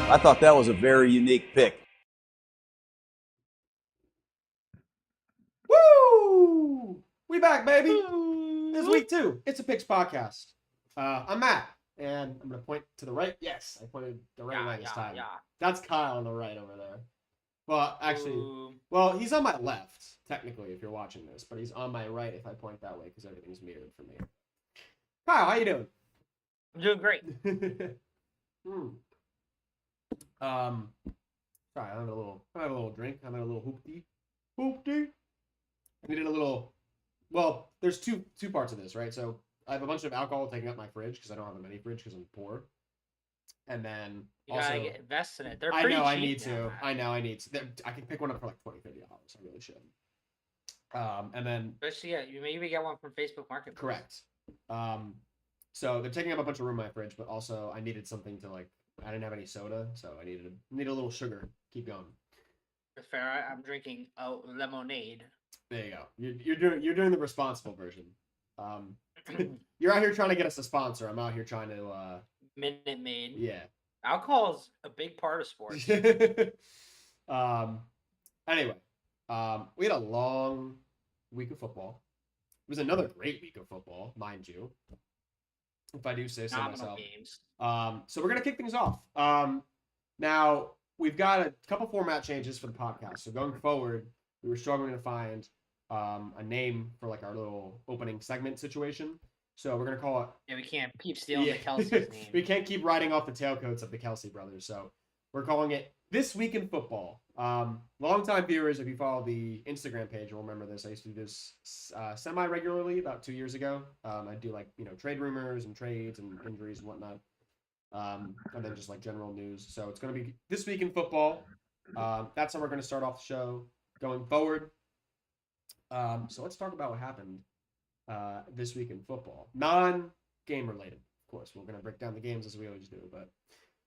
I thought that was a very unique pick. Woo! We back, baby. This is week 2. It's a Picks podcast. I'm Matt, and I'm gonna point to the right. Yes, I pointed the right way this time. That's Kyle on the right over there. Well, actually, well, he's on my left technically if you're watching this, but he's on my right if I point that way because everything's mirrored for me. Kyle, how you doing? I'm doing great. Sorry, I have a little drink. I'm having a little hoopty. I needed a little. Well, there's two parts of this, right? So I have a bunch of alcohol taking up my fridge because I don't have a mini fridge because I'm poor. And then you gotta invest in it. They're pretty cheap. I need to. I know I need to. I can pick one up for like $20, $30. I really should. And then especially you maybe get one from Facebook Marketplace. Correct. So they're taking up a bunch of room in my fridge, but also I needed something to like. I didn't have any soda, so I needed a little sugar. Keep going. That's fair. I'm drinking a lemonade. There you go. You're doing the responsible version. You're out here trying to get us a sponsor. I'm out here trying to Minute Maid. Yeah. Alcohol is a big part of sports. Anyway, we had a long week of football. It was another great week of football, mind you, if I do say so myself. Games. So we're gonna kick things off. Now we've got a couple format changes for the podcast. So going forward, we were struggling to find a name for like our little opening segment situation. So we're gonna call it. Yeah, we can't keep stealing the Kelsey's name. We can't keep riding off the tailcoats of the Kelsey brothers. So we're calling it This Week in Football. Longtime viewers, if you follow the Instagram page, will remember this. I used to do this semi-regularly about 2 years ago. I do like trade rumors and trades and injuries and whatnot, and then just like general news. So it's gonna be This Week in Football. That's how we're gonna start off the show going forward. So let's talk about what happened this week in football. Non-game related, of course. We're going to break down the games as we always do. But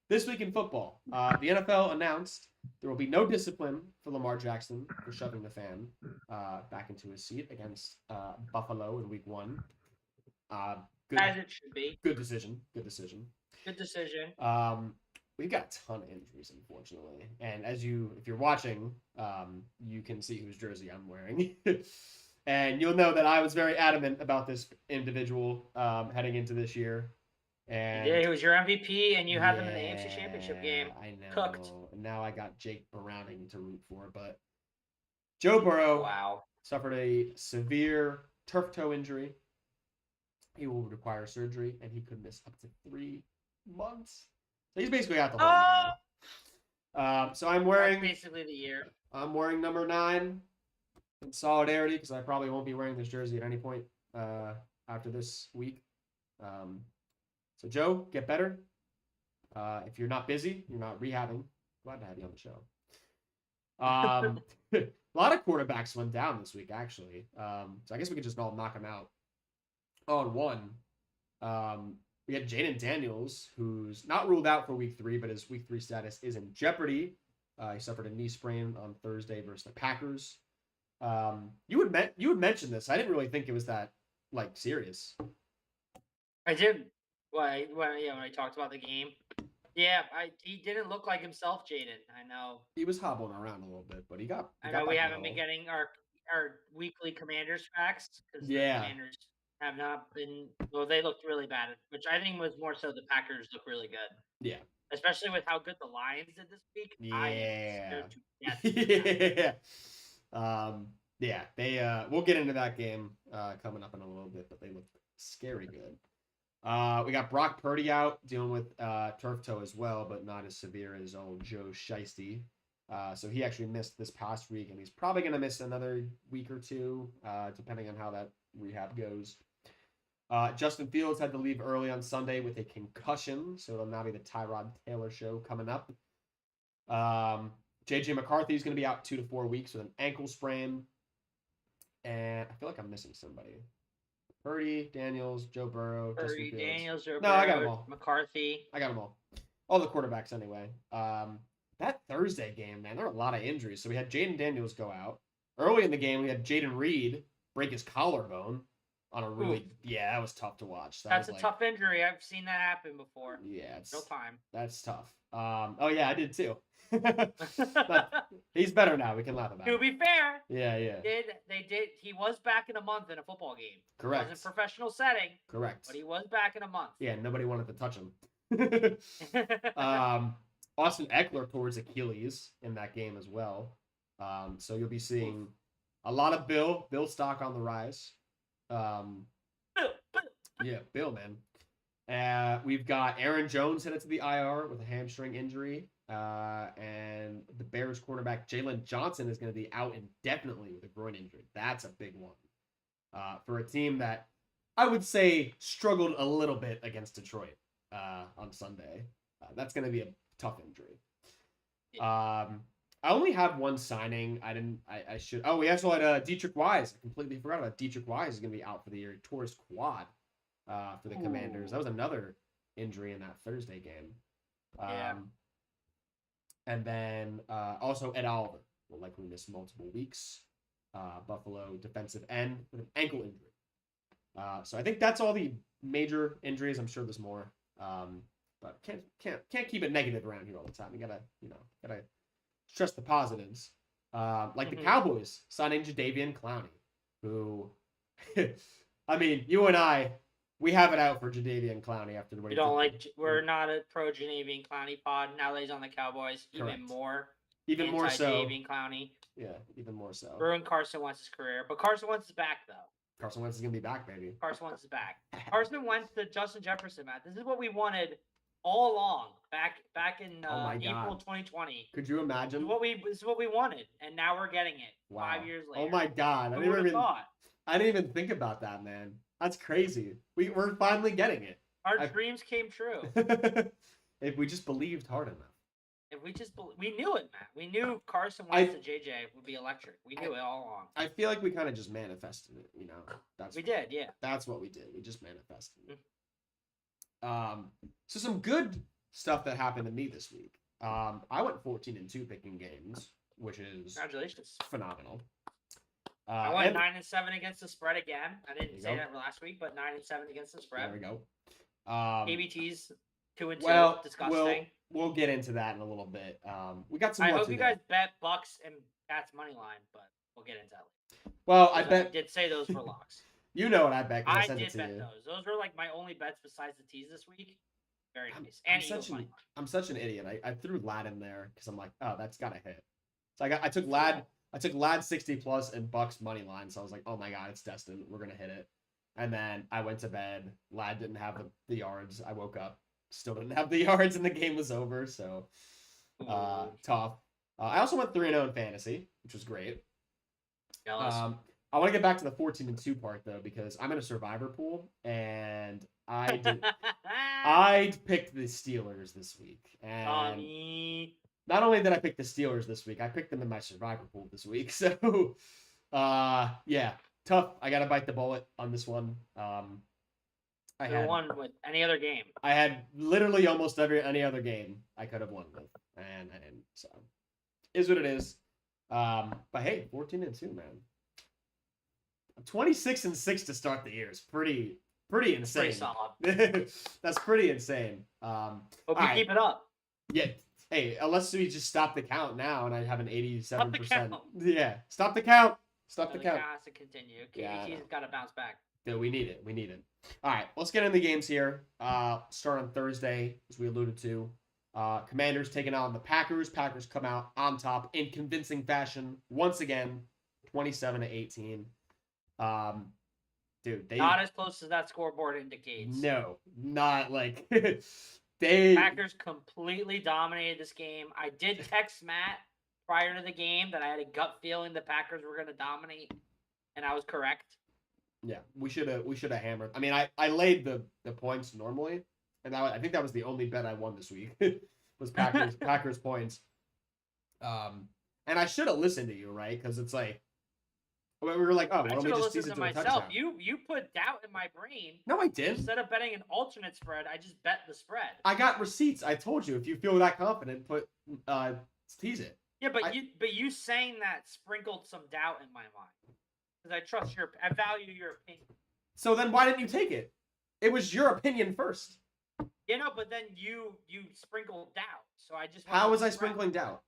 this week in football, the NFL announced there will be no discipline for Lamar Jackson for shoving the fan back into his seat against Buffalo in week 1. As it should be. Good decision. We've got a ton of injuries, unfortunately. And if you're watching, you can see whose jersey I'm wearing. And you'll know that I was very adamant about this individual heading into this year. And yeah, he was your MVP, and you had him in the AFC Championship game. I know. Cooked. And now I got Jake Browning to root for. But Joe Burrow suffered a severe turf toe injury. He will require surgery, and he could miss up to 3 months. So he's basically out the whole year. So I'm wearing basically the year. I'm wearing number 9 in solidarity because I probably won't be wearing this jersey at any point after this week. So Joe, get better. If you're not busy, you're not rehabbing. Glad to have you on the show. A lot of quarterbacks went down this week, actually. So I guess we could just all knock them out on one. We had Jaden Daniels, who's not ruled out for week 3, but his week 3 status is in jeopardy. He suffered a knee sprain on Thursday versus the Packers. You would mention this. I didn't really think it was that serious. I did. When I talked about the game. Yeah, he didn't look like himself, Jaden. I know. He was hobbling around a little bit, but he got. I know we haven't been getting our weekly Commanders facts because the Commanders have not been. Well, they looked really bad, which I think was more so the Packers look really good. Yeah. Especially with how good the Lions did this week. Yeah. Yeah. They we'll get into that game coming up in a little bit, but they look scary good. We got Brock Purdy out dealing with turf toe as well, but not as severe as old Joe Shiesty. So he actually missed this past week, and he's probably going to miss another week or 2, depending on how that rehab goes. Justin Fields had to leave early on Sunday with a concussion, so it'll now be the Tyrod Taylor show coming up. J.J. McCarthy is going to be out 2 to 4 weeks with an ankle sprain. And I feel like I'm missing somebody. Purdy, Daniels, Joe Burrow, Justin Fields. Daniels, Joe Burrow, I got them all. McCarthy. I got them all. All the quarterbacks anyway. That Thursday game, man, there were a lot of injuries. So we had Jaden Daniels go out. Early in the game, we had Jaden Reed break his collarbone. on a really that was tough to watch. That's a tough injury. I've seen that happen before. Yeah, it's real time. That's tough. Oh yeah, I did too. But he's better now. We can laugh about it. To be fair, yeah. They did. He was back in a month in a football game. Correct. It wasn't a professional setting. Correct. But he was back in a month. Yeah, nobody wanted to touch him. Austin Eckler towards Achilles in that game as well. So you'll be seeing a lot of Bill stock on the rise. Yeah, Bill, man. We've got Aaron Jones headed to the IR with a hamstring injury. And the Bears cornerback Jalen Johnson is going to be out indefinitely with a groin injury. That's a big one. For a team that I would say struggled a little bit against Detroit on Sunday. That's going to be a tough injury. I only have one signing. I should. Oh, we also had Dietrich Wise. I completely forgot about Dietrich Wise is going to be out for the year. He tore his quad for the Commanders. That was another injury in that Thursday game. And then also Ed Oliver will likely miss multiple weeks. Buffalo defensive end with an ankle injury. So I think that's all the major injuries. I'm sure there's more. But can't keep it negative around here all the time. You gotta stress the positives. Like the Cowboys signing Jadeveon Clowney, who, I mean, you and I, we have it out for Jadeveon Clowney after the way. We're not a pro Jadeveon Clowney pod. Now that he's on the Cowboys, even more so. Jadeveon Clowney. Yeah, even more so. Ruined Carson Wentz's career, but Carson Wentz is back though. Carson Wentz is gonna be back, baby. Carson Wentz is back. Carson Wentz to Justin Jefferson, Matt. This is what we wanted all along. Back in April 2020. Could you imagine? This is what we wanted, and now we're getting it. Wow. 5 years later. Oh my God! I didn't even think about that, man. That's crazy. We're finally getting it. Our dreams came true. If we just believed hard enough. If we knew it, Matt. We knew Carson Wentz and JJ would be electric. We knew it all along. I feel like we kind of just manifested it, you know. Did, yeah. That's what we did. We just manifested it. So some good stuff that happened to me this week. I went 14-2 picking games, which is congratulations, phenomenal. I went 9-7 against the spread again. I didn't say that last week, but 9-7 against the spread. There we go. KBT's 2-2. Well, disgusting. We'll get into that in a little bit. We got some. I hope you guys bet Bucks and Pats money line, but we'll get into that later. Well, I bet. I did say those were locks. You know what I bet? I did bet those. Those were like my only bets besides the tease this week. Very nice. I'm such an idiot. I threw Lad in there because I'm like, oh, that's gotta hit. So I took Lad 60 plus and Bucks money line. So I was like, oh my God, it's destined. We're gonna hit it. And then I went to bed. Lad didn't have the yards. I woke up, still didn't have the yards, and the game was over. So tough. I also went 3-0 in fantasy, which was great. I want to get back to the 14-2 part though, because I'm in a survivor pool and I picked the Steelers this week. And not only did I pick the Steelers this week, I picked them in my survivor pool this week. So yeah, tough. I got to bite the bullet on this one. I had won with any other game. I had literally almost any other game I could have won with, and I didn't. So is what it is. But hey, 14-2, man. 26-6 to start the year is pretty insane. Pretty solid. That's pretty insane. Hope you keep it up. Yeah. Hey, unless we just stop the count now, and I have an 87%. Yeah. Stop the count. Stop the count. It has to continue. KBT's got to bounce back. Yeah, we need it. All right, let's get into the games here. Start on Thursday, as we alluded to. Commanders taking on the Packers. Packers come out on top in convincing fashion once again, 27-18. Dude, not as close as that scoreboard indicates. No, not like Packers completely dominated this game. I did text Matt prior to the game that I had a gut feeling the Packers were going to dominate, and I was correct. Yeah, we should have hammered. I mean, I laid the points normally, and I think that was the only bet I won this week was Packers points. And I should have listened to you, right? Because it's like we were like, oh, why don't we just tease it to a touchdown? You put doubt in my brain. No, I didn't. Instead of betting an alternate spread, I just bet the spread. I got receipts. I told you if you feel that confident, tease it. Yeah, but you saying that sprinkled some doubt in my mind because I value your opinion. So then why didn't you take it? It was your opinion first. You know, but then you sprinkled doubt. So I just How was I sprinkling doubt?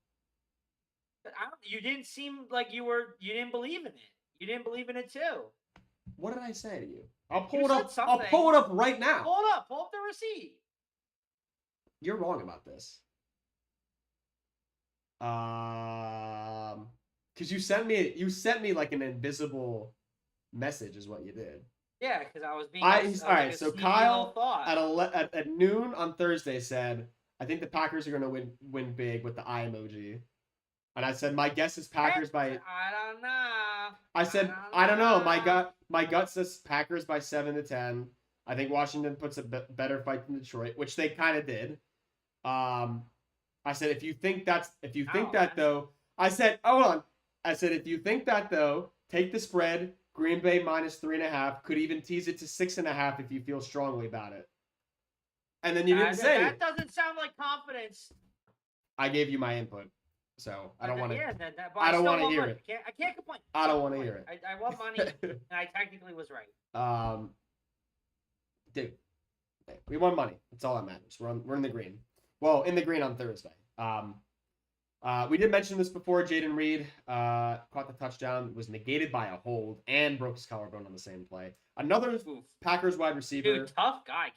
You didn't seem like you didn't believe in it. You didn't believe in it too. What did I say to you? I'll pull You it said up. something. I'll pull it up right now. Pull it up. Pull up the receipt. You're wrong about this. Because you sent me like an invisible message is what you did. Yeah, because I was being. All Like right. So Kyle at noon on Thursday said, "I think the Packers are going to win big with the eye emoji." And I said, "My guess is Packers by." I don't know. I said, "I don't know. My gut says Packers by 7-10. I think Washington puts a better fight than Detroit, which they kind of did." I said, if you think that though, I said, hold on. I said, if you think that though, take the spread. Green Bay -3.5. Could even tease it to 6.5 if you feel strongly about it. And then you didn't say that. Doesn't sound like confidence. I gave you my input, so I don't want to. Yeah, I don't want to hear it. I can't complain. I don't want to hear it. I want money, and I technically was right. Dude, we won money. That's all that matters. We're in the green. Well, in the green on Thursday. We did mention this before. Jaden Reed caught the touchdown, was negated by a hold, and broke his collarbone on the same play. Another Packers wide receiver. Dude, tough guy.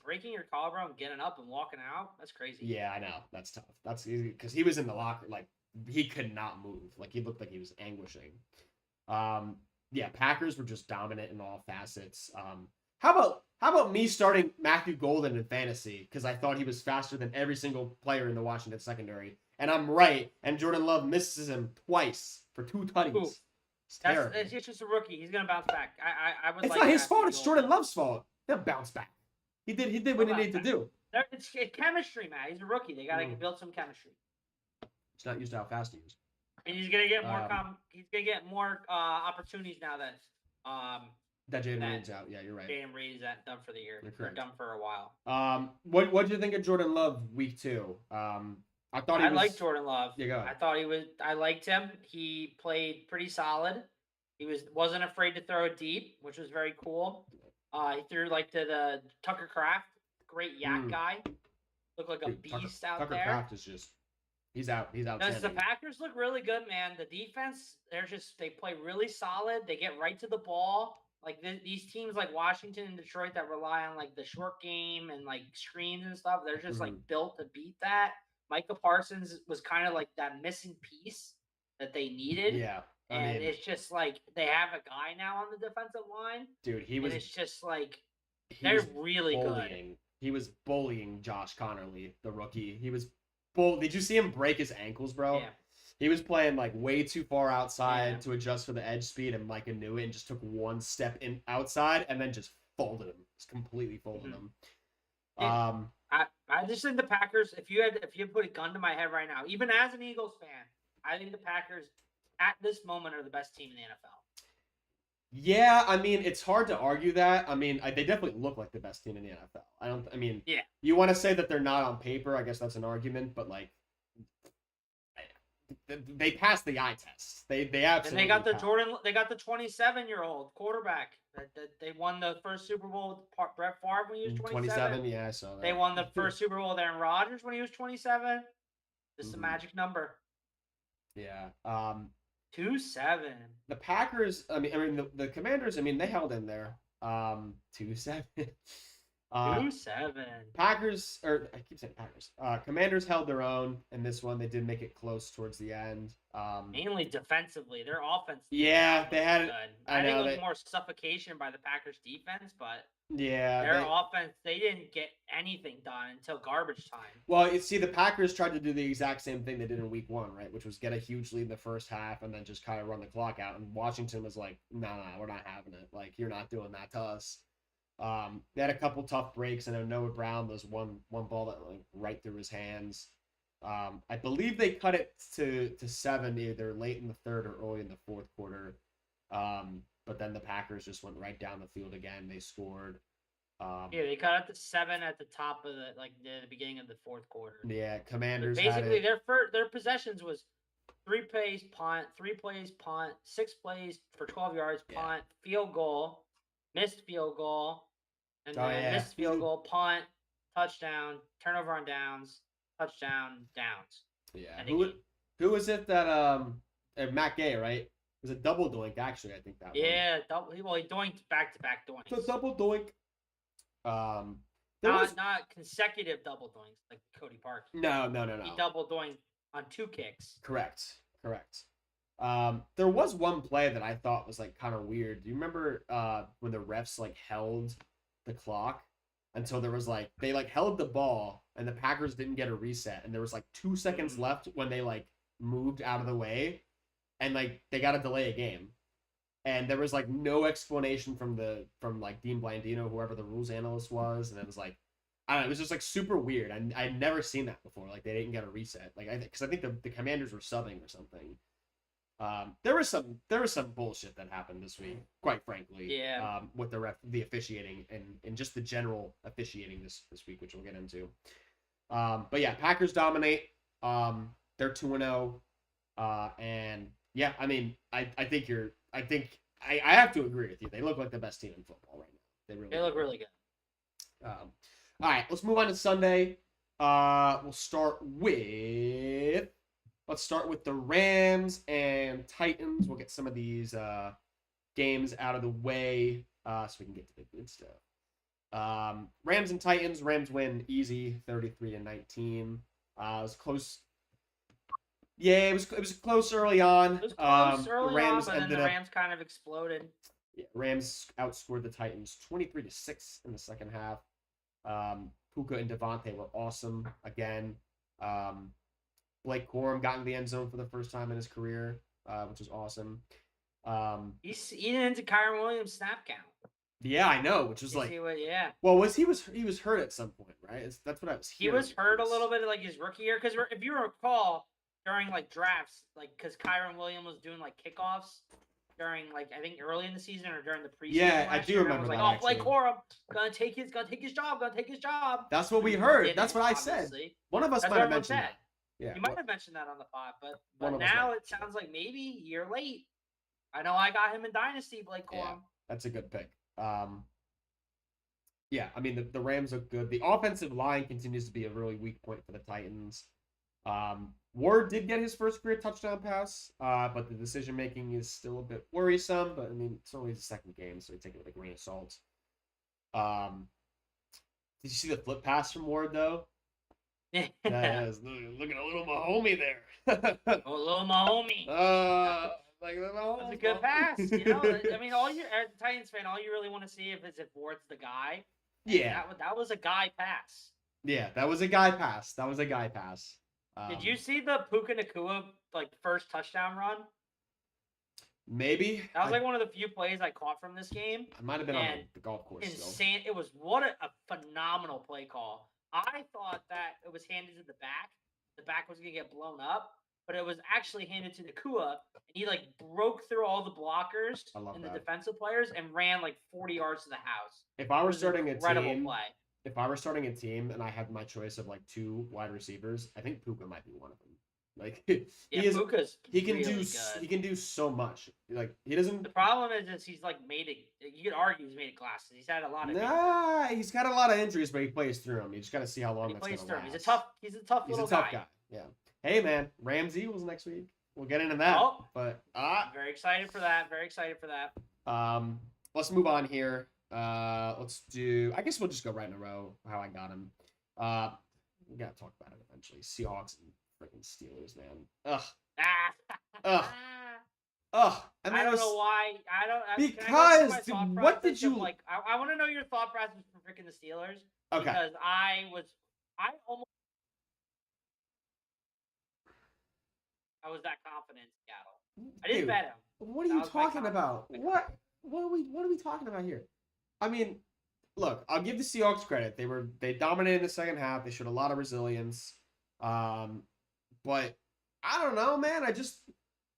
Breaking your collarbone, getting up and walking out. That's crazy. Yeah, I know. That's tough. That's easy because he was in the locker. Like, he could not move. Like, he looked like he was anguishing. Yeah, Packers were just dominant in all facets. How about me starting Matthew Golden in fantasy because I thought he was faster than every single player in the Washington secondary, and I'm right. And Jordan Love misses him twice for 2 tutties. It's just a rookie. He's gonna bounce back. It's not his fault. It's Jordan Love's fault. He'll bounce back. He did what he needed to do. It's chemistry, man. He's a rookie. They gotta build some chemistry. It's not used to how fast he is. And he's gonna get more. He's gonna get more opportunities now that Jaden Reed's out. Yeah, you're right. Jaden Reed is done for the year. Or done for a while. What do you think of Jordan Love week 2? I liked Jordan Love. Yeah, go ahead. I liked him. He played pretty solid. He wasn't afraid to throw it deep, which was very cool. He threw like to the Tucker Kraft, great yak guy. Looked like a beast out there. Tucker Kraft is just he's out. He's out. The Packers look really good, man. The defense, they play really solid. They get right to the ball. Like these teams like Washington and Detroit that rely on like the short game and like screens and stuff, they're just like built to beat that. Micah Parsons was kind of like that missing piece that they needed. Yeah. It's just like they have a guy now on the defensive line. Dude, it's just like they're really good. He was bullying Josh Connerly, the rookie. Did you see him break his ankles, bro? Yeah. He was playing like way too far outside to adjust for the edge speed, and Micah knew it and just took one step in outside and then just folded him. Just completely folded him. I just think the Packers, if you put a gun to my head right now, even as an Eagles fan, I think the Packers at this moment are the best team in the NFL. Yeah, I mean, it's hard to argue that. I mean, they definitely look like the best team in the NFL. You want to say that they're not on paper, I guess that's an argument, but like they passed the eye test. They absolutely. And they got the 27-year-old quarterback that they won the first Super Bowl with Brett Favre when he was 27. Yeah, I saw that. They won the first Super Bowl with Aaron Rodgers when he was 27. This is a magic number. Yeah. 2-7. The Packers. I mean the Commanders. I mean they held in there. 2-7. 2-7. Packers, or I keep saying Packers. Commanders held their own in this one. They did make it close towards the end. Mainly defensively, their offense. Yeah, they had. Good. I think it was more suffocation by the Packers defense, but their offense, they didn't get anything done until garbage time. Well, you see, the Packers tried to do the exact same thing they did in Week 1, right? Which was get a huge lead in the first half and then just kind of run the clock out. And Washington was like, "No, we're not having it. Like, you're not doing that to us." They had a couple tough breaks, and I know Noah Brown, there's one ball that went right through his hands. I believe they cut it to 7 either late in the third or early in the fourth quarter. But then the Packers just went right down the field again. They scored. They cut it to 7 at the top of the beginning of the fourth quarter. Yeah, Commanders. But basically, their possessions was 3 plays punt, 3 plays punt, 6 plays for 12 yards punt, field goal. missed field goal, and Oh, then yeah. missed field goal, punt, touchdown, turnover on downs, touchdown, downs. Yeah. End of game. Who was it that Matt Gay, right? It was a double doink, actually, I think that one. Yeah, well, he doinked back-to-back doinks. So double doink. There was Not consecutive double doinks like Cody Parkey. no. He double doinked on 2 kicks. Correct. There was one play that I thought was like kind of weird. Do you remember when the refs like held the clock until there was like they like held the ball and the Packers didn't get a reset and there was like 2 seconds left when they like moved out of the way and like they got to delay a game. And there was like no explanation from like Dean Blandino, whoever the rules analyst was, and it was like, I don't know, it was just like super weird. I'd never seen that before. Like they didn't get a reset. Like because I think the Commanders were subbing or something. There was some bullshit that happened this week, quite frankly. Yeah. With the officiating and just the general officiating this week, which we'll get into. But yeah, Packers dominate. They're 2-0. And yeah, I mean, I think I have to agree with you. They look like the best team in football right now. They look really good. All right, let's move on to Sunday. Let's start with the Rams and Titans. We'll get some of these games out of the way so we can get to the good stuff. Rams and Titans. Rams win easy, 33-19. It was close. Yeah, it was close early on. It was close early Rams on, but then the Rams kind of exploded. Yeah, Rams outscored the Titans 23-6 in the second half. Puka and Devontae were awesome again. Blake Corum got in the end zone for the first time in his career, which was awesome. He's eating into Kyron Williams' snap count. Yeah, I know, which was yeah. Well, he was hurt at some point, right? That's what I was hearing. He was hurt a little bit like his rookie year because if you recall during like drafts, like because Kyron Williams was doing like kickoffs during like I think early in the season or during the preseason. Yeah, I do remember that. Like, Blake Corum gonna take his job. That's what we heard. That's what I said. One of us might have mentioned that. Yeah, you might have mentioned that on the pod, but now it sounds like maybe you're late. I know I got him in Dynasty, Blake Corum. Yeah, that's a good pick. Yeah, I mean the Rams look good. The offensive line continues to be a really weak point for the Titans. Ward did get his first career touchdown pass, but the decision making is still a bit worrisome. But I mean, it's only his second game, so we take it with a grain of salt. Did you see the flip pass from Ward though? That is looking a little Mahomey there. A little Mahomey. Like that's a good pass. You know, I mean, as a Titans fan, all you really want to see is if Ward's the guy. Yeah, that was a guy pass. Yeah, that was a guy pass. Did you see the Puka Nacua like first touchdown run? Maybe. That was like one of the few plays I caught from this game. I might have been on the golf course. Insane! It was what a phenomenal play call. I thought that it was handed to the back. The back was gonna get blown up, but it was actually handed to Nacua, and he like broke through all the blockers and the defensive players and ran like 40 yards to the house. If I were starting a team, play. If I were starting a team and I had my choice of like 2 wide receivers, I think Puka might be one of them. Like Puka's he can really do good. He can do so much. Like he doesn't. The problem is he's like made it. You could argue he's made it glasses. He's had a lot of. He's got a lot of injuries, but he plays through them. You just got to see how long that's going to last. He's a tough guy. Yeah. Hey man, Rams Eagles next week. We'll get into that. But very excited for that. Let's move on here. Let's do. I guess we'll just go right in a row. How I got him. We gotta talk about it eventually. Seahawks and freaking Steelers, man. And I don't know why. Because what did you like? I want to know your thought process for freaking the Steelers. Okay. Because I was that confident in Seattle. I didn't bet him. What are you talking about? What are we talking about here? I mean, look, I'll give the Seahawks credit. They dominated in the second half. They showed a lot of resilience. But I don't know, man.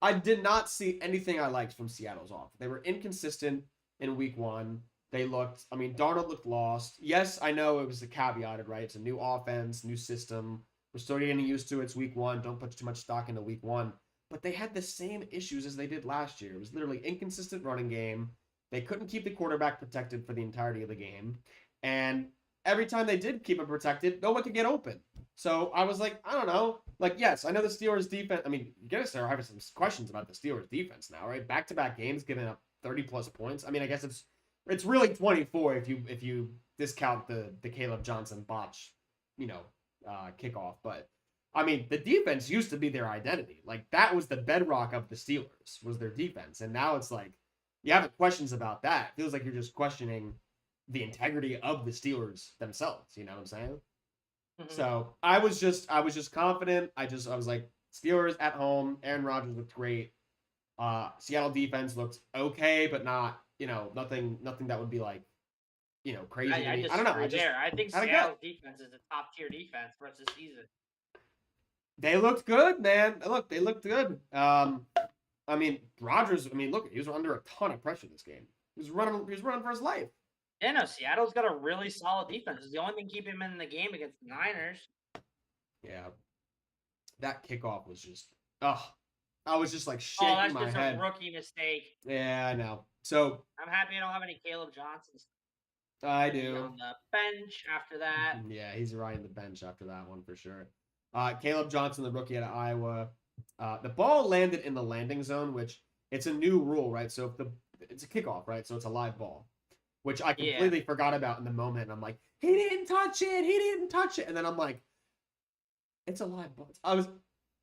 I did not see anything I liked from Seattle's offense. They were inconsistent in week 1. Darnold looked lost. Yes, I know it was the caveated, right? It's a new offense, new system. We're still getting used to it. It's week 1. Don't put too much stock into week 1. But they had the same issues as they did last year. It was literally inconsistent running game. They couldn't keep the quarterback protected for the entirety of the game. And every time they did keep him protected, no one could get open. So I was like, I don't know. Like, yes, I know the Steelers defense. I mean, you're going to start having some questions about the Steelers defense now, right? Back-to-back games giving up 30-plus points. I mean, I guess it's really 24 if you discount the Caleb Johnson botch, kickoff. But I mean, the defense used to be their identity. Like, that was the bedrock of the Steelers, was their defense. And now it's like, you have questions about that. It feels like you're just questioning the integrity of the Steelers themselves. You know what I'm saying? Mm-hmm. So I was just confident. I was like, Steelers at home. Aaron Rodgers looked great. Seattle defense looked okay, but not, nothing that would be like, crazy. I don't know. I think Seattle's defense is a top tier defense for us this season. They looked good, man. They looked good. I mean, Rodgers. I mean, look, he was under a ton of pressure this game. He was running for his life. Yeah, no, Seattle's got a really solid defense. It's the only thing keeping him in the game against the Niners. Yeah, that kickoff was just. I was just like shaking my head. Oh, that's just a rookie mistake. Yeah, I know. So I'm happy I don't have any Caleb Johnsons. I do. On the bench after that. Yeah, he's right in the bench after that one for sure. Caleb Johnson, the rookie out of Iowa. The ball landed in the landing zone, which it's a new rule, right? So it's a kickoff, right? So it's a live ball, which I completely forgot about in the moment. And I'm like, he didn't touch it. And then I'm like, it's a live ball.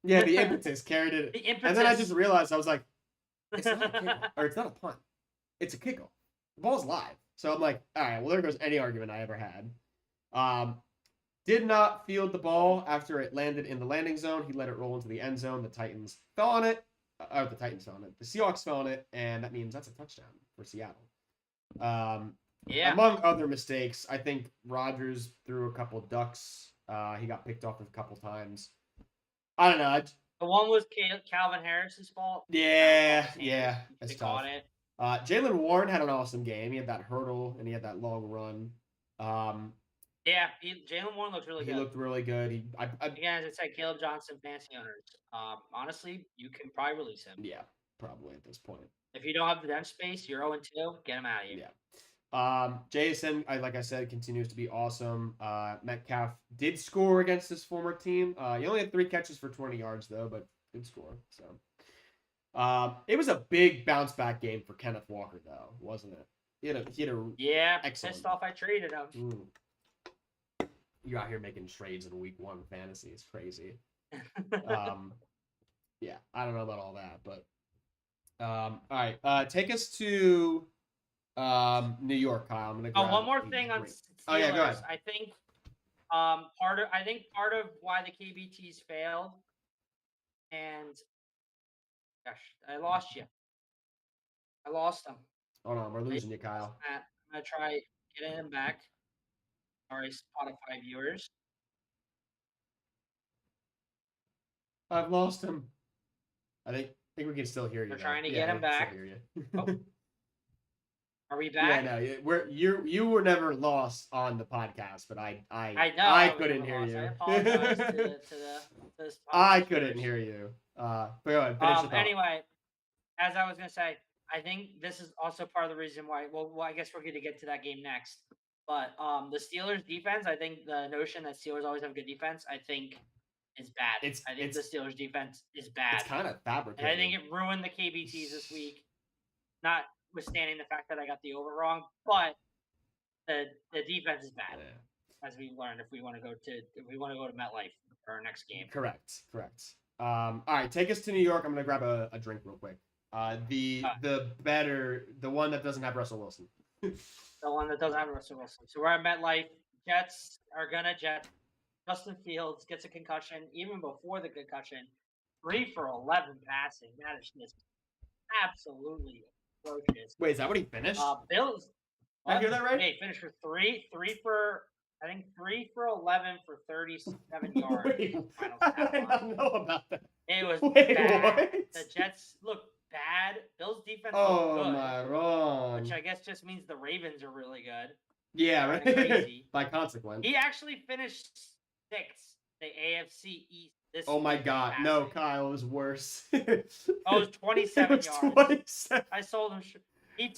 The impetus carried it. And then I just realized, I was like, it's not a kickoff, or it's not a punt. It's a kickoff. The ball's live. So I'm like, all right, well, there goes any argument I ever had. Did not field the ball after it landed in the landing zone. He let it roll into the end zone. The Titans fell on it. The Titans fell on it. The Seahawks fell on it, and that means that's a touchdown for Seattle. Among other mistakes, I think Rodgers threw a couple ducks. He got picked off a couple times. I don't know. The one was Calvin Harris's fault. Yeah. That's tough. It. Jaylen Warren had an awesome game. He had that hurdle, and he had that long run. Jaylen Warren looked really good. He looked really good. Again, as I said, Caleb Johnson, fancy owners. Honestly, you can probably release him. Yeah, probably at this point. If you don't have the bench space, you're 0-2, get him out of here. Yeah. Jason, like I said, continues to be awesome. Metcalf did score against his former team. He only had 3 catches for 20 yards, though, but did score. So it was a big bounce back game for Kenneth Walker, though, wasn't it? He had a excellent. Pissed off I traded him. You're out here making trades in week 1 fantasy. It's crazy. Yeah, I don't know about all that, but all right. Take us to New York, Kyle. I'm gonna. One more thing on Steelers. Oh yeah, go ahead. I think part of why the KBTs failed, and gosh, I lost you. I lost them. Hold on, we're losing you, Kyle. I'm gonna try getting him back. Sorry, Spotify viewers. I've lost him. I think we can still hear you. We're trying to get him back. Hear you. Oh. Are we back? Yeah, no, you were never lost on the podcast, but I know I couldn't hear you. I apologize to the I couldn't hear you. But go ahead, finish the thought. Anyway, as I was gonna say, I think this is also part of the reason why. Well, I guess we're going to get to that game next. But the Steelers' defense, I think the notion that Steelers always have good defense, I think is bad. I think the Steelers' defense is bad. It's kind of fabricated. And I think it ruined the KBTs this week. Notwithstanding the fact that I got the over wrong, but the defense is bad, as we learned. If we want to go to MetLife for our next game. Correct. All right, take us to New York. I'm gonna grab a drink real quick. The one that doesn't have Russell Wilson. The one that doesn't have Russell Wilson. So we're at MetLife. Jets are gonna jet. Justin Fields gets a concussion even before the concussion. 3 for 11 passing. That is just absolutely atrocious. Wait, is that what he finished? Bills. Did I hear that right? He finished for 3 for 11 for 37 yards. Wait, I did not know about that. It was bad. What? The Jets look bad. Bills defense looked good. Oh my wrong. Which I guess just means the Ravens are really good. Yeah, right. Crazy. By consequence. He actually finished 6th, the AFC East. Oh my God! No, Kyle, it was worse. It was 27 yards. 27. I sold him. He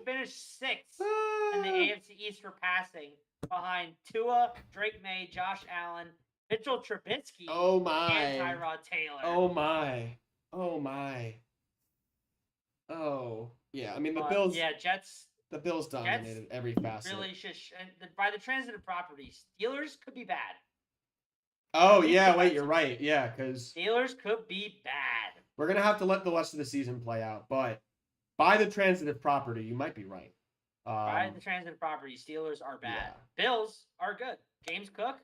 finished sixth in the AFC East for passing behind Tua, Drake May, Josh Allen, Mitchell Trubisky, Oh my. and Tyrod Taylor. Oh my. Oh my. Oh yeah. I mean the Bills. Yeah, Jets. The Bills dominated every facet. Really should. And by the transitive properties, Steelers could be bad. Oh yeah, wait, you're right. Yeah, because Steelers could be bad. We're gonna have to let the rest of the season play out, but by the transitive property, you might be right. By the transitive property, Steelers are bad. Yeah. Bills are good. James Cook.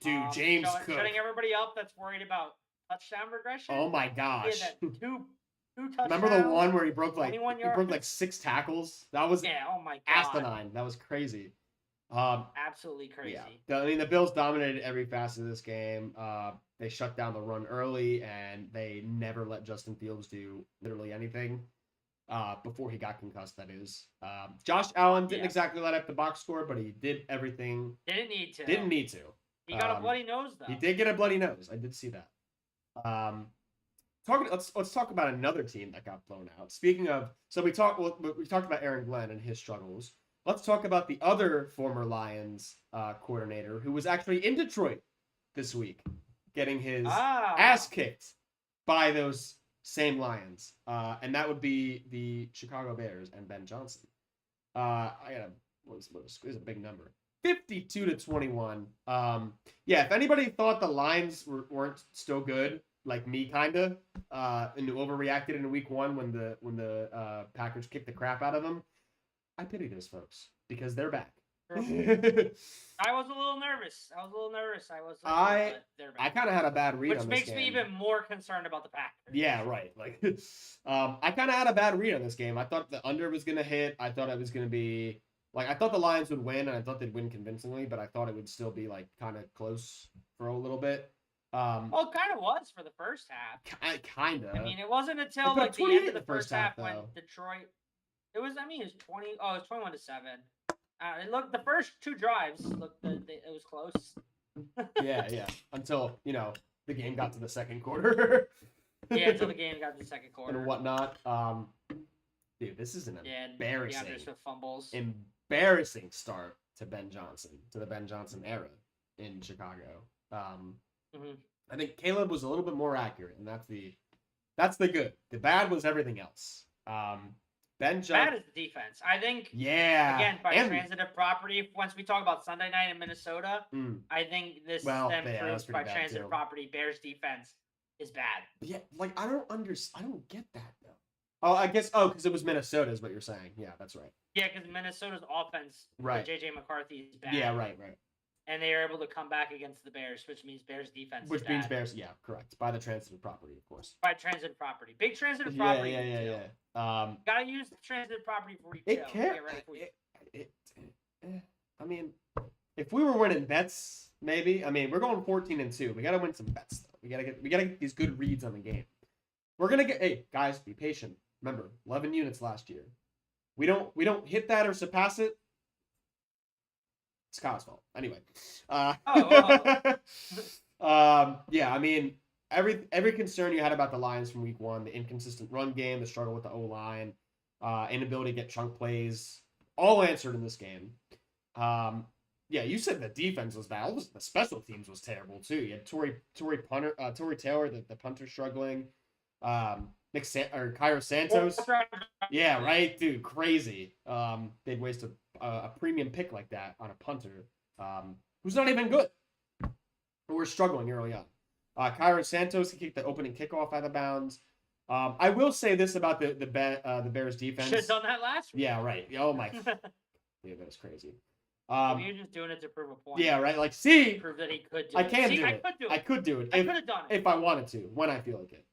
Dude, James Cook. Shutting everybody up that's worried about touchdown regression. Oh my gosh. He had that two touchdowns. Remember the one where he broke like 6 tackles? That was oh my god. Asinine. That was crazy. Absolutely crazy. Yeah. I mean, the Bills dominated every facet of this game. They shut down the run early, and they never let Justin Fields do literally anything before he got concussed, that is. Josh Allen didn't exactly let up the box score, but he did everything. Didn't need to. He got a bloody nose, though. He did get a bloody nose. I did see that. Let's talk about another team that got blown out. Speaking of, so we talked about Aaron Glenn and his struggles. Let's talk about the other former Lions coordinator who was actually in Detroit this week, getting his ass kicked by those same Lions, and that would be the Chicago Bears and Ben Johnson. What was a big number? 52-21. If anybody thought the Lions weren't still good, like me, kinda, and overreacted in week 1 when the Packers kicked the crap out of them, I pity those folks because they're back. I was a little nervous. I kind of had a bad read on this game. Which makes me even more concerned about the Packers. Yeah, right. Like, I kind of had a bad read on this game. I thought the under was going to hit. I thought it was going to be, like, I thought the Lions would win, and I thought they'd win convincingly, but I thought it would still be, like, kind of close for a little bit. Well, it kind of was for the first half. Kind of. I mean, it wasn't until, like, the end of the first half when Detroit... It was 20... Oh, it was 21-7. It looked, the first 2 drives looked, it was close. yeah. Until, the game got to the second quarter. Until the game got to the second quarter. And whatnot. Dude, this is an embarrassing start to Ben Johnson, to the Ben Johnson era in Chicago. I think Caleb was a little bit more accurate, and that's the good. The bad was everything else. Ben Johnson. Bad is the defense. I think. Yeah. Again, by transitive property. Once we talk about Sunday night in Minnesota, I think this proves by transitive property, Bears defense is bad. Yeah, like I don't get that though. Oh, I guess. Oh, because it was Minnesota, is what you're saying. Yeah, that's right. Yeah, because Minnesota's offense, right? JJ McCarthy is bad. Yeah, right. And they are able to come back against the Bears, which means Bears defense. Which means Bears, yeah, correct. By the transitive property, of course. By transitive property, big transitive property. Yeah. Gotta use the transitive property for week 2. I mean, if we were winning bets, maybe. I mean, we're going 14-2. We gotta win some bets though. We gotta get these good reads on the game. We're gonna get. Hey guys, be patient. Remember, 11 units last year. We don't hit that or surpass it. It's Kyle's fault. Anyway. Yeah, I mean, every concern you had about the Lions from week 1, the inconsistent run game, the struggle with the O-line, inability to get chunk plays, all answered in this game. Yeah, you said the defense was bad. The special teams was terrible too. You had Tory Taylor, the punter, struggling. Cairo Santos. Yeah, right, dude, crazy. They'd waste a premium pick like that on a punter, who's not even good. We're struggling early on. Cairo Santos, he kicked the opening kickoff out of bounds. I will say this about the Bears defense. Should have done that last week. Yeah, right. Oh my. Dude, that was crazy. You're just doing it to prove a point. Yeah, right. Like, see, prove that he could do I it. can see, do I it. could do it. I could do it. I could have done it if I wanted to, when I feel like it.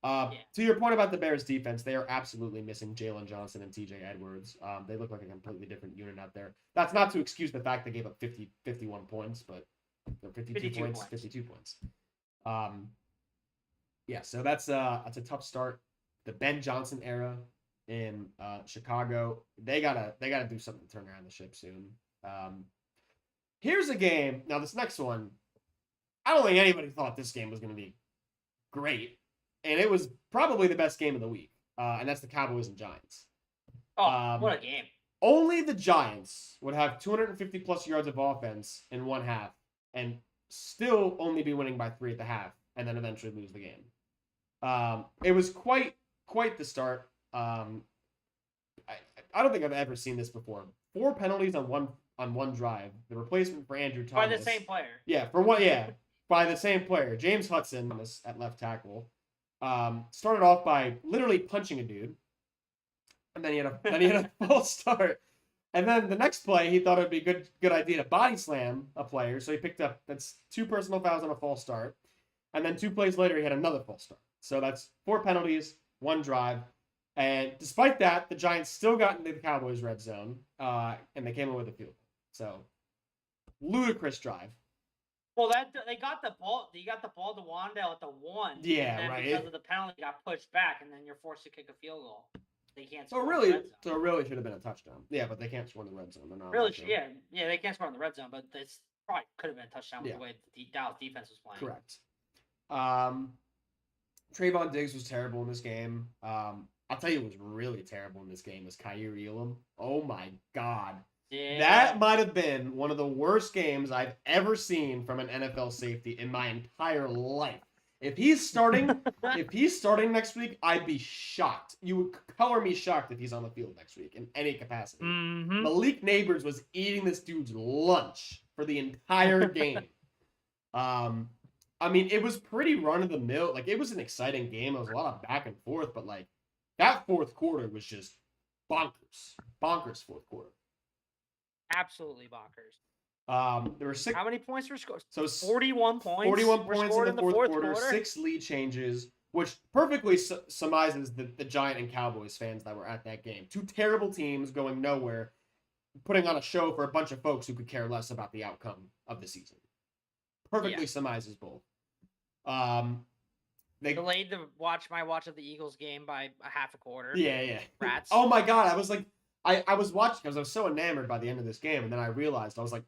To your point about the Bears defense, they are absolutely missing Jalen Johnson and TJ Edwards. They look like a completely different unit out there. That's not to excuse the fact they gave up 51 points, but they're 52 points. Yeah, so that's a tough start. The Ben Johnson era in Chicago, they gotta do something to turn around the ship soon. Here's a game. Now this next one, I don't think anybody thought this game was going to be great. And it was probably the best game of the week, and that's the Cowboys and Giants. Oh, what a game. Only the Giants would have 250 plus yards of offense in one half and still only be winning by 3 at the half and then eventually lose the game. It was quite the start. I don't think I've ever seen this before. 4 penalties on one drive. The replacement for Andrew Thomas. By the same player. Yeah, for one. Yeah, by the same player. James Hudson at left tackle. Started off by literally punching a dude, and then he had a false start. And then the next play, he thought it would be a good idea to body slam a player, so he picked up 2 personal fouls on a false start. And then 2 plays later, he had another false start. So that's 4 penalties, 1 drive. And despite that, the Giants still got into the Cowboys' red zone, and they came in with a field goal. So, ludicrous drive. Well, they got the ball. You got the ball to Wandale at the 1. Yeah, and then right. Because of the penalty, got pushed back, and then you're forced to kick a field goal. They can't So score. it really should have been a touchdown. Yeah, but they can't score in the red zone. They're not really, yeah, they can't score in the red zone, but this probably could have been a touchdown with the way the Dallas defense was playing. Correct. Trayvon Diggs was terrible in this game. I'll tell you, what was really terrible in this game was Kyrie Elam. Oh my God. Yeah. That might have been one of the worst games I've ever seen from an NFL safety in my entire life. If he's starting next week, I'd be shocked. You would color me shocked if he's on the field next week in any capacity. Mm-hmm. Malik Neighbors was eating this dude's lunch for the entire game. I mean, it was pretty run of the mill. Like, it was an exciting game. It was a lot of back and forth, but like that fourth quarter was just bonkers. Bonkers fourth quarter. Absolutely bonkers. There were 6. How many points were scored? So 41 points. 41 points in the fourth quarter. 6 lead changes, which perfectly surmises the Giant and Cowboys fans that were at that game. 2 terrible teams going nowhere, putting on a show for a bunch of folks who could care less about the outcome of the season. Perfectly surmises both. They delayed my watch of the Eagles game by a half a quarter. Yeah. Rats. Oh my God, I was like, I was watching because I was so enamored by the end of this game, and then I realized I was like,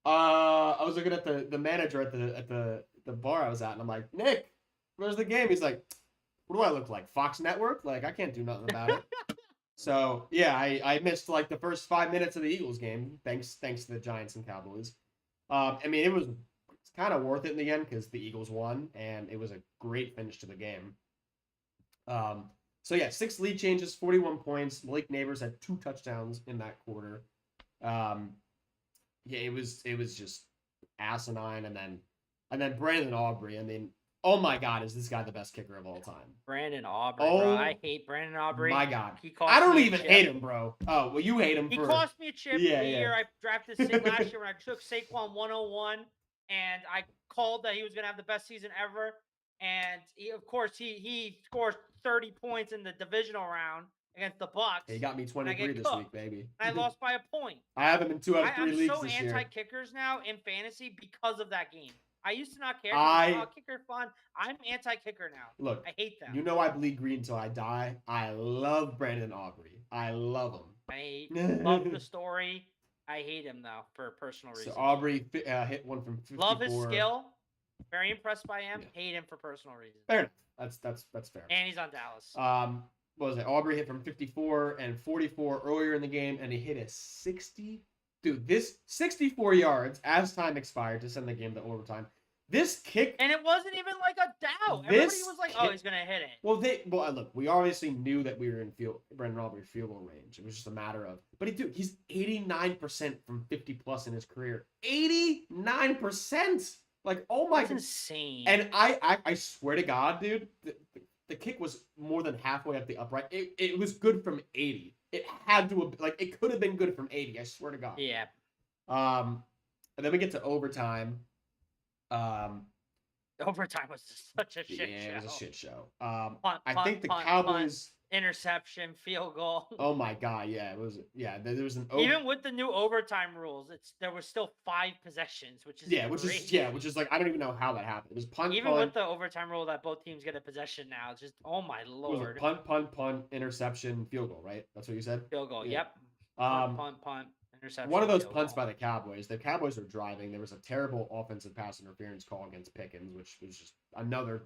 I was looking at the manager at the bar I was at, and I'm like, Nick, where's the game? He's like, what do I look like? Fox Network? Like, I can't do nothing about it. So yeah, I missed like the first 5 minutes of the Eagles game, thanks to the Giants and Cowboys. I mean, it was kind of worth it in the end because the Eagles won, and it was a great finish to the game. So yeah, 6 lead changes, 41 points. Malik Neighbors had 2 touchdowns in that quarter. Yeah, it was just asinine, and then Brandon Aubrey. I mean, oh my God, is this guy the best kicker of all time? Brandon Aubrey, bro. I hate Brandon Aubrey. My God, I don't even hate him, bro. Oh well, you hate him. He cost me a chip the year I drafted last year when I took Saquon 101, and I called that he was gonna have the best season ever. And of course, he scores 30 points in the divisional round against the Bucks. He got me 23 this week, baby. And I lost by a point. I have him in 2 out of 3 leagues this year. I'm so anti-kickers now in fantasy because of that game. I used to not care. Kicker fun. I'm anti-kicker now. Look, I hate them. You know I bleed green until I die. I love Brandon Aubrey. I love him. I love the story. I hate him though for personal reasons. So Aubrey hit one from 54. Love his skill. Very impressed by him. Yeah. Hate him for personal reasons. Fair enough. That's fair. And he's on Dallas. What was it? Aubrey hit from 54 and 44 earlier in the game, and he hit a 60. Dude, this 64 yards as time expired to send the game to overtime. This kick, and it wasn't even like a doubt. Everybody was like, "Oh, he's gonna hit it." Well, look, we obviously knew that we were in Brandon Aubrey field goal range. It was just a matter of, but he's 89% from 50 plus in his career. 89%. Like, oh my God. That's insane. And I swear to God, dude, the kick was more than halfway up the upright. It was good from 80. It had to have, like, it could have been good from 80. I swear to God. Yeah. And then we get to overtime. Overtime was just such a shit show. Yeah, it was a shit show. I think the Cowboys... interception, field goal. Oh my God, yeah, it was. Yeah, there was an even with the new overtime rules, there was still 5 possessions, which is which is like I don't even know how that happened. It was punt, even with the overtime rule that both teams get a possession now. It's just oh my Lord. Punt, interception, field goal, right? That's what you said. Field goal. Yeah. Yep. Punt, interception. One of those punts by the Cowboys. The Cowboys were driving. There was a terrible offensive pass interference call against Pickens, which was just another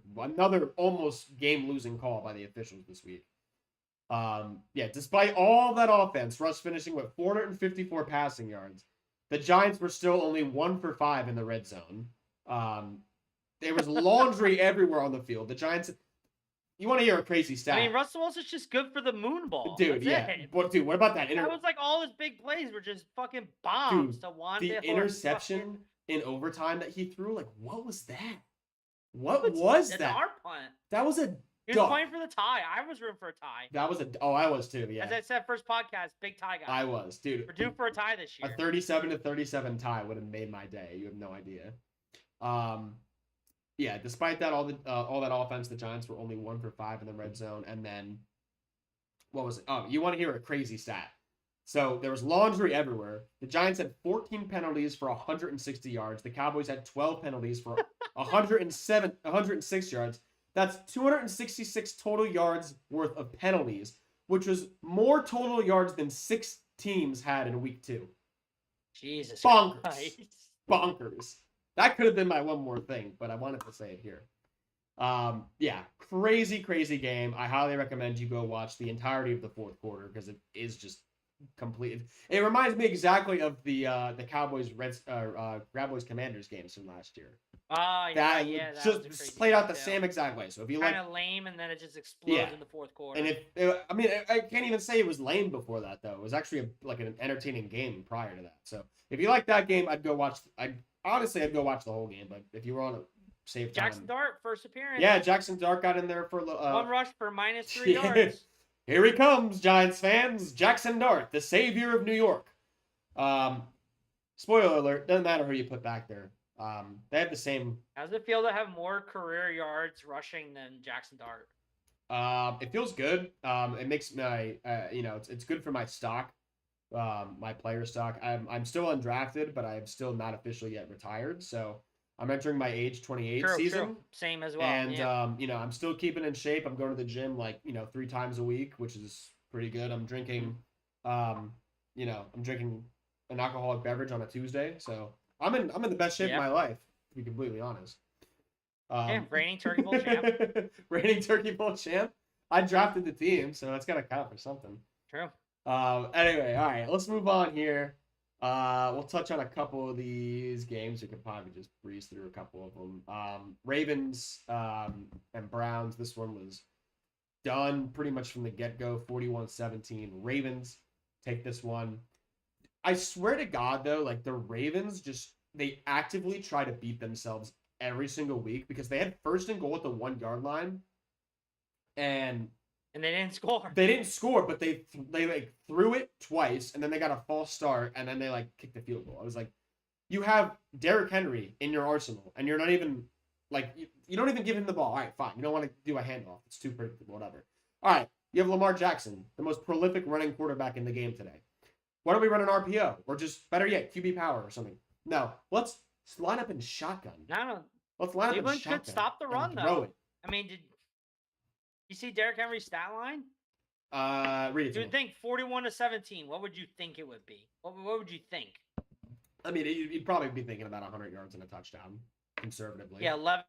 almost game losing call by the officials this week. Despite all that offense, Russ finishing with 454 passing yards, the Giants were still only 1 for 5 in the red zone. There was laundry everywhere on the field. The Giants. You want to hear a crazy stat? I mean, Russell Wilson's just good for the moon ball. Dude, That's it. What about that? That was like all his big plays were just fucking bombs to Juan. The interception in overtime that he threw, like, what was that? What was that? An arm punt. That was a He was playing for the tie. I was rooting for a tie. I was too, yeah. As I said, first podcast, big tie guy. I was, dude. We're due for a tie this year. A 37-37 tie would have made my day. You have no idea. Despite that, all that offense, the Giants were only 1 for 5 in the red zone. And then, what was it? Oh, you want to hear a crazy stat? So there was laundry everywhere. The Giants had 14 penalties for 160 yards. The Cowboys had 12 penalties for 106 yards. That's 266 total yards worth of penalties, which was more total yards than 6 teams had in week 2. Jesus Bonkers. Christ. Bonkers. That could have been my one more thing, but I wanted to say it here. Crazy game. I highly recommend you go watch the entirety of the fourth quarter because it is just complete. It reminds me exactly of the Cowboys Cowboys Commanders games from last year. That just played out the same exact way. So if you kind of lame, and then it just explodes in the fourth quarter. And I can't even say it was lame before that though. It was actually an entertaining game prior to that. So if you like that game, I'd go watch. I'd go watch the whole game. But if you want to save time, Jackson Dart first appearance. Yeah, Jackson Dart got in there for one rush for -3 yards. Here he comes, Giants fans. Jackson Dart, the savior of New York. Spoiler alert, doesn't matter who you put back there. They have the same. How does it feel to have more career yards rushing than Jackson Dart? It feels good. It makes my, it's good for my stock, my player stock. I'm still undrafted, but I'm still not officially yet retired. So I'm entering my age 28 season. True. Same as well. And, I'm still keeping in shape. I'm going to the gym 3 times a week, which is pretty good. I'm drinking, I'm drinking an alcoholic beverage on a Tuesday. So I'm in the best shape of my life, to be completely honest. Reigning Turkey Bowl champ. Reigning Turkey Bowl champ. I drafted the team, so that's got to count for something. True. Anyway, all right, let's move on here. We'll touch on a couple of these games. We could probably just breeze through a couple of them. Ravens and Browns. This one was done pretty much from the get-go. 41-17. Ravens take this one. I swear to God, though, the Ravens they actively try to beat themselves every single week because they had 1st and goal at the 1-yard line, and they didn't score. They didn't score, but they threw it twice, and then they got a false start, and then they kicked the field goal. I was like, you have Derrick Henry in your arsenal, and you're not even you don't even give him the ball. All right, fine. You don't want to do a handoff. It's too predictable. Whatever. All right, you have Lamar Jackson, the most prolific running quarterback in the game today. Why don't we run an RPO or just better yet, QB power or something? No, let's line up in shotgun. No. Let's line Cleveland up in shotgun. could stop the run though. I mean, did you see Derrick Henry's stat line? Read it. You would think 41-17. What would you think it would be? What would you think? I mean, you'd probably be thinking about 100 yards and a touchdown, conservatively. Yeah, 11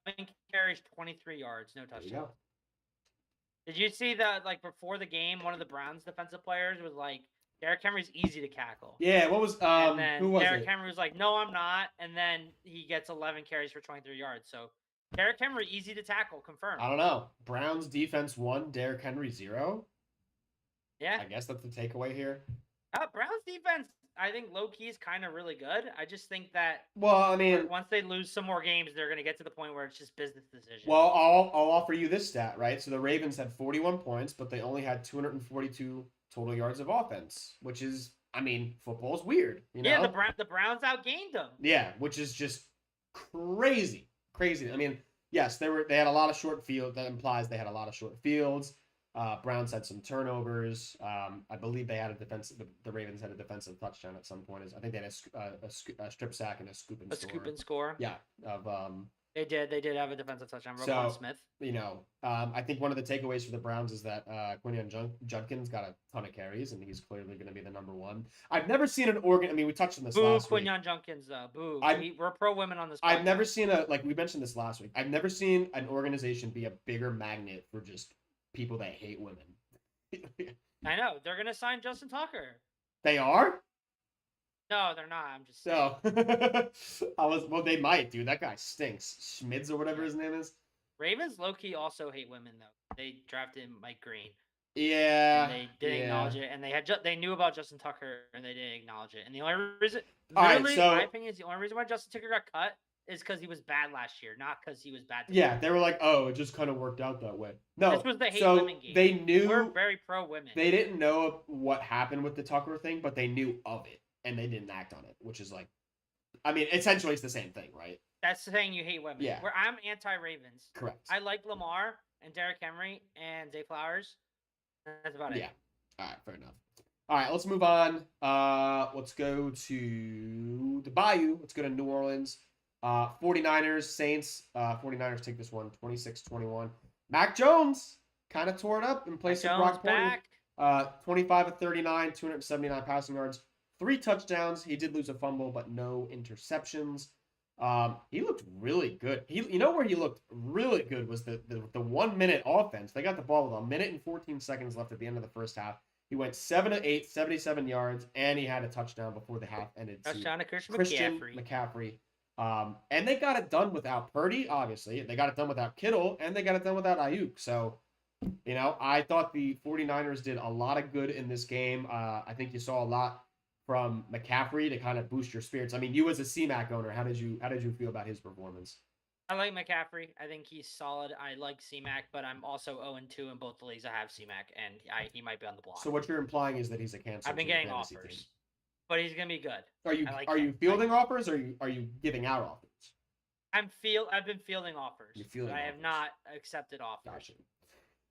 carries, 23 yards, no touchdown. Did you see that? Before the game, one of the Browns defensive players was like, Derrick Henry's easy to cackle. Yeah, what was and then who was Derrick it? Henry was like, no, I'm not. And then he gets 11 carries for 23 yards. So Derrick Henry, easy to tackle, confirmed. I don't know. Browns defense 1, Derrick Henry 0. Yeah. I guess that's the takeaway here. Browns defense, I think low-key is kind of really good. I just think that once they lose some more games, they're going to get to the point where it's just business decisions. Well, I'll offer you this stat, right? So the Ravens had 41 points, but they only had 242 total yards of offense, which is, football's weird. Yeah, the Browns outgained them. Yeah, which is just crazy. Yes, they had a lot of short field. That implies they had a lot of short fields. Browns had some turnovers. I believe they had a defensive. The Ravens had a defensive touchdown at some point. I think they had a strip sack and a scoop and score. Scoop and score. Yeah. They did have a defensive touchdown. Roquan Smith. I think one of the takeaways for the Browns is that Quinyon Judkins got a ton of carries, and he's clearly going to be the number one. I've never seen an we touched on this last week. Quinyon Judkins, boo. We're pro women on this podcast. I've never seen we mentioned this last week. I've never seen an organization be a bigger magnet for just people that hate women. I know they're gonna sign Justin Tucker. They are? No, they're not. I'm just saying. No. Well, they might, dude. That guy stinks. Schmids or whatever his name is. Ravens low-key also hate women though. They drafted Mike Green. Yeah. And they didn't acknowledge it, and they knew about Justin Tucker, and they didn't acknowledge it. And the only reason, literally, my opinion is the only reason why Justin Tucker got cut is because he was bad last year, not because he was bad. Yeah, they were like, oh, it just kind of worked out that way. No, this was the hate women game. They knew we're very pro women. They didn't know what happened with the Tucker thing, but they knew of it, and they didn't act on it, which is like, I mean, essentially it's the same thing, right? That's saying you hate women. Yeah. Where I'm anti-Ravens. Correct. I like Lamar and Derrick Henry and Zay Flowers. That's about it. Yeah. All right, fair enough. All right, let's move on. Let's go to the Bayou. Let's go to New Orleans. 49ers, Saints. 49ers take this one, 26-21. Mac Jones kind of tore it up in place of Brock Purdy. 25 of 39, 279 passing yards, 3 touchdowns. He did lose a fumble, but no interceptions. He looked really good. You know where he looked really good was the 1 minute offense. They got the ball with 1 minute and 14 seconds left at the end of the first half. He went 7 of 8, 77 yards, and he had a touchdown before the half ended. Touchdown to Christian McCaffrey. And they got it done without Purdy, obviously. They got it done without Kittle, and they got it done without Ayuk. So, you know, I thought the 49ers did a lot of good in this game. I think you saw a lot from McCaffrey to kind of boost your spirits. I mean, you as a CMAC owner, how did you feel about his performance? I like McCaffrey. I think he's solid. I like CMAC, but I'm also 0-2 in both the leagues. I have CMAC, and he might be on the block. So what you're implying is that he's a cancer. I've been getting offers, but he's gonna be good. Are you fielding offers, or are you giving out offers? I've been fielding offers. I have not accepted offers.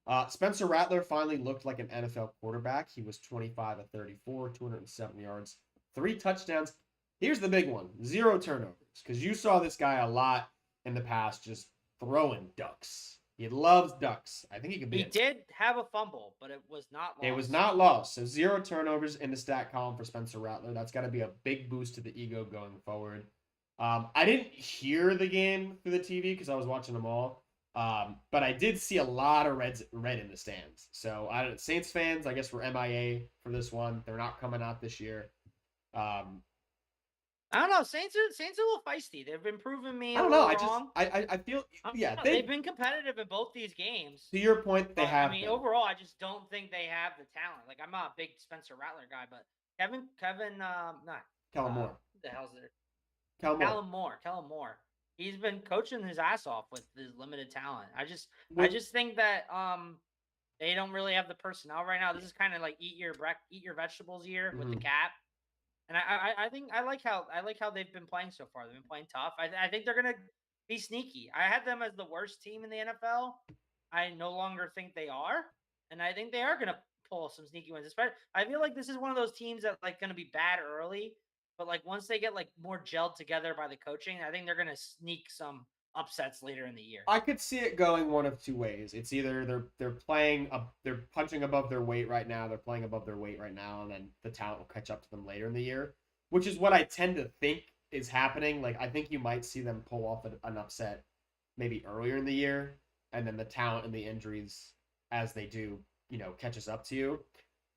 Gotcha. Spencer Rattler finally looked like an NFL quarterback. He was 25 of 34, 207 yards, 3 touchdowns. Here's the big one: 0 turnovers. Because you saw this guy a lot in the past, just throwing ducks. He loves ducks. I think he could be. He did have a fumble, but it was not lost. It was not lost. So 0 turnovers in the stat column for Spencer Rattler. That's got to be a big boost to the ego going forward. I didn't hear the game through the TV because I was watching them all. But I did see a lot of red in the stands. So Saints fans, I guess, were MIA for this one. They're not coming out this year. I don't know. Saints are a little feisty. They've been proving me. I don't know. I feel they've been competitive in both these games. To your point, they have. I mean, overall, I just don't think they have the talent. Like, I'm not a big Spencer Rattler guy, but Kellen Moore. What the hell's it? Kellen Moore. He's been coaching his ass off with his limited talent. I just think that they don't really have the personnel right now. This is kind of like eat your vegetables year with the cap. And I think I like how they've been playing so far. They've been playing tough. I think they're gonna be sneaky. I had them as the worst team in the NFL. I no longer think they are, and I think they are gonna pull some sneaky wins. I feel like this is one of those teams that like gonna be bad early, but like once they get like more gelled together by the coaching, I think they're gonna sneak some upsets later in the year. I could see it going one of two ways. It's either they're punching above their weight right now, they're playing above their weight right now, and then the talent will catch up to them later in the year, which is what I tend to think is happening. Like, I think you might see them pull off an upset maybe earlier in the year, and then the talent and the injuries as they do, catches up to you.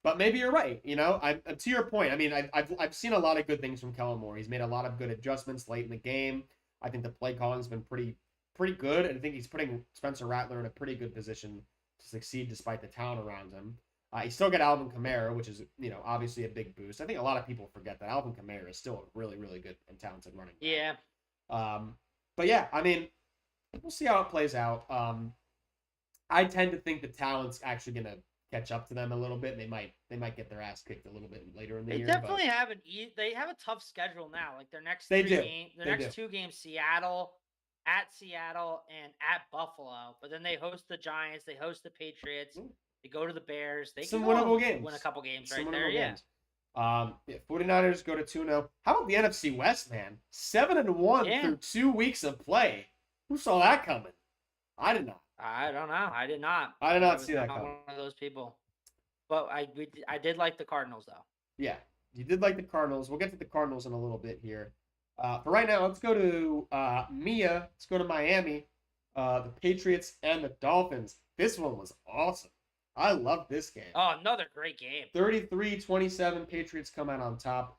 But maybe you're right. To your point, I mean, I've seen a lot of good things from Kellen Moore. He's made a lot of good adjustments late in the game. I think the play calling's been pretty good, and I think he's putting Spencer Rattler in a pretty good position to succeed despite the talent around him. He still got Alvin Kamara, which is obviously a big boost. I think a lot of people forget that Alvin Kamara is still a really, really good and talented running back. Yeah. But yeah, I mean, we'll see how it plays out. I tend to think the talent's actually gonna catch up to them a little bit. They might get their ass kicked a little bit later in the year. They definitely have a tough schedule now. Like their next two games, Seattle, and at Buffalo. But then they host the Giants, they host the Patriots, they go to the Bears. They some can winnable games. Win a couple games right there. Yeah. 49ers go to 2-0. How about the NFC West, man? 7-1 through 2 weeks of play. Who saw that coming? I did not. I don't know. I did not. I did not see that coming. One of those people. But I did like the Cardinals, though. Yeah, you did like the Cardinals. We'll get to the Cardinals in a little bit here. But right now, let's go to Mia. Let's go to Miami. The Patriots and the Dolphins. This one was awesome. I love this game. Oh, another great game. 33-27, Patriots come out on top.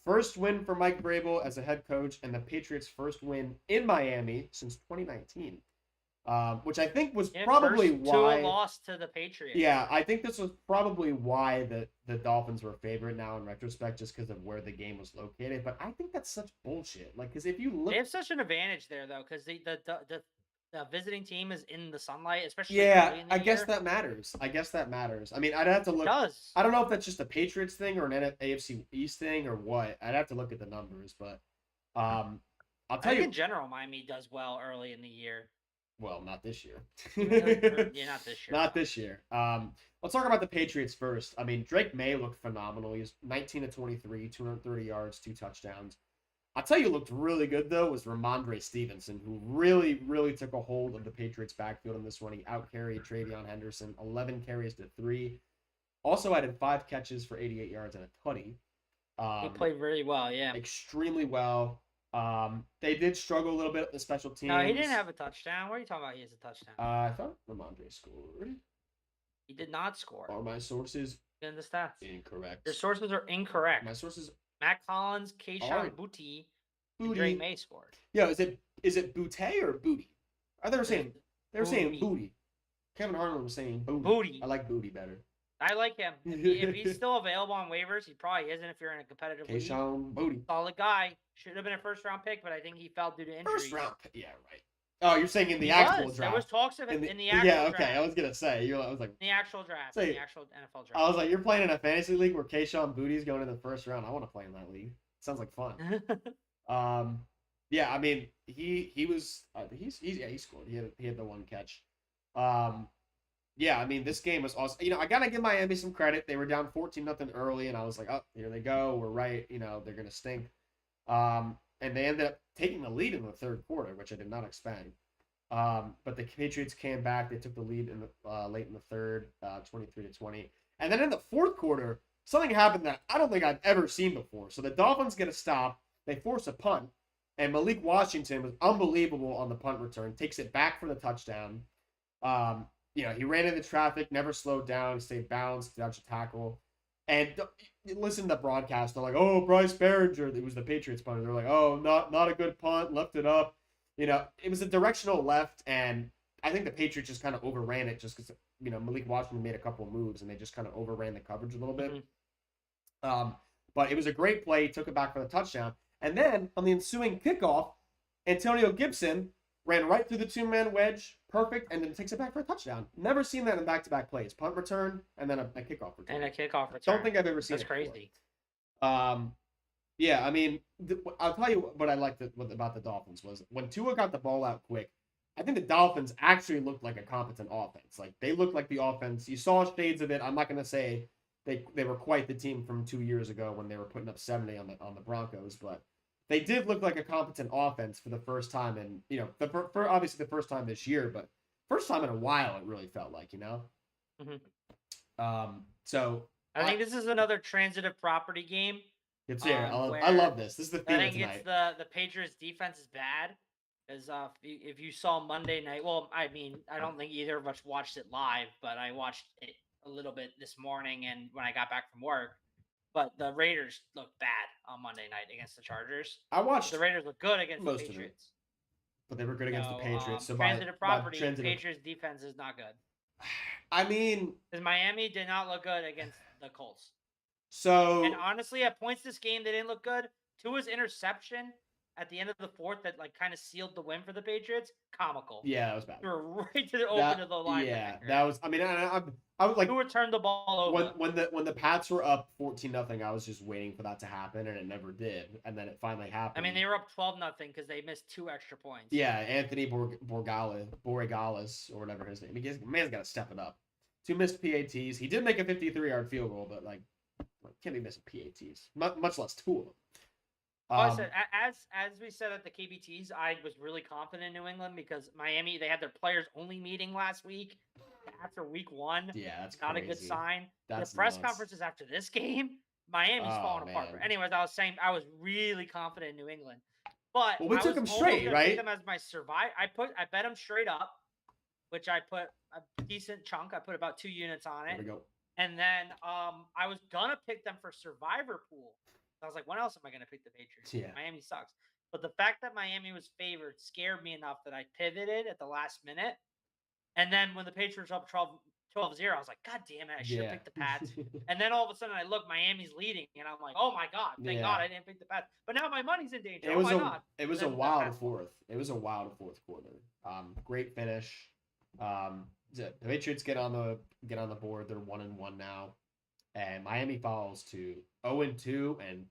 First win for Mike Vrabel as a head coach, and the Patriots' first win in Miami since 2019, which I think was probably why. Tua lost to the Patriots. Yeah, I think this was probably why the Dolphins were favored now in retrospect, just because of where the game was located. But I think that's such bullshit. Like, because if you look, they have such an advantage there though, because the visiting team is in the sunlight, especially yeah, early in the I guess year. that matters. I guess that matters. I mean, I'd have to look. It does. I don't know if that's just a Patriots thing or an AFC East thing or what. I'd have to look at the numbers, but I'll tell you. In general, Miami does well early in the year. Well, not this year. Yeah, not this year. Not this year. Let's talk about the Patriots first. I mean, Drake May looked phenomenal. He was 19 of 23, 230 yards, 2 touchdowns. I'll tell you, looked really good though was Ramondre Stevenson, who really, really took a hold of the Patriots' backfield in this one. He outcarried Travion Henderson, 11 carries to 3. Also added 5 catches for 88 yards and a tutty. He played really well, yeah. Extremely well. They did struggle a little bit with the special teams. No, he didn't have a touchdown. What are you talking about? He has a touchdown. I thought Ramondre scored. He did not score. Are my sources in the stats? Incorrect. Your sources are incorrect. My sources. Matt Collins, Keyshawn Booty, and Drake May scored. Yo, is it Booty or Booty? They were saying Booty. Kevin Harlan was saying Booty. I like Booty better. I like him. If he's still available on waivers, he probably isn't if you're in a competitive league. Keyshawn Booty. Solid guy. Should have been a first-round pick, but I think he fell due to injuries. First round pick. Yeah, right. Oh, you're saying in the actual draft. There was talks of it in the actual draft. Yeah, okay. I was going to say. I was like. In the actual draft. In the actual NFL draft. I was like, you're playing in a fantasy league where Keyshawn Booty's going in the first round. I want to play in that league. Sounds like fun. Yeah, I mean, he was he scored. He had the 1 catch. Yeah, I mean, this game was awesome. You know, I gotta give Miami some credit. They were down 14-0 early, and I was like, oh, here they go. We're right. You know, they're gonna stink. And they ended up taking the lead in the third quarter, which I did not expect. But the Patriots came back. They took the lead in the late in the third, 23-20. And then in the fourth quarter, something happened that I don't think I've ever seen before. So the Dolphins get a stop. They force a punt. And Malik Washington was unbelievable on the punt return. Takes it back for the touchdown. You know, he ran into traffic, never slowed down. He stayed balanced, dodged a tackle. And listen to the broadcast. They're like, oh, Bryce Behringer. It was the Patriots punter. They're like, oh, not a good punt. Left it up. You know, it was a directional left. And I think the Patriots just kind of overran it just because, you know, Malik Washington made a couple of moves. And they just kind of overran the coverage a little bit. Mm-hmm. But it was a great play. He took it back for the touchdown. And then on the ensuing kickoff, Antonio Gibson ran right through the 2-man wedge, perfect, and then takes it back for a touchdown. Never seen that in back-to-back plays. Punt return, and then a kickoff return. And a kickoff return. Don't think I've ever seen That's crazy. Yeah, I mean, I'll tell you what I liked about the Dolphins was when Tua got the ball out quick, I think the Dolphins actually looked like a competent offense. Like, they looked like the offense. You saw shades of it. I'm not going to say they were quite the team from 2 years ago when they were putting up 70 on the Broncos, but they did look like a competent offense for the first time, and you know, for obviously the first time this year, but first time in a while it really felt like, you know. Mm-hmm. So I think this is another transitive property game. It's here. I love this. This is the theme I think it's the Patriots defense is bad. As if you saw Monday night, well, I mean, I don't think either of us watched it live, but I watched it a little bit this morning and when I got back from work. But the Raiders looked bad on Monday night against the Chargers. I watched the Raiders look good against the Patriots. But they were good against the Patriots. So transitive property, Patriots defense is not good. I mean, because Miami did not look good against the Colts. So and honestly, at points this game they didn't look good. Tua's interception at the end of the fourth that like kind of sealed the win for the Patriots. Comical. Yeah, that was bad. They were right to the open of the line. Yeah, that was. I mean, I was like, who returned the ball over? When the Pats were up 14-0, I was just waiting for that to happen, and it never did. And then it finally happened. I mean, they were up 12-0 because they missed 2 extra points. Yeah, Anthony Borregales or whatever his name. Man's got to step it up. 2 missed PATs. He did make a 53-yard field goal, but like can't be missing PATs. Much less 2 of them. I said, as we said at the KBTs, I was really confident in New England because Miami, they had their players only meeting last week after week 1. Yeah, that's not crazy. A good sign. That's the press conferences after this game, Miami's falling apart. But anyways, I was saying I was really confident in New England. But we took them straight, right? Them as my survive. I bet them straight up. which I put a decent chunk. I put about 2 units on There it. we go. And then I was gonna pick them for Survivor Pool. I was like, when else am I gonna pick the Patriots? Yeah. Miami sucks. But the fact that Miami was favored scared me enough that I pivoted at the last minute. And then when the Patriots were up 12-0, I was like, God damn it, I should have picked the Pats. And then all of a sudden I look, Miami's leading, and I'm like, oh my God, thank God I didn't pick the Pats. But now my money's in danger. It was not? It was a wild fourth. It was a wild fourth quarter. Great finish. The Patriots get on the board. They're 1-1 now, and Miami falls to 0-2. And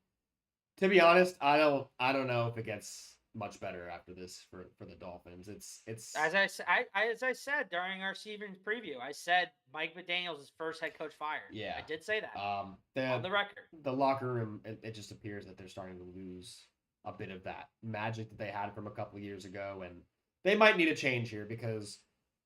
to be honest, I don't know if it gets much better after this for the Dolphins. It's as I said during our season preview, I said Mike McDaniel's his first head coach fired. Yeah, I did say that on the record. The locker room, it just appears that they're starting to lose a bit of that magic that they had from a couple of years ago, and they might need a change here because,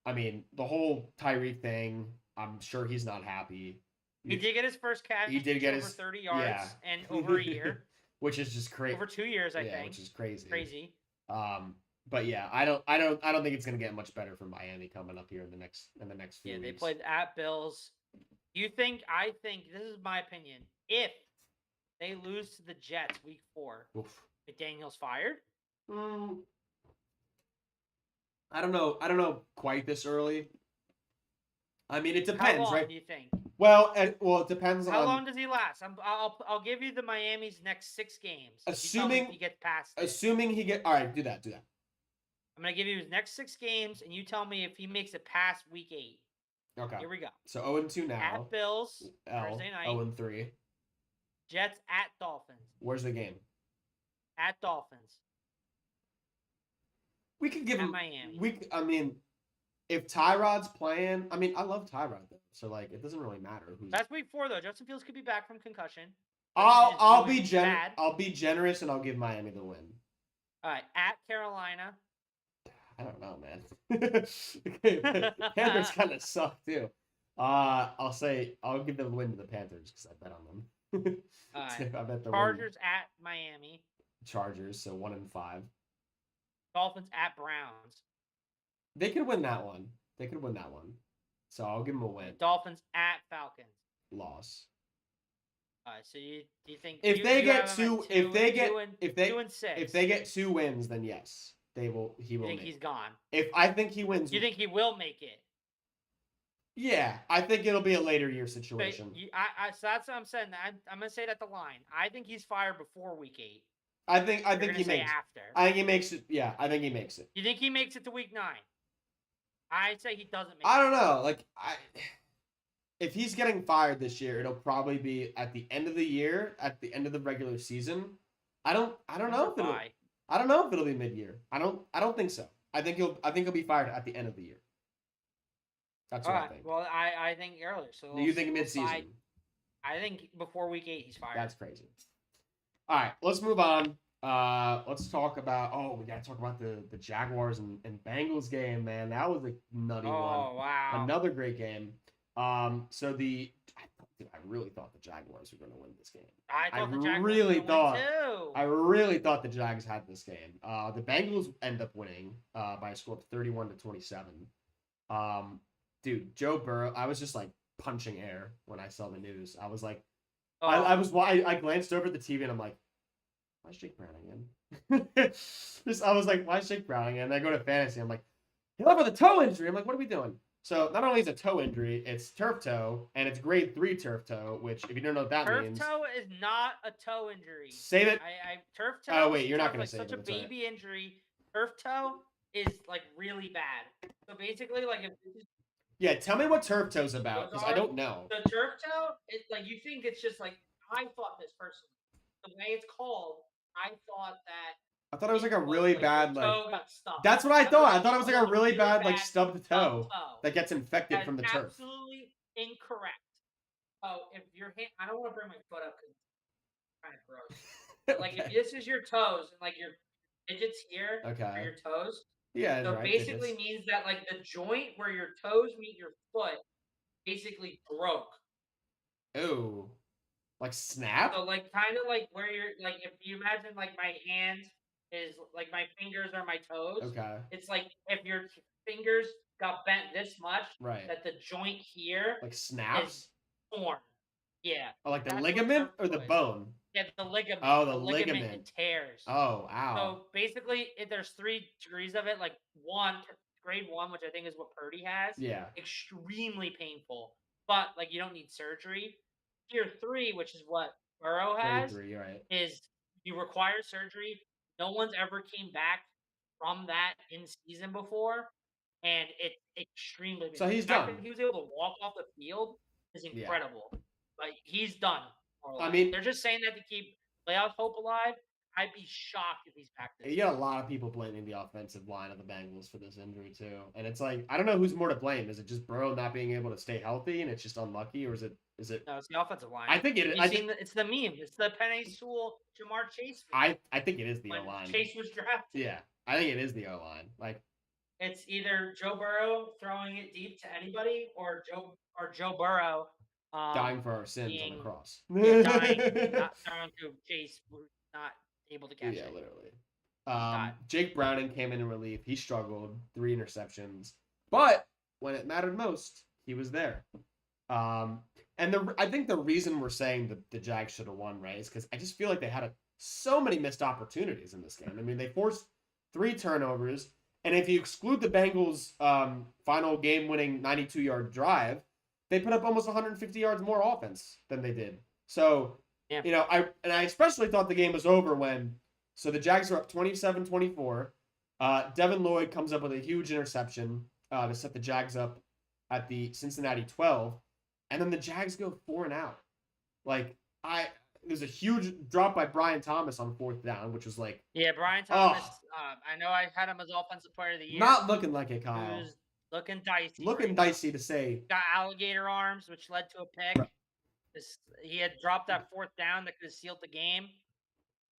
I mean, the whole Tyreek thing, I'm sure he's not happy. He did get his first catch. He did get over 30 yards yeah. and over a year. Which is just crazy. Over 2 years, I think. Which is crazy. Crazy. But yeah, I don't think it's gonna get much better for Miami coming up here in the next few weeks. They played at Bills. I think this is my opinion. If they lose to the Jets week 4, McDaniel's fired. I don't know quite this early. I mean, it depends, How long right? do you think? Well, it depends on how long does he last. I'll give you the Miami's next 6 games. Assuming he gets past. Assuming he get all right, do that. I'm gonna give you his next 6 games, and you tell me if he makes it past week 8. Okay. Here we go. So 0-2 now. At Bills Thursday night. 0-3. Jets at Dolphins. Where's the game? At Dolphins. We could give at him Miami. I mean, if Tyrod's playing, I mean, I love Tyrod though, so like it doesn't really matter who's. That's week 4 though. Justin Fields could be back from concussion. I'll be generous and I'll give Miami the win. All right, at Carolina. I don't know, man. Panthers kind of suck too. I'll give the win to the Panthers because I bet on them. All right. I bet the Chargers at Miami. Chargers, so 1-5. Dolphins at Browns. They could win that one. So I'll give them a win. Dolphins at Falcons. Loss. All right. So do you think if they get 2 wins, then yes, he will. You think he's gone? If I think he wins, you think he will make it? Yeah, I think it'll be a later year situation. So that's what I'm saying. I'm gonna say it at the line. I think he's fired before week 8. I think he makes after. I think he makes it. Yeah, I think he makes it. You think he makes it to week 9? I say he doesn't make it. I don't know. Like if he's getting fired this year, it'll probably be at the end of the year, at the end of the regular season. I don't know if it'll be mid-year. I don't think so. I think he'll be fired at the end of the year. That's what I think. Well, I think earlier. So do you think mid-season? I think before week 8 he's fired. That's crazy. All right, let's move on. Let's talk about. We gotta talk about the Jaguars and Bengals game, man. That was a nutty one. Oh wow! Another great game. I really thought the Jaguars were going to win this game. I really thought the Jags had this game. The Bengals end up winning by a score of 31-27. Dude, Joe Burrow. I was just like punching air when I saw the news. I was like. I glanced over at the TV and I'm like, why is Jake Brown again? I was like, why is Jake Brown again? And I go to fantasy. I'm like, he left with a toe injury. I'm like, what are we doing? So not only is it a toe injury, it's turf toe, and it's grade 3 turf toe, which if you don't know what that means. Turf toe is not a toe injury. Save it. Turf toe. Oh wait, you're not gonna say such a baby injury. Turf toe is like really bad. So basically, like if. Yeah, tell me what turf toe's about, because I don't know. The turf toe, it's like you think it's just like I thought this personally. The way it's called, I thought it was like a really bad toe got stubbed. That's what I thought. I thought it was like a really bad like stubbed toe that gets infected from the turf. Absolutely incorrect. Oh, if your hand, I don't want to bring my foot up because it's kind of gross. But like if this is your toes and like your digits here are your toes. Yeah. So basically means that like the joint where your toes meet your foot basically broke. Oh. Like snap? So like kind of like where you're like if you imagine like my hand is like my fingers are my toes. Okay. It's like if your fingers got bent this much Right. that the joint here Like is snaps? torn. Yeah. Or like the That's what ligament or the cervical is. bone? Yeah, the ligament. Oh, the ligament ligament. it tears. Oh, ow. So basically, there's 3 degrees of it. Like grade 1, which I think is what Purdy has. Yeah. Extremely painful, but like you don't need surgery. Tier 3, which is what Burrow Grade has, 3, you're right. is you require surgery. No one's ever came back from that in season before, and it's extremely. So he's the fact done. that he was able to walk off the field is Yeah. incredible. Like he's done. More or I less. mean- they're just saying that to keep playoff hope alive. I'd be shocked if he's back this You year. got a lot of people blaming the offensive line of the Bengals for this injury too, and it's like I don't know who's more to blame. Is it just Burrow not being able to stay healthy and it's just unlucky, or is it? No, it's the offensive line. I think it is. It's the meme. It's the Penny Sewell Jamar Chase meme. I think it is the when O line. Chase was drafted. Yeah, I think it is the O line. Like it's either Joe Burrow throwing it deep to anybody, or Joe Burrow dying for our sins on being- the cross. dying, not throwing to Chase, who's not able to catch Yeah, it. literally. died. Jake Browning came in relief. He struggled, 3 interceptions, but when it mattered most, he was there. And I think the reason we're saying that the Jags should have won, right, is because I just feel like they had so many missed opportunities in this game. I mean, they forced 3 turnovers, and if you exclude the Bengals' final game-winning 92-yard drive, they put up almost 150 yards more offense than they did. So, Yeah. you know, I especially thought the game was over when, so the Jags are up 27-24. Devin Lloyd comes up with a huge interception to set the Jags up at the Cincinnati 12. And then the Jags go 4 and out. Like, there's a huge drop by Brian Thomas on 4th down, which was like, Yeah, Brian Thomas. I know I had him as offensive player of the year. not looking like it, He Kyle. was looking dicey. Looking right dicey to say. now. Got alligator arms, which led to a pick. He had dropped that 4th down that could have sealed the game.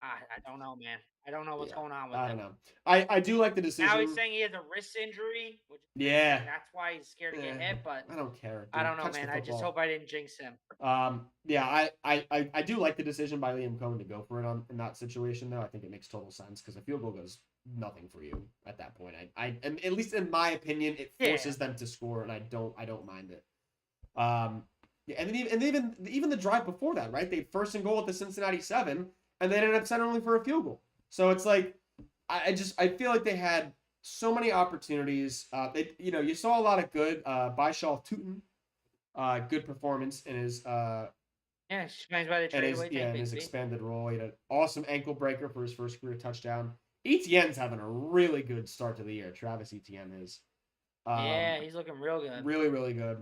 I don't know, man. I don't know what's going on with him. I don't know. I do like the decision. Now he's saying he has a wrist injury, which that's why he's scared to get hit. But I don't care. Dude. I don't know, Catch the man. I just football. hope I didn't jinx him. Yeah, I do like the decision by Liam Cohen to go for it in that situation, though. I think it makes total sense because a field goal goes nothing for you at that point. And at least in my opinion, it forces them to score, and I don't mind it. Yeah, and even the drive before that, right? They 1st and goal at the Cincinnati 7, and they ended up settling for a field goal. So it's like I feel like they had so many opportunities. You saw a lot of good by Shaw Tootin. Good performance in his explains why they traded away. in his expanded role. He had an awesome ankle breaker for his first career touchdown. Etienne's having a really good start to the year. Travis Etienne is. He's looking real good. Really, really good.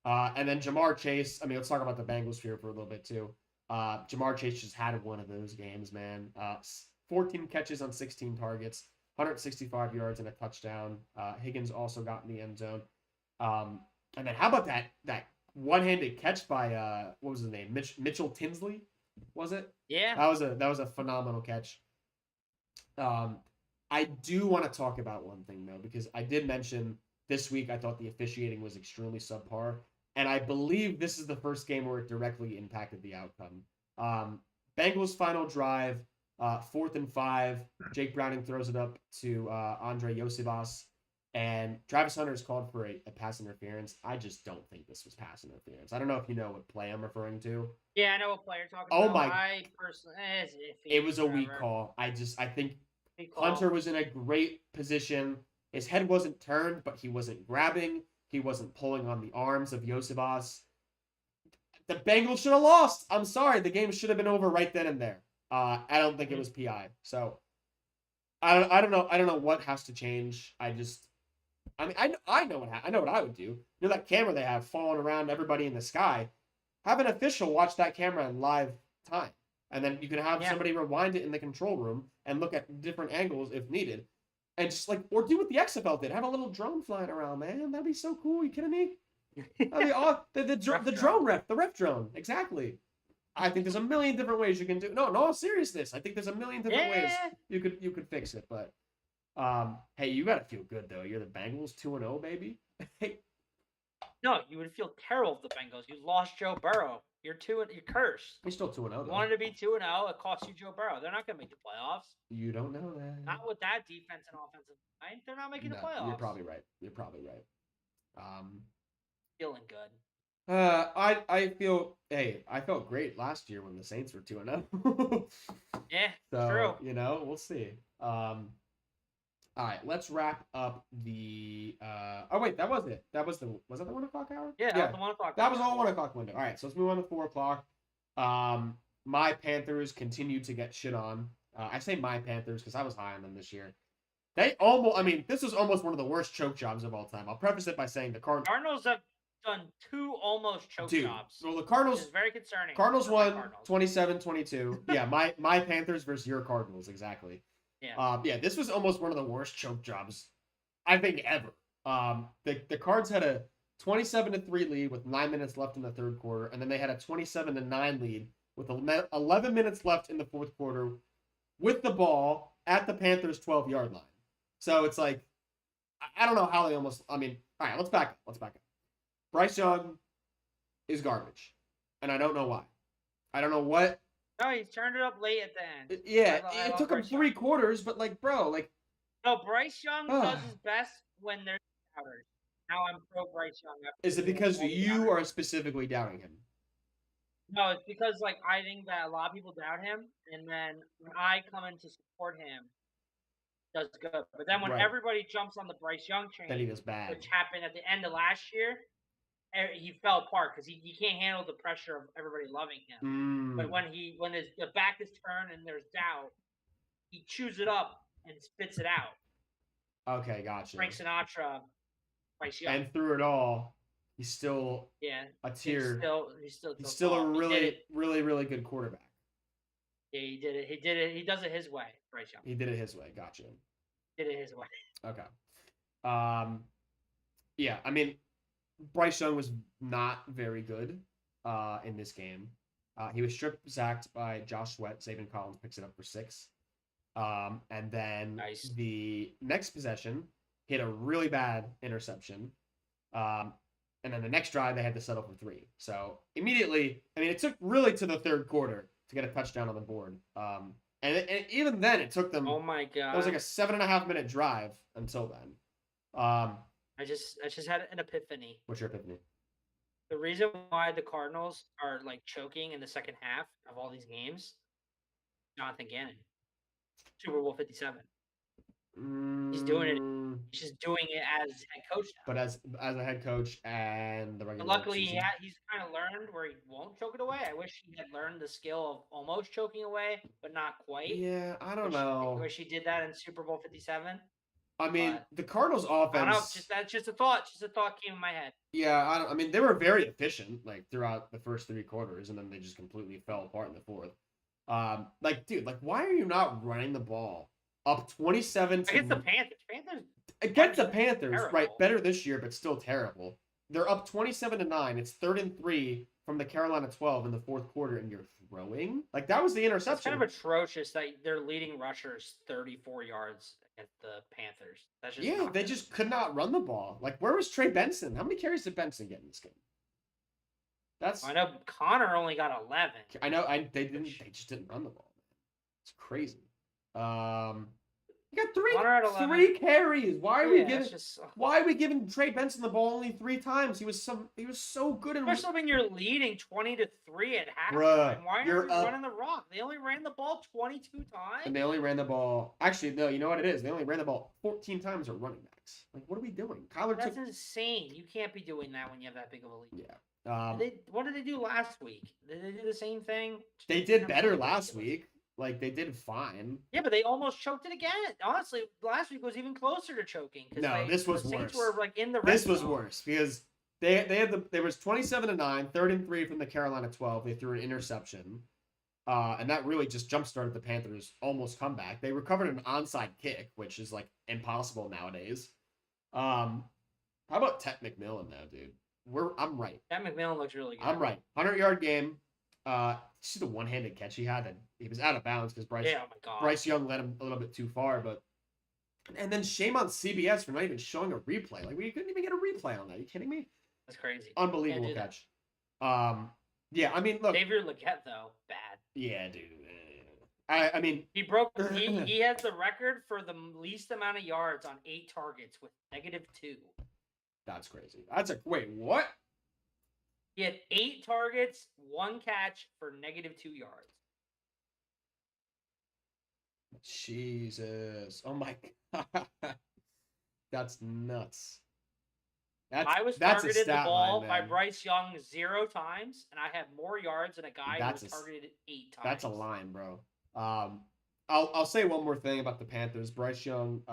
And then Jamar Chase. I mean, let's talk about the Bengals here for a little bit too. Jamar Chase just had one of those games, man. 14 catches on 16 targets, 165 yards and a touchdown. Higgins also got in the end zone. And then how about that one-handed catch by what was his name? Mitchell Tinsley, was it? Yeah. That was a phenomenal catch. I do want to talk about one thing though, because I did mention this week I thought the officiating was extremely subpar, and I believe this is the first game where it directly impacted the outcome. Bengals final drive, 4th and 5. Jake Browning throws it up to Andre Yosibas, and Travis Hunter is called for a pass interference. I just don't think this was pass interference. I don't know if you know what play I'm referring to. Yeah, I know what player you're talking about. I personally, it was a weak call. I think Hunter was in a great position. His head wasn't turned, but he wasn't grabbing. He wasn't pulling on the arms of Yosibas. The Bengals should have lost. I'm sorry. The game should have been over right then and there. I don't think it was PI. So I don't know. I don't know what has to change. I know what I would do. You know that camera they have falling around everybody in the sky? Have an official watch that camera in live time. And then you can have somebody rewind it in the control room and look at different angles if needed. And just or do what the XFL did. Have a little drone flying around, man. That'd be so cool. You kidding me? That'd be awesome. The ref drone. Exactly. I think there's a million different ways you can do. No, in all seriousness, I think there's a million different ways you could fix it. But hey, you gotta feel good though. You're the Bengals 2-0, baby. Hey. No, you would feel terrible if the Bengals. You lost Joe Burrow. You're cursed. You're still 2-0. You wanted to be 2-0. It cost you Joe Burrow. They're not gonna make the playoffs. You don't know that. Not with that defense and offensive line. They're not making the playoffs. You're probably right. Feeling good. I felt great last year when the Saints were 2-0. Yeah, So, true. we'll see. All right, let's wrap up the oh wait, that was it. Was that the 1 o'clock hour? Yeah, that was the 1 o'clock. That was all 1 o'clock window. All right, so let's move on to 4 o'clock. My Panthers continue to get shit on. I say my Panthers because I was high on them this year. This was almost one of the worst choke jobs of all time. I'll preface it by saying the Cardinals have done 2 almost choke jobs. Well, the Which Cardinals is very concerning. Cardinals for my won Cardinals. 27-22. Yeah, my Panthers versus your Cardinals, exactly. Yeah. This was almost one of the worst choke jobs I think ever. The Cards had a 27-3 lead with 9 minutes left in the third quarter, and then they had a 27-9 lead with 11 minutes left in the fourth quarter with the ball at the Panthers' 12-yard line. So it's like, I don't know how they almost. All right, let's back up. Bryce Young is garbage, and I don't know why. I don't know what. No, he turned it up late at the end. Yeah, it took him 3 quarters, but bro. No, Bryce Young does his best when there's doubters. Now I'm pro Bryce Young. Is it because you are specifically doubting him? No, it's because I think that a lot of people doubt him, and then when I come in to support him, does good. But then when everybody jumps on the Bryce Young train, then he does bad, which happened at the end of last year, he fell apart because he can't handle the pressure of everybody loving him. But when the back is turned and there's doubt, he chews it up and spits it out. Okay, gotcha. Frank Sinatra, Bryce Young. And through it all, he's still a tier. He's still a really, really, really good quarterback. Yeah, he did it. He did it. He does it his way, Bryce Young. He did it his way. Gotcha. Did it his way. Okay. Yeah, Bryce Young was not very good in this game. He was sacked by Josh Sweat. Zayvon Collins picks it up for 6. And then the next possession hit a really bad interception. And then the next drive, they had to settle for 3. So immediately, it took really to the third quarter to get a touchdown on the board. And even then, it took them. Oh my god! It was like a 7.5 minute drive until then. I just had an epiphany. What's your epiphany? The reason why the Cardinals are choking in the second half of all these games, Jonathan Gannon, Super Bowl 57. He's doing it. He's just doing it as head coach now. But as a head coach and the regular. Luckily, he's kind of learned where he won't choke it away. I wish he had learned the skill of almost choking away, but not quite. Yeah, I don't know. I wish he did that in Super Bowl 57. The Cardinals' offense. I don't know. That's just a thought. Just a thought came in my head. Yeah, they were very efficient throughout the first 3 quarters, and then they just completely fell apart in the fourth. Dude, why are you not running the ball? Up 27 against the Panthers. Against the Panthers, right? Better this year, but still terrible. They're up 27-9. It's 3rd and 3 from the Carolina 12 in the fourth quarter, and you're throwing that was the interception. It's kind of atrocious that their leading rusher is 34 yards against the Panthers. That's just they just could not run the ball. Where was Trey Benson? How many carries did Benson get in this game? I know Connor only got 11. I know. They just didn't run the ball. It's crazy. You got 3 carries. Why are we giving Trey Benson the ball only 3 times? He was so good. Especially when you're leading 20-3 at halftime. Why are you running the rock? They only ran the ball 22 times. And they only ran the ball. Actually, no. You know what it is? They only ran the ball 14 times as running backs. What are we doing? That's insane. You can't be doing that when you have that big of a lead. Yeah. What did they do last week? Did they do the same thing? They did better last week. They did fine. Yeah, but they almost choked it again. Honestly, last week was even closer to choking. No, this was worse. Saints were in the red This was worse because there was 27-9, 3rd and 3 from the Carolina 12. They threw an interception, and that really just jump-started the Panthers' almost comeback. They recovered an onside kick, which is impossible nowadays. How about Ted McMillan now, dude? I'm right. Ted McMillan looks really good. I'm right. 100-yard game. See the one-handed catch he had, and he was out of bounds because Bryce Young led him a little bit too far. And then shame on CBS for not even showing a replay. We couldn't even get a replay on that. Are you kidding me? That's crazy. Unbelievable catch. Look. Xavier Legette though, bad. Yeah, dude. He has the record for the least amount of yards on 8 targets with -2. That's crazy. Wait, what? He had 8 targets, 1 catch for -2 yards. Jesus. Oh my God. That's nuts. I was That's a targeted the stat ball line, by man. Bryce Young 0 times, and I have more yards than a guy who was That's targeted 8 times. That's a line, bro. I'll say one more thing about the Panthers. Bryce Young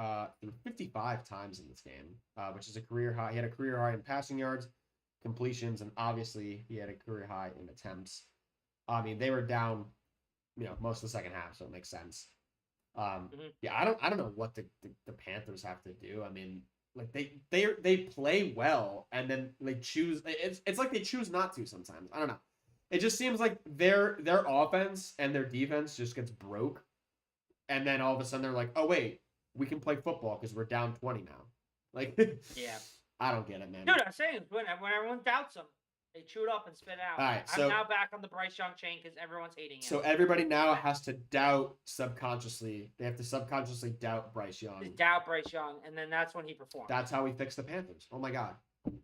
threw 55 times in this game, which is a career high. He had a career high in passing yards, completions, and obviously he had a career high in attempts. I mean, they were down, most of the second half, so it makes sense. Yeah, I don't know what the Panthers have to do. I mean, like they play well, and then they choose. It's like they choose not to sometimes. I don't know. It just seems like their offense and their defense just gets broke, and then all of a sudden they're like, oh wait, we can play football because we're down 20 now. Like, yeah, I don't get it, man. dude. I'm saying when everyone doubts him, they chew it up and spit it out. All right, I'm now back on the Bryce Young chain because everyone's hating him. So everybody now has to doubt subconsciously. They have to subconsciously doubt Bryce Young. Doubt Bryce Young, and then that's when he performs. That's how we fix the Panthers. Oh my God.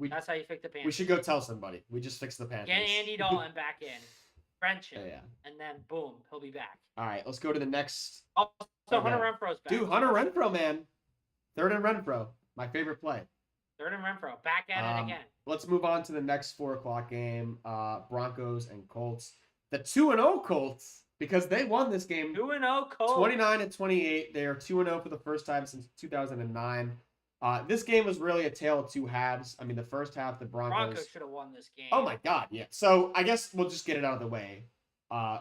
That's how you fix the Panthers. We should go tell somebody. We just fixed the Panthers. Get Andy Dalton back in. French him. Yeah. And then boom, he'll be back. All right, let's go to the next. Oh, so Hunter Renfro's back. Dude, Hunter Renfro, man. Third and Renfro. My favorite play. Third and Renfro. Back at it again. Let's move on to the next 4:00 game. Broncos and Colts. The 2-0 Colts, because they won this game. 2-0 Colts. 29-28. They are 2-0 for the first time since 2009. This game was really a tale of two halves. I mean, the first half, the Broncos should have won this game. Oh my God, yeah. So I guess we'll just get it out of the way.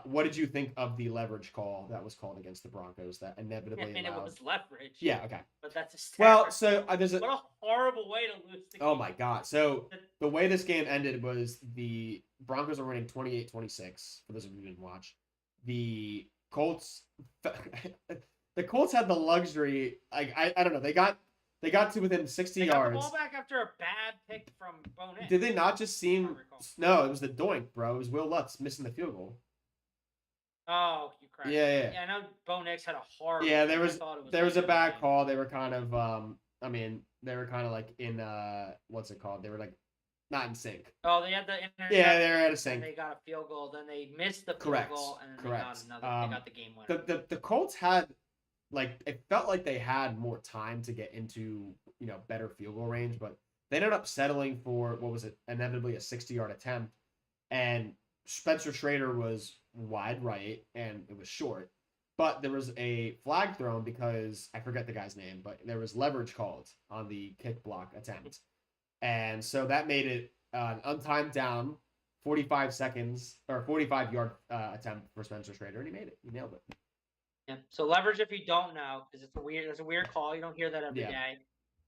What did you think of the leverage call that was called against the Broncos that inevitably allowed? It was leverage. Yeah, okay. But that's a well, so there's what a horrible way to lose the game. Oh my God. So the way this game ended was the Broncos were winning 28-26, for those of you who didn't watch. The Colts had the luxury, I don't know, they got to within 60 yards. Got the ball back after a bad pick from Bo Nix. Did they not just seem... No, it was the doink, bro. It was Will Lutz missing the field goal. Oh, you correct. Yeah. I know Bo Nix had a horrible... Yeah, there was a bad call. They were kind of, they were kind of like in, what's it called? They were like not in sync. Oh, they had the interception. Yeah, they were out of sync. They got a field goal. Then they missed the field goal, and then they got another. They got the game winner. The Colts had, like, it felt like they had more time to get into, better field goal range, but they ended up settling for, inevitably a 60-yard attempt, and Spencer Schrader was wide right, and it was short, but there was a flag thrown because, I forget the guy's name, but there was leverage called on the kick block attempt, and so that made it an untimed down, 45-yard attempt for Spencer Schrader, and he made it. He nailed it. Yeah. So leverage, if you don't know, because it's a weird call. You don't hear that every day.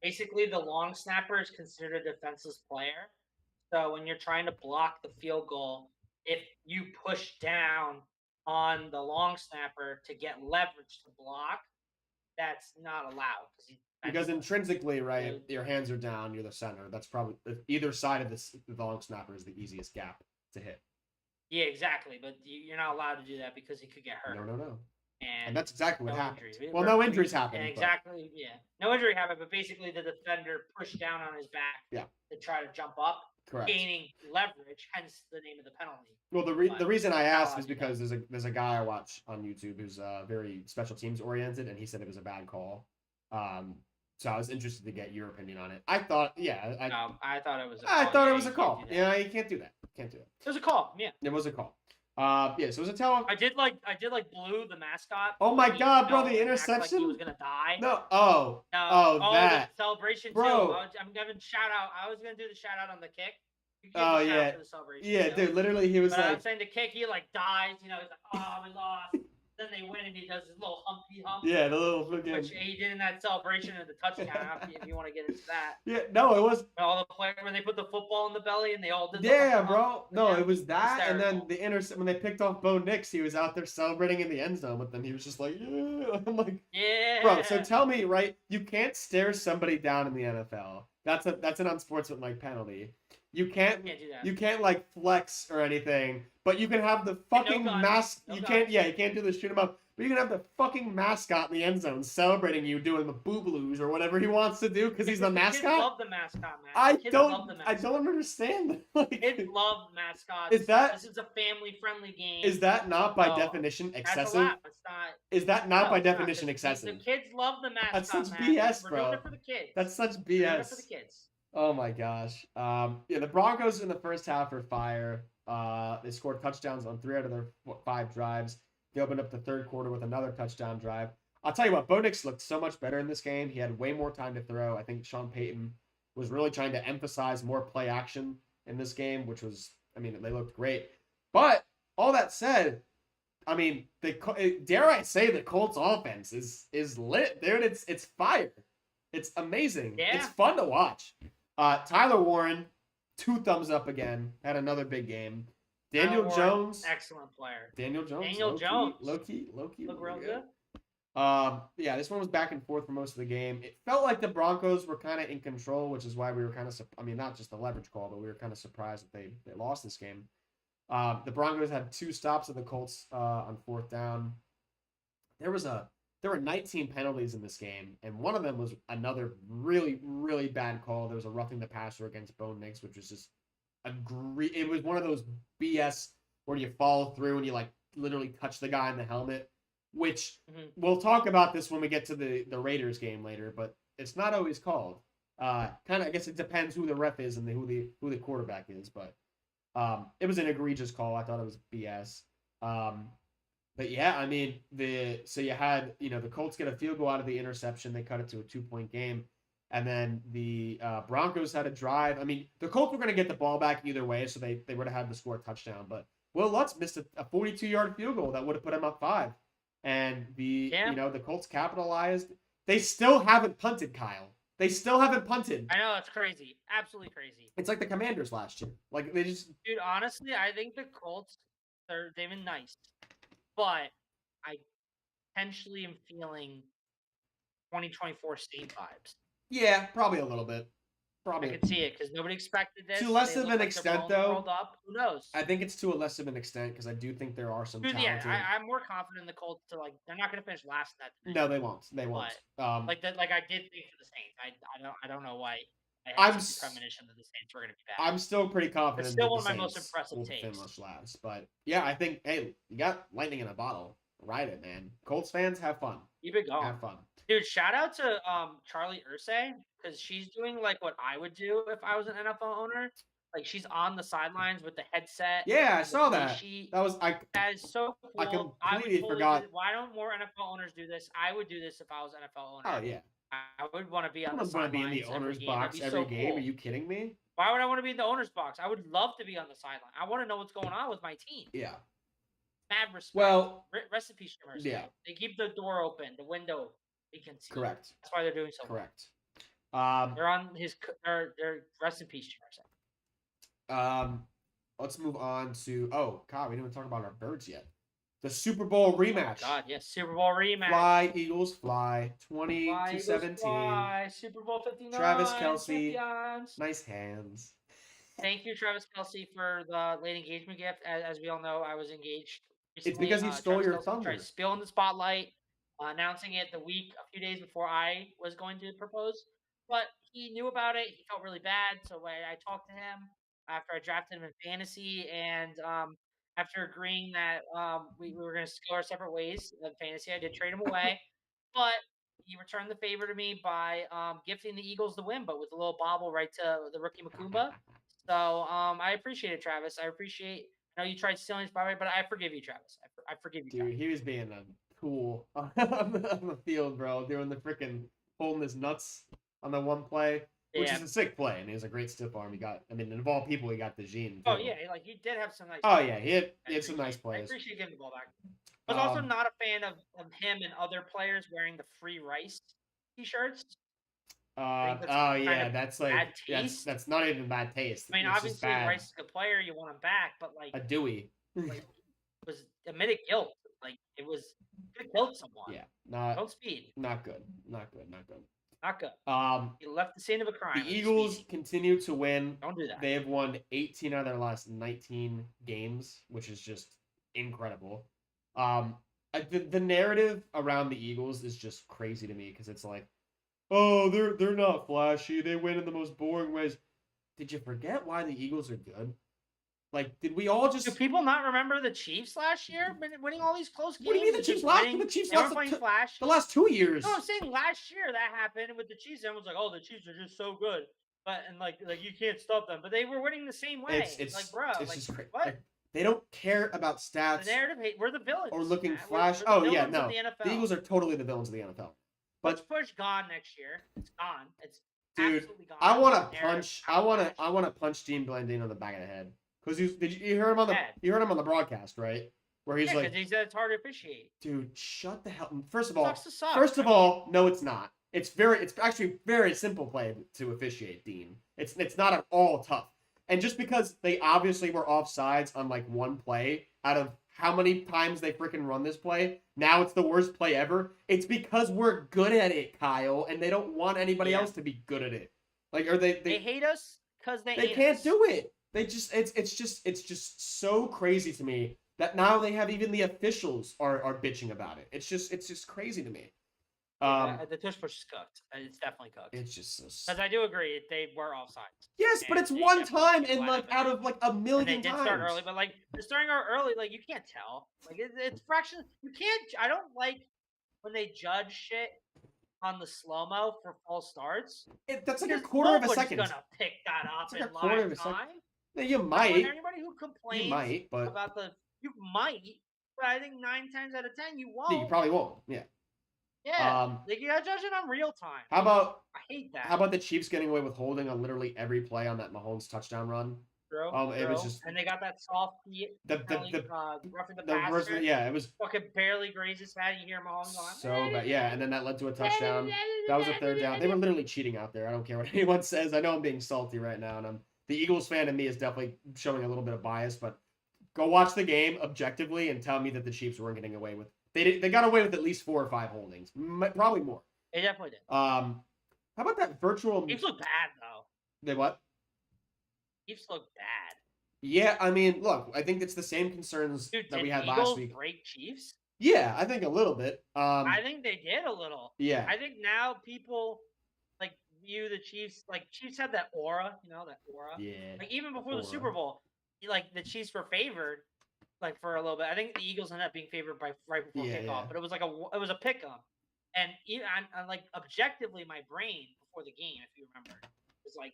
Basically, the long snapper is considered a defenseless player. So when you're trying to block the field goal, if you push down on the long snapper to get leverage to block, that's not allowed. Because intrinsically, right, your hands are down, you're the center. That's probably either side of the long snapper is the easiest gap to hit. Yeah, exactly. But you're not allowed to do that because he could get hurt. No. And that's exactly what happened. Injuries. Well, no injuries happened. Exactly, yeah. No injury happened, but basically the defender pushed down on his back to try to jump up, gaining leverage, hence the name of the penalty. Well, the reason I asked is because there's a guy I watch on YouTube who's very special teams oriented, and he said it was a bad call. So I was interested to get your opinion on it. I thought, I thought it was a call. I thought it was a call. Yeah, you can't do that. Can't do that. It was a call, yeah. It was a call. So it was a tell. I did like Blue, the mascot. Oh my God, bro, the interception. Like he was gonna die. No, that the celebration bro. Too. I'm giving shout out. I was gonna do the shout out on the kick. Oh yeah, for the celebration, yeah, dude. Literally, he was but like. I'm saying the kick, he like dies. He's like, oh, we lost. Then they win and he does his little humpy hump. Yeah, the little freaking. Which he did in that celebration of the touchdown. If you want to get into that. Yeah, no, it was. All the players when they put the football in the belly and they all did. Yeah, bro. No, it was that, hysterical. and then the intercept when they picked off Bo Nix, he was out there celebrating in the end zone with them. He was just like, yeah. I'm like, yeah, bro. So tell me, right? You can't stare somebody down in the NFL. That's an unsportsmanlike penalty. You can't do that. You can't like flex or anything, But you can have the no fucking guns, mask. no You guns. can't. Yeah, you can't do the shoot 'em up. But you can have the fucking mascot in the end zone celebrating you doing the boobaloo or whatever he wants to do because he's the Kids mascot. love the mascot, man. I Kids love the don't. mascot. I don't understand. Like, Kids love mascots. Is that- This is a family-friendly game. is that not by So, definition That's excessive? allowed. It's not. Is that not No, by it's not, definition 'cause excessive? The kids love the mascot, That's such man. BS, We're bro. doing it for the kids. That's such We're doing it BS. for the kids. Oh my gosh. Yeah, the Broncos in the first half are fire. They scored touchdowns on 3 out of their 5 drives. They opened up the third quarter with another touchdown drive. I'll tell you what, Bo Nix looked so much better in this game. He had way more time to throw. I think Sean Payton was really trying to emphasize more play action in this game, which was, I mean, they looked great. But all that said, I mean, dare I say the Colts offense is lit, dude. It's fire. It's amazing. Yeah. It's fun to watch. Tyler Warren, 2 thumbs up again. Had another big game. Daniel Warren, Jones, excellent player. Daniel Jones, Daniel Jones. low key, Look really real good. Yeah, this one was back and forth for most of the game. It felt like the Broncos were kind of in control, which is why we were kind of, I mean, not just the leverage call, but we were kind of surprised that they lost this game. The Broncos had 2 stops of the Colts on 4th down. There were 19 penalties in this game, and one of them was another really, really bad call. There was a roughing the passer against Bo Nix, which was just it was one of those BS where you follow through and you like literally touch the guy in the helmet, which we'll talk about this when we get to the Raiders game later, but it's not always called. Kind of, I guess it depends who the ref is and who the quarterback is, but it was an egregious call. I thought it was BS. But yeah, I mean, so you had, the Colts get a field goal out of the interception. They cut it to a 2-point game. And then the Broncos had a drive. I mean, the Colts were going to get the ball back either way, so they would have had to score a touchdown. But Will Lutz missed a 42-yard field goal that would have put him up 5. And the Colts capitalized. They still haven't punted, Kyle. They still haven't punted. I know, it's crazy. Absolutely crazy. It's like the Commanders last year. Like, they just... Dude, honestly, I think the Colts, they've been nice. But I potentially am feeling 2024 state vibes. Yeah, probably a little bit. Probably. I could see it because nobody expected this. To less of an extent, though. Who knows? I think it's to a less of an extent because I do think there are some talented... Yeah, I'm more confident in the Colts to they're not going to finish last in that division. No, they won't. They won't. Like I did think for the Saints. I don't know why. I had some premonition that the Saints were going to be bad. I'm still pretty confident. It's still one of my most impressive takes. Finish last, but yeah, I think you got lightning in a bottle. Ride it, man. Colts fans, have fun. Keep it going. Have fun. Dude, shout out to Charlie Ursay because she's doing like what I would do if I was an NFL owner. Like she's on the sidelines with the headset. Yeah, I saw that. That is so cool. I completely forgot. Why don't more NFL owners do this? I would do this if I was an NFL owner. Oh yeah. I would want to be on the sidelines. I want to be in the owner's box every game. Are you kidding me? Why would I want to be in the owner's box? I would love to be on the sideline. I want to know what's going on with my team. Yeah. Mad respect. Well, recipe streamers. Yeah. They keep the door open, the window. They can see. Correct. That's why they're doing so. Correct. They're on their recipe streamers. Let's move on to. Oh God, we didn't even talk about our birds yet. The Super Bowl rematch. Oh God, yes, Super Bowl rematch. Fly, Eagles, fly. 20-17. Fly. Super Bowl 59. Travis Kelce. Champions. Nice hands. Thank you, Travis Kelce, for the late engagement gift. As we all know, I was engaged recently. It's because he stole your thunder. Tried to spill in the spotlight, announcing it a few days before I was going to propose. But he knew about it. He felt really bad. So I talked to him after I drafted him in fantasy. And after agreeing that we were going to go our separate ways in fantasy, I did trade him away. But he returned the favor to me by gifting the Eagles the win, but with a little bobble right to the rookie Makumba. So I appreciate it, Travis. I know you tried stealing his spotlight, but I forgive you, Travis. I forgive you, dude. Travis. He was being a tool on the field, bro, doing the freaking holding his nuts on the one play, which is a sick play, and he has a great stiff arm. And of all people, he got the Gene. Oh yeah, like he did have some nice. Oh yeah, he had some nice plays. I appreciate getting the ball back. I was also not a fan of him and other players wearing the free rice t-shirts. That's like that's not even bad taste. I mean, obviously, Rice is a good player. You want him back, but like a Dewey was admitted guilt. Like it could have killed someone. Yeah, don't speed. Not good. Not good. Um, You left the scene of a crime. the with Eagles speed. continue to win. Don't do that. They have won 18 out of their last 19 games, which is just incredible. The narrative around the Eagles is just crazy to me because it's like, oh, they're not flashy. They win in the most boring ways. Did you forget why the Eagles are good? Like, did we all Do just? people not remember the Chiefs last year winning all these close games? What do you mean the and Chiefs just lost? winning? The Chiefs They lost weren't playing flash. the last 2 years. No, I'm saying last year that happened with the Chiefs. Everyone's like, "Oh, the Chiefs are just so good," but and like you can't stop them. But they were winning the same way. It's like, bro, it's like just crazy. what? Like, they don't care about The stats narrative hate. We're the villains. or looking Matt. flash. We're the Oh villains yeah, of no. the NFL. The Eagles are totally the villains of the NFL. Let's But push gone next year. It's gone. It's dude, absolutely gone. I want to Narrative, punch. I want to punch Dean Blandine on the back of the head because you hear him on the Head. you heard him on the broadcast, right? Where he's Yeah, like, because he said it's hard to officiate. dude, shut the hell. First of all, Sucks to suck. first of all, no, it's not. It's actually very simple play to officiate, Dean. It's not at all tough. And just because they obviously were offsides on like one play out of how many times they freaking run this play, now it's the worst play ever. It's because we're good at it, Kyle, and they don't want anybody else to be good at it. Like, or they hate us because they hate can't us. do it. They just it's just so crazy to me that now they have even the officials are bitching about it. It's just crazy to me. The tush push is cooked. It's definitely cooked. It's just so. Because I do agree they were offsides. Yes, but it's they one definitely time should and let like them out in. of like a million And they did times. start early, but like starting out early, like you can't tell. Like it's fraction. You can't. I don't like when they judge shit on the slow mo for false starts. That's like a Because quarter of a nobody's second. gonna pick that up It's like in a quarter of live a second. time. Yeah, you And might. anybody who complains You might, but about you might, but I think 9 times out of 10 you won't. yeah, you probably won't. Yeah. Yeah. Like you gotta judge it on real time. How about I hate that. How about the Chiefs getting away with holding on literally every play on that Mahomes touchdown run? It was just and they got that soft roughing the passer. Yeah, it was fucking barely grazed his head. You hear Mahomes going so bad. Yeah, and then that led to a touchdown. That was a third down. They were literally cheating out there. I don't care what anyone says. I know I'm being salty right now, and the Eagles fan in me is definitely showing a little bit of bias. But go watch the game objectively and tell me that the Chiefs weren't getting away with. They got away with at least 4 or 5 holdings, probably more. They definitely did. How about that virtual? Chiefs look bad though. They what? Chiefs look bad. Yeah, I mean, look, I think it's the same concerns that we had Eagles last week. Break Chiefs? Yeah, I think a little bit. I think they did a little. Yeah. I think now people like view the Chiefs like Chiefs had that aura, that aura. Yeah. Like even before the Super Bowl, like the Chiefs were favored, like for a little bit. I think the Eagles ended up being favored by right before kickoff, but it was like it was a pick 'em. And even on like objectively, my brain before the game, if you remember, was like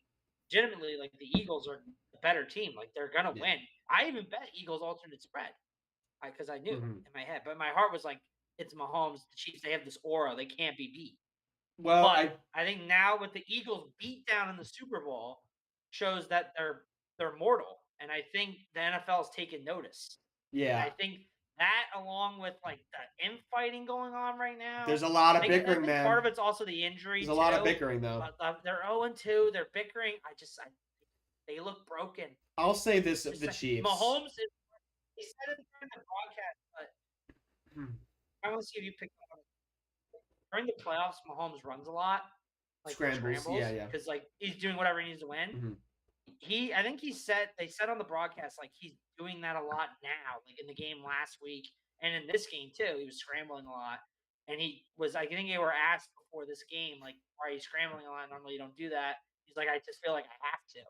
legitimately like the Eagles are the better team. Like they're gonna win. I even bet Eagles alternate spread because I knew in my head, but my heart was like, it's Mahomes, the Chiefs. They have this aura; they can't be beat. Well, but I think now with the Eagles beat down in the Super Bowl shows that they're mortal, and I think the NFL has taken notice. Yeah, and I think that along with like the infighting going on right now, there's a lot of bickering, I think man. Part of it's also the injury. There's a lot of bickering though. They're 0-2. They're bickering. They look broken. I'll say this of the Chiefs. Mahomes is. He said it during the broadcast, but I want to see if you picked up on it. During the playoffs, Mahomes runs a lot, like scrambles, yeah, because like he's doing whatever he needs to win. I think they said on the broadcast like he's doing that a lot now, like in the game last week and in this game too. He was scrambling a lot, and I think they were asked before this game like, "Why are you scrambling a lot? Normally you don't do that." He's like, "I just feel like I have to."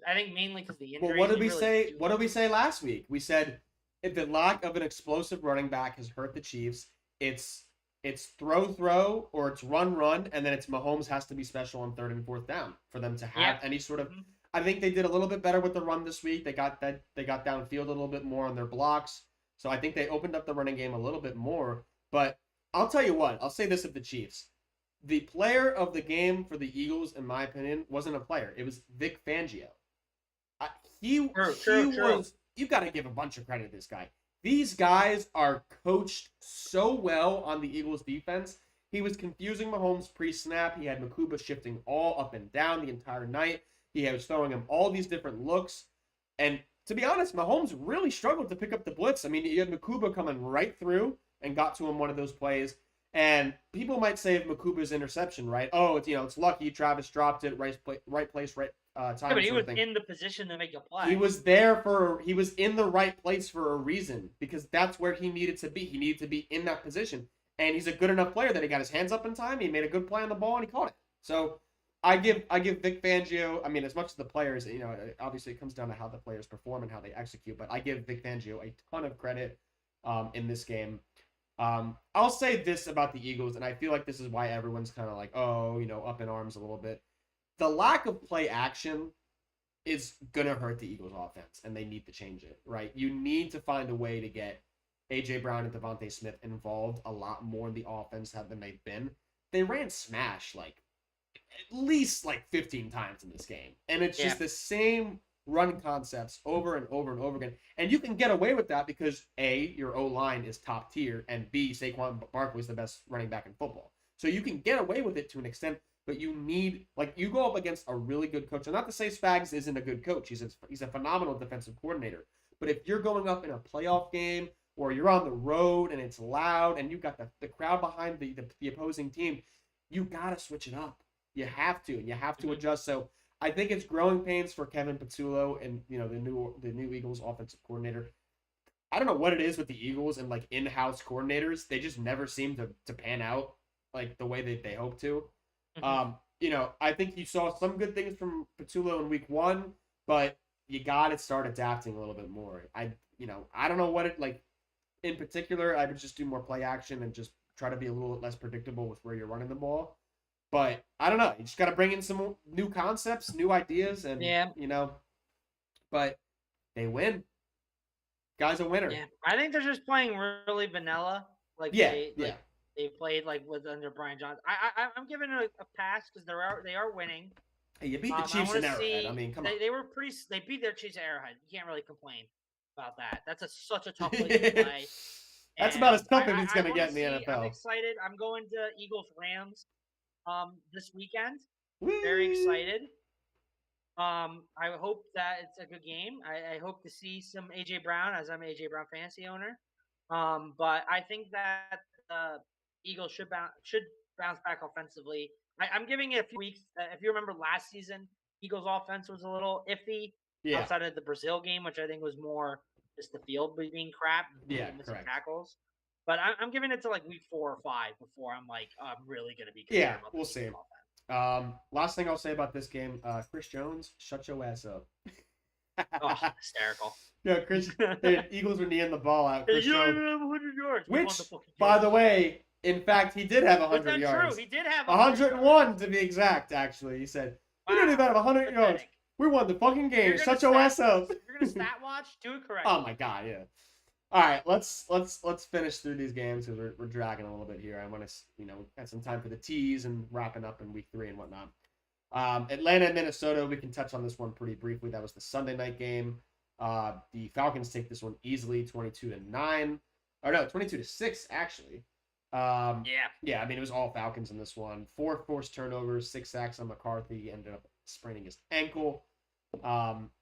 I think mainly because the injuries. Well, what did we say? What did we say last week? We said if the lack of an explosive running back has hurt the Chiefs, it's throw, or it's run, and then it's Mahomes has to be special on 3rd and 4th down for them to have any sort of. I think they did a little bit better with the run this week. They got downfield a little bit more on their blocks, so I think they opened up the running game a little bit more. But I'll tell you what, I'll say this of the Chiefs. The player of the game for the Eagles, in my opinion, wasn't a player. It was Vic Fangio. True. You got to give a bunch of credit to this guy. These guys are coached so well on the Eagles defense. He was confusing Mahomes pre-snap. He had Makuba shifting all up and down the entire night. He was throwing him all these different looks. And to be honest, Mahomes really struggled to pick up the blitz. I mean, you had Makuba coming right through and got to him one of those plays. And people might say of Makuba's interception, right? Oh, it's lucky Travis dropped it, right place, right time. Yeah, but he sort was of thing. in the position to make a play. He was in the right place for a reason, because that's where he needed to be. He needed to be in that position. And he's a good enough player that he got his hands up in time. He made a good play on the ball and he caught it. So I give Vic Fangio, I mean, as much as the players, obviously it comes down to how the players perform and how they execute, but I give Vic Fangio a ton of credit in this game. I'll say this about the Eagles, and I feel like this is why everyone's kind of like, oh, up in arms a little bit. The lack of play action is going to hurt the Eagles offense, and they need to change it, right? You need to find a way to get A.J. Brown and Devontae Smith involved a lot more in the offense than they've been. They ran smash at least 15 times in this game, and it's just the same run concepts over and over and over again. And you can get away with that because A, your O-line is top tier, and B, Saquon Barkley is the best running back in football. So you can get away with it to an extent, but you need, you go up against a really good coach. And not to say Spags isn't a good coach. He's a phenomenal defensive coordinator. But if you're going up in a playoff game or you're on the road and it's loud and you've got the crowd behind the opposing team, you got to switch it up. You have to, and you have to adjust. So I think it's growing pains for Kevin Patullo and the new Eagles offensive coordinator. I don't know what it is with the Eagles and in-house coordinators. They just never seem to pan out the way they hope to. I think you saw some good things from Patullo in week 1, but you got to start adapting a little bit more. I don't know what it in particular. I would just do more play action and just try to be a little less predictable with where you're running the ball. But I don't know. You just got to bring in some new concepts, new ideas, and but they win. Guy's a winner. Yeah, I think they're just playing really vanilla. They played with under Brian Johnson. I'm giving it a pass because they are winning. Hey, you beat the Chiefs in Arrowhead. I mean, come on. They beat their Chiefs at Arrowhead. You can't really complain about that. That's such a tough place to play. That's about as tough as it's going to get in the NFL. I'm excited. I'm going to Eagles Rams this weekend. Woo! Very excited. I hope that it's a good game. I hope to see some A.J. Brown, as I'm an A.J. Brown fantasy owner. But I think that the Eagles should bounce back offensively. I'm giving it a few weeks. If you remember last season, Eagles offense was a little iffy outside of the Brazil game, which I think was more just the field being crap and missing tackles. But I'm giving it to week 4 or 5 before I'm I'm really going to be concerned about we'll see. Last thing I'll say about this game, Chris Jones, shut your ass up. Hysterical. Yeah, the Eagles were kneeing the ball out. Chris you Jones, don't even have 100 yards. Which, by the way, in fact, he did have 100 yards. True. He did have 101 to be exact, actually. He said, we don't even have 100 yards. We won the fucking game. Shut your ass up. You're going to stat watch? Do it correctly. Oh, my God, yeah. All right, let's finish through these games because we're dragging a little bit here. I want to, have some time for the tease and wrapping up in week 3 and whatnot. Atlanta and Minnesota, we can touch on this one pretty briefly. That was the Sunday night game. The Falcons take this one easily, 22-9. Or no, 22-6 actually. Yeah. I mean, it was all Falcons in this one. 4 forced turnovers, 6 sacks on McCarthy. He ended up spraining his ankle.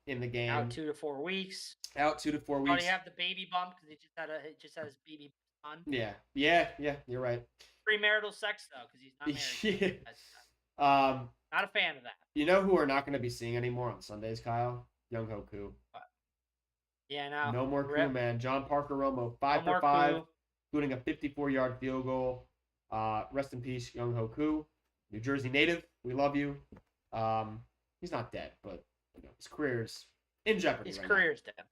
In the game. Out 2 to 4 weeks. Out 2 to 4 weeks. Oh, he have the baby bump because he just had his baby son. Yeah. You're right. Premarital sex though, because he's not married. Not a fan of that. You know who we're not going to be seeing anymore on Sundays, Kyle? Young Ho Koo. Yeah, no more Koo, man. John Parker Romo, 5 for 5, including a 54-yard field goal. Rest in peace, Young Ho Koo, New Jersey native. We love you. He's not dead, but his career's in jeopardy. His career's dead.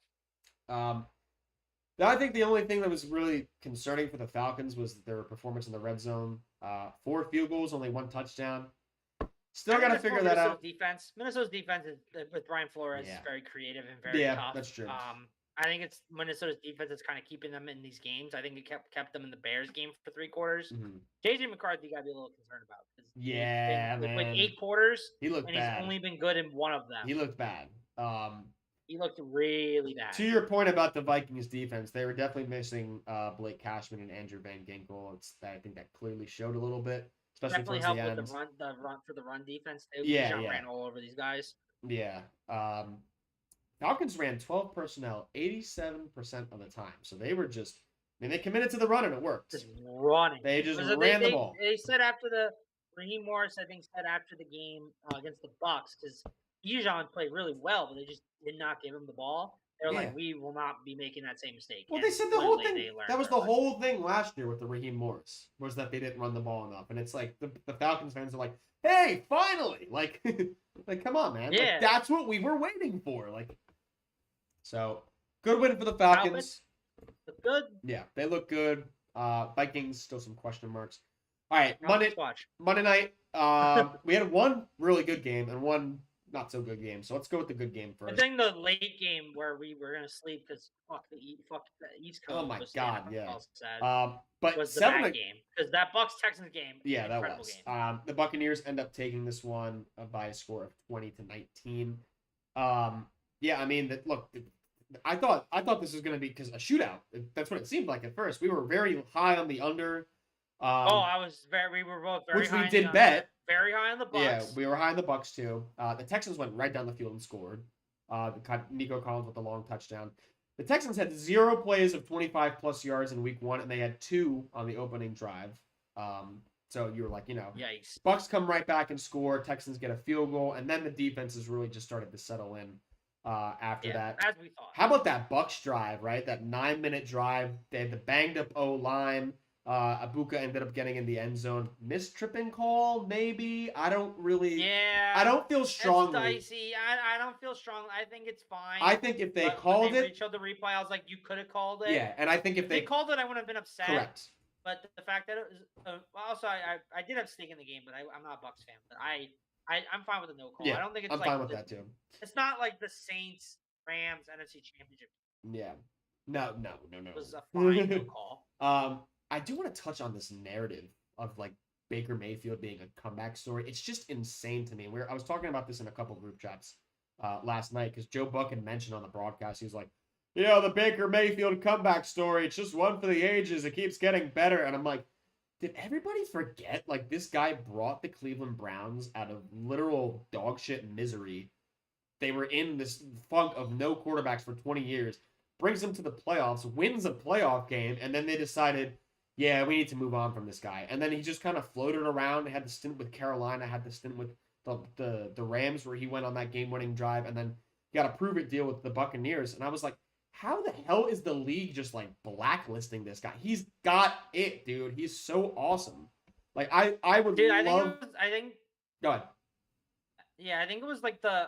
I think the only thing that was really concerning for the Falcons was their performance in the red zone. 4 field goals, only 1 touchdown. Still got to figure that out. Minnesota's defense with Brian Flores is very creative and very tough. Yeah, that's true. I think it's Minnesota's defense that's kind of keeping them in these games. I think it kept them in the Bears game for 3 quarters. Mm-hmm. JJ McCarthy got to be a little concerned about. Yeah, man. Like 8 quarters. He looked bad. And he's only been good in 1 of them. He looked bad. He looked really bad. To your point about the Vikings defense, they were definitely missing Blake Cashman and Andrew Van Ginkel. I think that clearly showed a little bit, especially definitely towards helped the with end. the run for the run defense too. Yeah. Ran all over these guys. Yeah. Falcons ran 12 personnel 87% of the time, so they were just mean, they committed to the run and it worked. Just running. They just So ran the ball. They said after Raheem Morris, I think, said after the game against the Bucks, because Bijan played really well, but they just did not give him the ball. They were like, we will not be making that same mistake. Well, and they said the whole clearly thing. they learned That was their the whole thing last year with the Raheem Morris, was that they didn't run the ball enough. And it's like the Falcons fans are like, hey, finally! Like, like come on, man. Yeah. Like, that's what we were waiting for. Like, so good win for the Falcons. Look good. Yeah, they look good. Vikings, still some question marks. All right, Falcons watch. Monday night, we had one really good game and one not so good game. So let's go with the good game first. I think the late game where we were gonna sleep because fuck the East Coast. Oh my God, yeah. Sad. But Was the 7 bad game because that Bucks Texans game. Yeah, that incredible was. Game. The Buccaneers end up taking this one by a score of 20-19. Yeah, I mean, look, I thought this was going to be because a shootout. That's what it seemed like at first. We were very high on the under. We were both very which high we did bet. Very high on the Bucks. Yeah, we were high on the Bucks too. The Texans went right down the field and scored. Nico Collins with a long touchdown. The Texans had 0 plays of 25+ yards in week 1, and they had 2 on the opening drive. So you were like, yikes. Bucks come right back and score. Texans get a field goal, and then the defenses really just started to settle in after that. As we thought. How about that Bucks drive, right? That 9-minute drive. They had the banged up O-line. Abuka ended up getting in the end zone. Missed tripping call, maybe. I don't really. Yeah. I don't feel strongly. It's dicey. I don't feel strong. I think it's fine. I think if they called it, showed the replay. I was like, you could have called it. Yeah, and I think if they called it, I wouldn't have been upset. Correct. But the fact that it was also I did have stake in the game, but I'm not a Bucks fan. But I'm fine with the no call. Yeah, I don't think it's I'm fine with that too. It's not like the Saints Rams NFC Championship. Yeah. No. It was a fine no call. I do want to touch on this narrative of like Baker Mayfield being a comeback story. It's just insane to me. I was talking about this in a couple group chats last night because Joe Buck had mentioned on the broadcast. He was like, the Baker Mayfield comeback story. It's just one for the ages. It keeps getting better. And I'm like, did everybody forget? Like, this guy brought the Cleveland Browns out of literal dog shit misery. They were in this funk of no quarterbacks for 20 years. Brings them to the playoffs, wins a playoff game, and then they decided, we need to move on from this guy. And then he just kind of floated around. Had the stint with Carolina, had the stint with the Rams where he went on that game-winning drive, and then got a prove-it deal with the Buccaneers. And I was like, how the hell is the league just like blacklisting this guy? He's got it, dude. He's so awesome. Like I would love. I think. Go ahead. Yeah, I think it was like the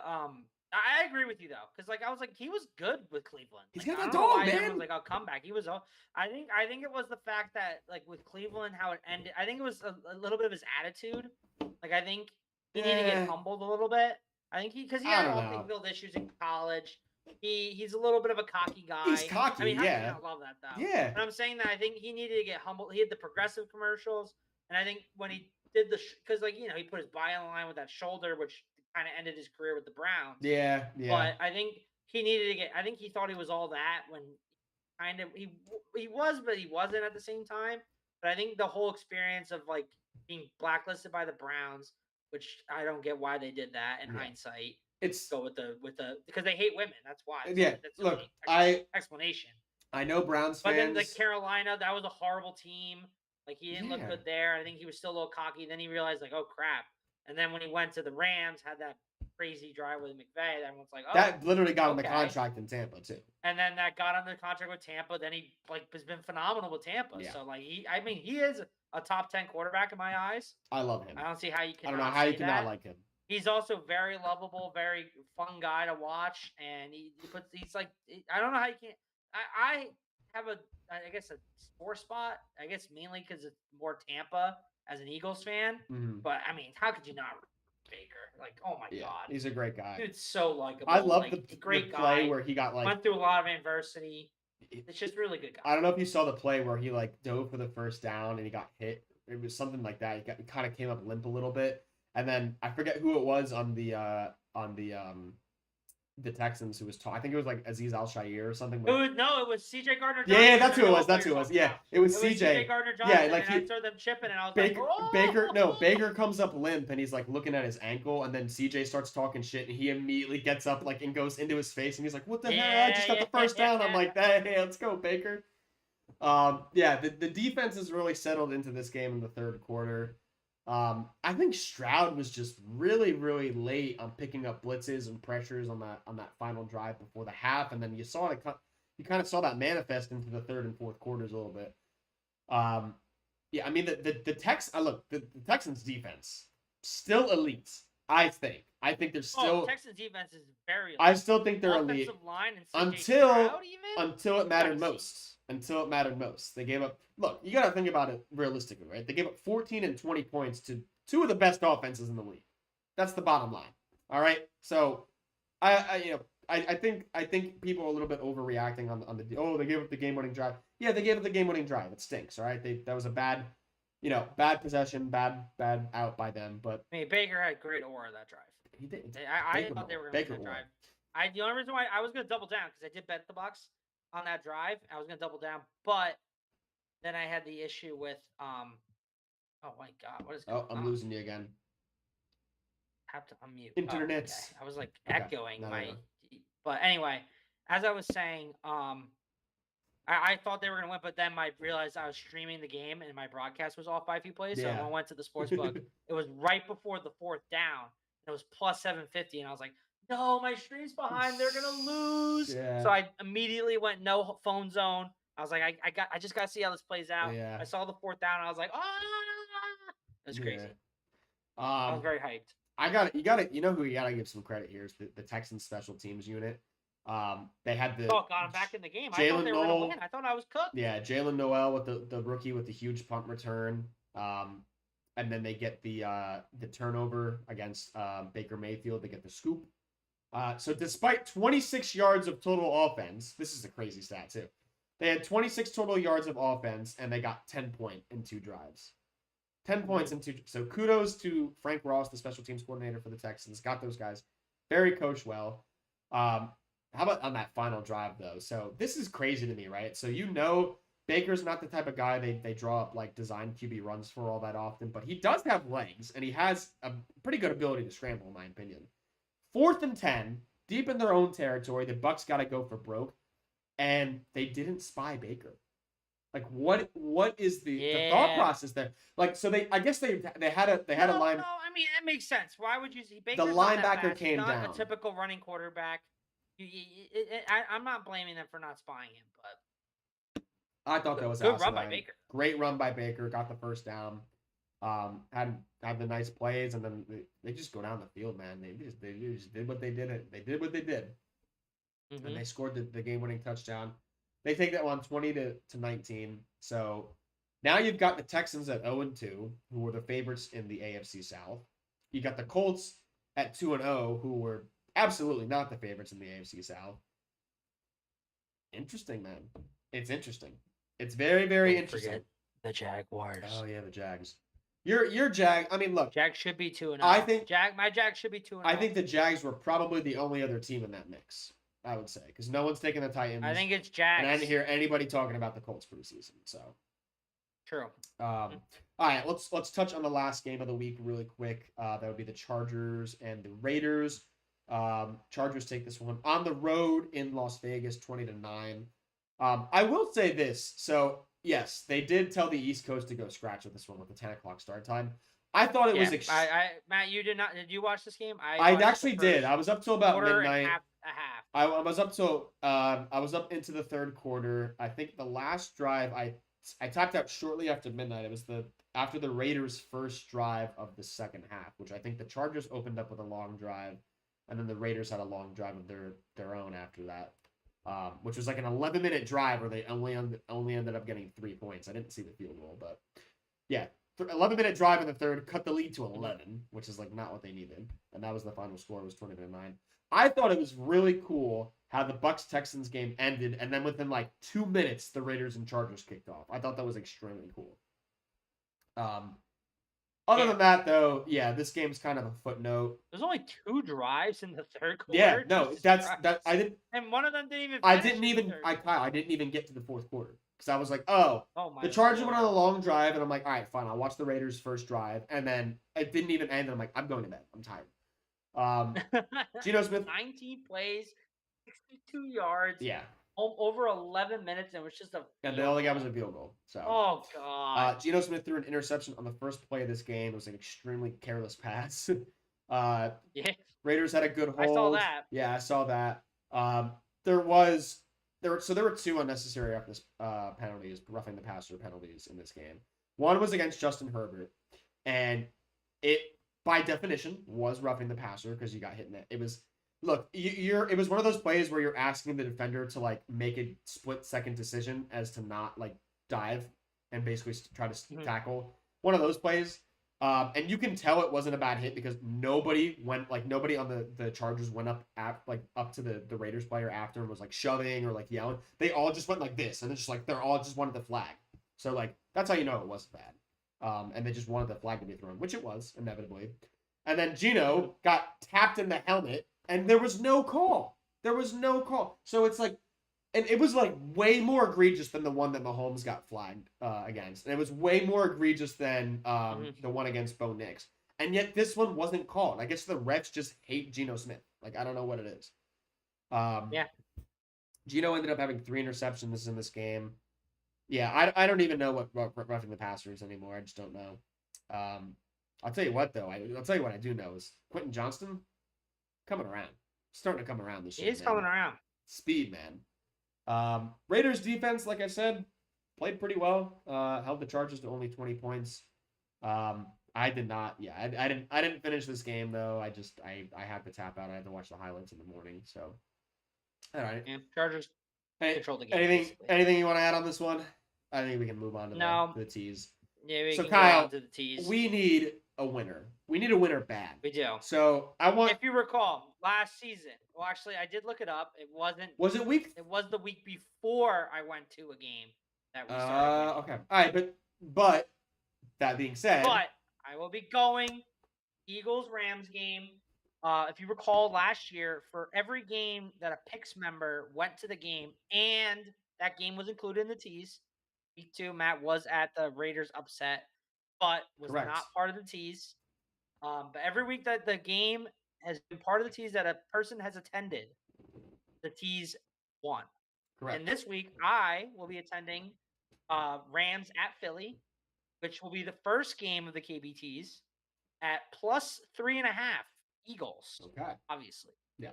I agree with you though, because like I was like he was good with Cleveland. He's like, got the dog, man. Was like I'll come back. He was. I think it was the fact that like with Cleveland how it ended. I think it was a little bit of his attitude. Like I think he needed to get humbled a little bit. I think because he had off-the-field issues in college. He's a little bit of a cocky guy. He's cocky, I mean, I love that though. Yeah. But I'm saying that I think he needed to get humbled. He had the progressive commercials, and I think when he did because like he put his body on the line with that shoulder, which kind of ended his career with the Browns. Yeah. But I think he needed to get. I think he thought he was all that when kind of he was, but he wasn't at the same time. But I think the whole experience of like being blacklisted by the Browns, which I don't get why they did that in hindsight. It's go with the because they hate women. That's why. Yeah. That's look, explanation. I know Browns fans. But then like Carolina, that was a horrible team. Like he didn't look good there. I think he was still a little cocky. Then he realized like, oh crap. And then when he went to the Rams, had that crazy drive with McVay, everyone's like, oh, that literally got him the contract in Tampa too. And then that got him the contract with Tampa. Then he like has been phenomenal with Tampa. Yeah. So like he is a top 10 quarterback in my eyes. I love him. I don't see how you can. I don't know how you cannot like him. He's also very lovable, very fun guy to watch, and he's like I don't know how you can't. I have I guess a sore spot. I guess mainly because it's more Tampa as an Eagles fan. Mm-hmm. But I mean, how could you not Baker? Like, oh my god, he's a great guy. Dude's so likable. I love like, the great play guy. Where he got like went through a lot of adversity. It's just really good guy. I don't know if you saw the play where he like dove for the first down and he got hit. It was something like that. He kind of came up limp a little bit. And then I forget who it was on the Texans who was talking. I think it was like Aziz Al-Shaair or something. It was C.J. Gardner-Johnson. Yeah, that's who it was. That's who it was. Yeah, it was C.J. C.J. Gardner-Johnson. Yeah, like I saw them chipping, and I was Baker, like, oh! Baker comes up limp, and he's like looking at his ankle, and then C.J. starts talking shit, and he immediately gets up like and goes into his face, and he's like, "What the hell? I just got the first down." I'm like, "Hey, let's go, Baker." Yeah, the defense has really settled into this game in the third quarter. I think Stroud was just really, really late on picking up blitzes and pressures on that final drive before the half, and then you kind of saw that manifest into the third and fourth quarters a little bit. Yeah, I mean the Texans defense still elite. I think they're still. Texans defense is very elite. I still think they're elite Offensive line and CJ until Stroud even? until it mattered Gotta see. most. Until it mattered most. They gave up. Look, you got to think about it realistically, right? They gave up 14 and 20 points to two of the best offenses in the league. That's the bottom line. All right. So, I think people are a little bit overreacting on the they gave up the game winning drive. Yeah, they gave up the game winning drive. It stinks. All right. That was a bad possession, bad out by them. But I mean, Baker had great aura that drive. he did. I thought they were going to win that drive. The only reason why I was going to double down because I did bet the Bucks on that drive. I was going to double down, but then I had the issue with oh my god, what is going on? I'm losing you again. Have to unmute. Internet. Okay. I was like echoing my. But anyway, as I was saying, I thought they were going to win, but then I realized I was streaming the game and my broadcast was off by a few plays. So I went to the sports book. It was right before the fourth down. It was plus 750, and I was like, no, my stream's behind. They're going to lose. Yeah. So I immediately went no phone zone. I was like, I just got to see how this plays out. Yeah. I saw the fourth down, and I was like, it was crazy. I was very hyped. You know who you gotta give some credit here is the Texans special teams unit. They had got him back in the game. I thought they were gonna win. I thought I was cooked. Yeah, Jalen Noel with the rookie with the huge punt return. And then they get the turnover against Baker Mayfield. They get the scoop. So despite 26 yards of total offense, this is a crazy stat too. They had 26 total yards of offense, and they got 10 points in 2 drives. 10 points in 2. So kudos to Frank Ross, the special teams coordinator for the Texans. Got those guys very coached well. How about on that final drive, though? So this is crazy to me, right? So Baker's not the type of guy they draw up like design QB runs for all that often, but he does have legs, and he has a pretty good ability to scramble, in my opinion. 4th and 10, deep in their own territory. The Bucks got to go for broke, and they didn't spy Baker. Like what is the thought process there? Like so I guess they had a line. No, I mean it makes sense. Why would you see Baker's the linebacker came not down? A typical running quarterback. I'm not blaming them for not spying him, but I thought that was good run by Baker. Great run by Baker. Got the first down. Had the nice plays, and then they just go down the field, man. They just did what they did. They did what they did, and they scored the game-winning touchdown. They take that one 20-19. So now you've got the Texans at 0-2, who were the favorites in the AFC South. You got the Colts at 2-0, who were absolutely not the favorites in the AFC South. Interesting, man. It's interesting. It's very, very interesting. Forget the Jaguars. Oh yeah, the Jags. Your Jag. I mean, look. Jags should be 2-0. I think my Jags should be 2-0. I think the Jags were probably the only other team in that mix. I would say, because no one's taking the Titans. I think it's Jags. And I didn't hear anybody talking about the Colts preseason. So true. All right, let's touch on the last game of the week really quick. That would be the Chargers and the Raiders. Chargers take this one on the road in Las Vegas, 20-9. I will say this. So yes, they did tell the East Coast to go scratch with this one with the 10 o'clock start time. I thought it was. Matt, you did not. Did you watch this game? I actually did. I was up till about midnight. A half. I was up till I was up into the third quarter. I think the last drive I tapped out shortly after midnight. It was after the Raiders' first drive of the second half, which I think the Chargers opened up with a long drive, and then the Raiders had a long drive of their own after that, which was like an 11-minute drive where they only ended up getting 3 points. I didn't see the field goal, but yeah. 11-minute drive in the third, cut the lead to 11, which is like not what they needed, and that was the final score. It was 20-9. I thought it was really cool how the Bucks-Texans game ended, and then within like 2 minutes, the Raiders and Chargers kicked off. I thought that was extremely cool. Other than that, though, yeah, this game's kind of a footnote. There's only 2 drives in the third quarter. Yeah, no, I didn't. And one of them didn't even. I didn't even get to the fourth quarter because I was like, the Chargers went on a long drive, and I'm like, all right, fine, I'll watch the Raiders' first drive, and then it didn't even end, and I'm like, I'm going to bed. I'm tired. Geno Smith. 19 plays, 62 yards. Yeah. over 11 minutes, and it was just a. And the only guy was a field goal. So. Oh God. Geno Smith threw an interception on the first play of this game. It was an extremely careless pass. Yeah. Raiders had a good hold. I saw that. Yeah, I saw that. There were two unnecessary penalties, roughing the passer penalties in this game. One was against Justin Herbert, and it by definition was roughing the passer because you got hit in it. It was it was one of those plays where you're asking the defender to like make a split-second decision as to not like dive and basically try to tackle. One of those plays. And you can tell it wasn't a bad hit because nobody on the Chargers went up to the Raiders player after and was like shoving or like yelling. They all just went like this, and it's just like they're all just wanted the flag. So like that's how you know it wasn't bad. And they just wanted the flag to be thrown, which it was inevitably. And then Geno got tapped in the helmet, and there was no call. So it's like. And it was like way more egregious than the one that Mahomes got flagged against. And it was way more egregious than the one against Bo Nix. And yet this one wasn't called. I guess the refs just hate Geno Smith. Like, I don't know what it is. Yeah. Geno ended up having 3 interceptions in this game. Yeah, I don't even know what roughing the passer is anymore. I just don't know. I'll tell you what, though. I'll tell you what I do know is Quentin Johnston coming around. Starting to come around this year. He's coming around. Speed, man. Raiders defense, like I said, played pretty well. Held the Chargers to only 20 points. I did not. Yeah, I didn't finish this game though. I had to tap out. I had to watch the highlights in the morning. So, all right. Yeah, Chargers control the game. Anything you want to add on this one? I think we can move on to the tease. Yeah, we can Kyle, go on to the tease. We need a winner. We need a winner bad. We do. So if you recall, last season. Well, actually, I did look it up. It wasn't. Was it week? It was the week before I went to a game that we started. Okay. All right, but that being said. But I will be going Eagles-Rams game. If you recall last year, for every game that a Picks member went to the game, and that game was included in the tease. Week 2, Matt was at the Raiders upset, but was not part of the tease. But every week that the game has been part of the tease that a person has attended, the tease won. Correct. And this week, I will be attending Rams at Philly, which will be the first game of the KBTs at +3.5 Eagles. Okay. Obviously. Yeah.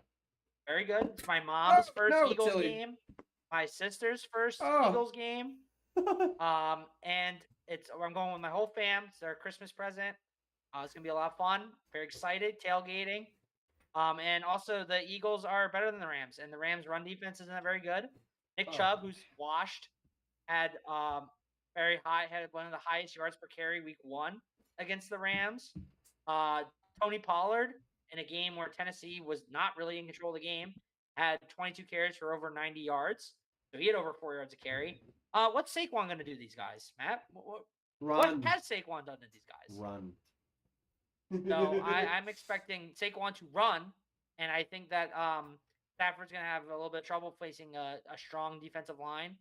Very good. It's my mom's first Eagles game. My sister's first Eagles game. And I'm going with my whole fam. It's their Christmas present. It's gonna be a lot of fun. Very excited. Tailgating. And also the Eagles are better than the Rams, and the Rams' run defense isn't that very good. Nick Chubb, who's washed, had had one of the highest yards per carry week 1 against the Rams. Tony Pollard, in a game where Tennessee was not really in control of the game, had 22 carries for over 90 yards. So he had over 4 yards a carry. What's Saquon going to do to these guys, Matt? Run. What has Saquon done to these guys? Run. So I'm expecting Saquon to run, and I think that Stafford's going to have a little bit of trouble facing a strong defensive line.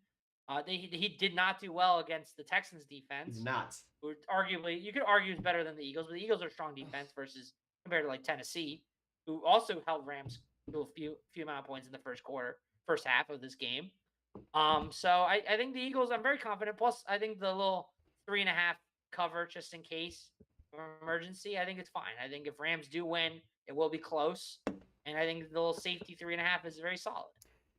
He did not do well against the Texans defense. He's not. Who arguably, you could argue is better than the Eagles, but the Eagles are strong defense versus compared to like Tennessee, who also held Rams to a few amount of points in the first half of this game. So I think the Eagles, I'm very confident. Plus, I think the little 3.5 cover just in case emergency, I think it's fine. I think if Rams do win, it will be close. And I think the little safety 3.5 is very solid.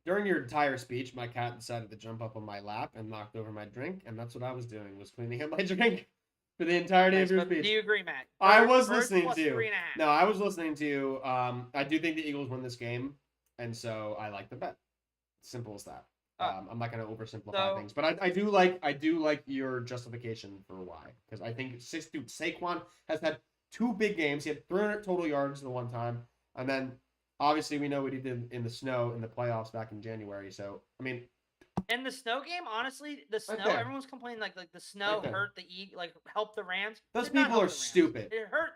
During your entire speech, my cat decided to jump up on my lap and knocked over my drink, and that's what I was doing, was cleaning up my drink for the entirety of your speech. Do you agree, Matt? I was listening to you. 3.5. No, I was listening to you. I do think the Eagles win this game, and so I like the bet. Simple as that. I'm not going to oversimplify things, but I do like your justification for why, because I think Saquon has had 2 big games. He had 300 total yards the one time, and then obviously we know what he did in the snow in the playoffs back in January. So I mean, in the snow game, honestly, the snow, everyone's complaining like the snow hurt helped the Rams. Those people are stupid. It hurt.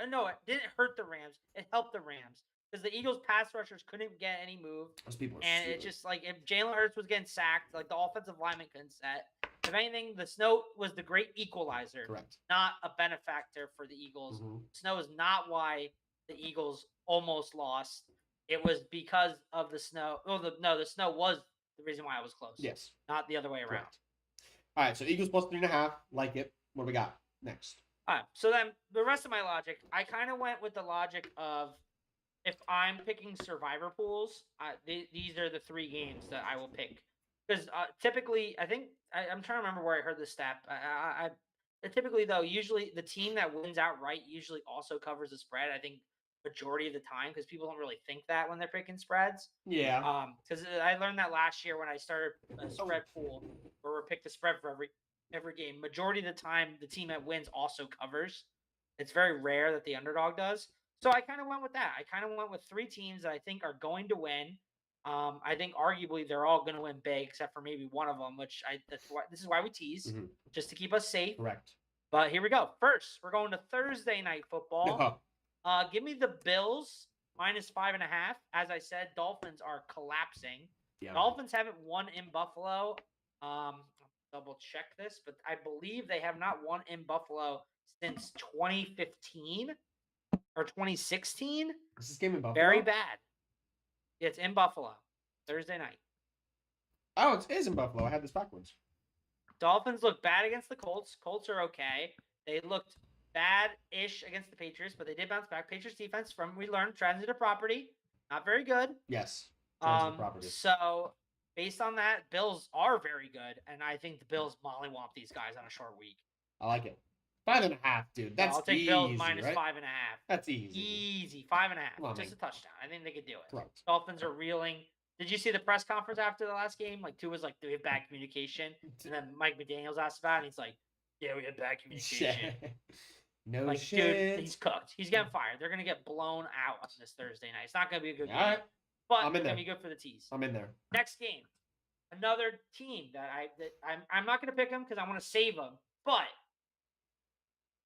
No, it didn't hurt the Rams. It helped the Rams. Because the Eagles' pass rushers couldn't get any move. Those people are and stupid. it's just like if Jalen Hurts was getting sacked, like the offensive lineman couldn't set. If anything, the snow was the great equalizer. Correct. Not a benefactor for the Eagles. Mm-hmm. Snow is not why the Eagles almost lost. It was because of the snow. The snow was the reason why it was close. Yes. Not the other way around. Correct. All right, so Eagles plus 3.5. Like it. What do we got next? All right. So then the rest of my logic, I kind of went with the logic of if I'm picking survivor pools, these are the 3 games that I will pick. Because typically, I think I'm trying to remember where I heard this stat. Typically though, usually the team that wins outright usually also covers the spread. I think majority of the time because people don't really think that when they're picking spreads. Yeah. Because I learned that last year when I started a spread pool where we picked the spread for every game. Majority of the time, the team that wins also covers. It's very rare that the underdog does. So I kind of went with that. I kind of went with 3 teams that I think are going to win. I think arguably they're all going to win big, except for maybe one of them, which this is why we tease, just to keep us safe. Correct. But here we go. First, we're going to Thursday night football. Give me the Bills minus 5.5. As I said, Dolphins are collapsing. Yeah. Dolphins haven't won in Buffalo. Double check this, but I believe they have not won in Buffalo since 2015 or 2016. Is this game in Buffalo? Very bad. It's in Buffalo, Thursday night. Oh, it is in Buffalo. I had this backwards. Dolphins look bad against the Colts. Colts are okay. They looked bad-ish against the Patriots, but they did bounce back. Patriots defense, from we learned, transitive property, not very good. Yes. Transitive property. So based on that, Bills are very good, and I think the Bills mollywomp these guys on a short week. I like it. 5.5, dude. That's I'll take easy, Bills minus right? 5.5. That's easy. Easy, 5.5. On, Just man. a touchdown. I think they could do it. Correct. Dolphins are reeling. Did you see the press conference after the last game? Like, Tua's like, we have bad communication. And then Mike McDaniels asked about it, and he's like, yeah, we had bad communication. No like, shit. dude, he's cooked. He's getting fired. They're going to get blown out on this Thursday night. It's not going to be a good game. All right. But I'm it's in going there. to be good for the Tease. I'm in there. Next game. Another team that I'm not going to pick them because I want to save them. But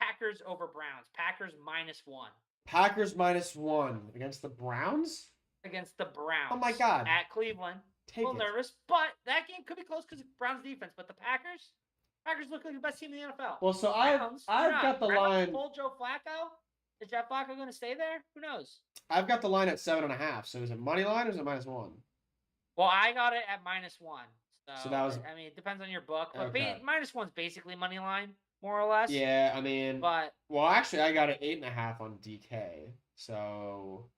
Packers over Browns. Packers -1. Packers -1 against the Browns? Against the Browns. Oh my God. At Cleveland. Take a little it. nervous, but that game could be close because of Browns defense. But the Packers look like the best team in the NFL. Well, so I've got the line. Pull Joe Flacco. Is Joe Flacco going to stay there? Who knows? I've got the line at 7.5. So is it money line or is it -1? Well, I got it at -1. So that was. I mean, it depends on your book, but Okay. -1's basically money line, more or less. Yeah, I mean. But well, actually, I got it 8.5 on DK. So.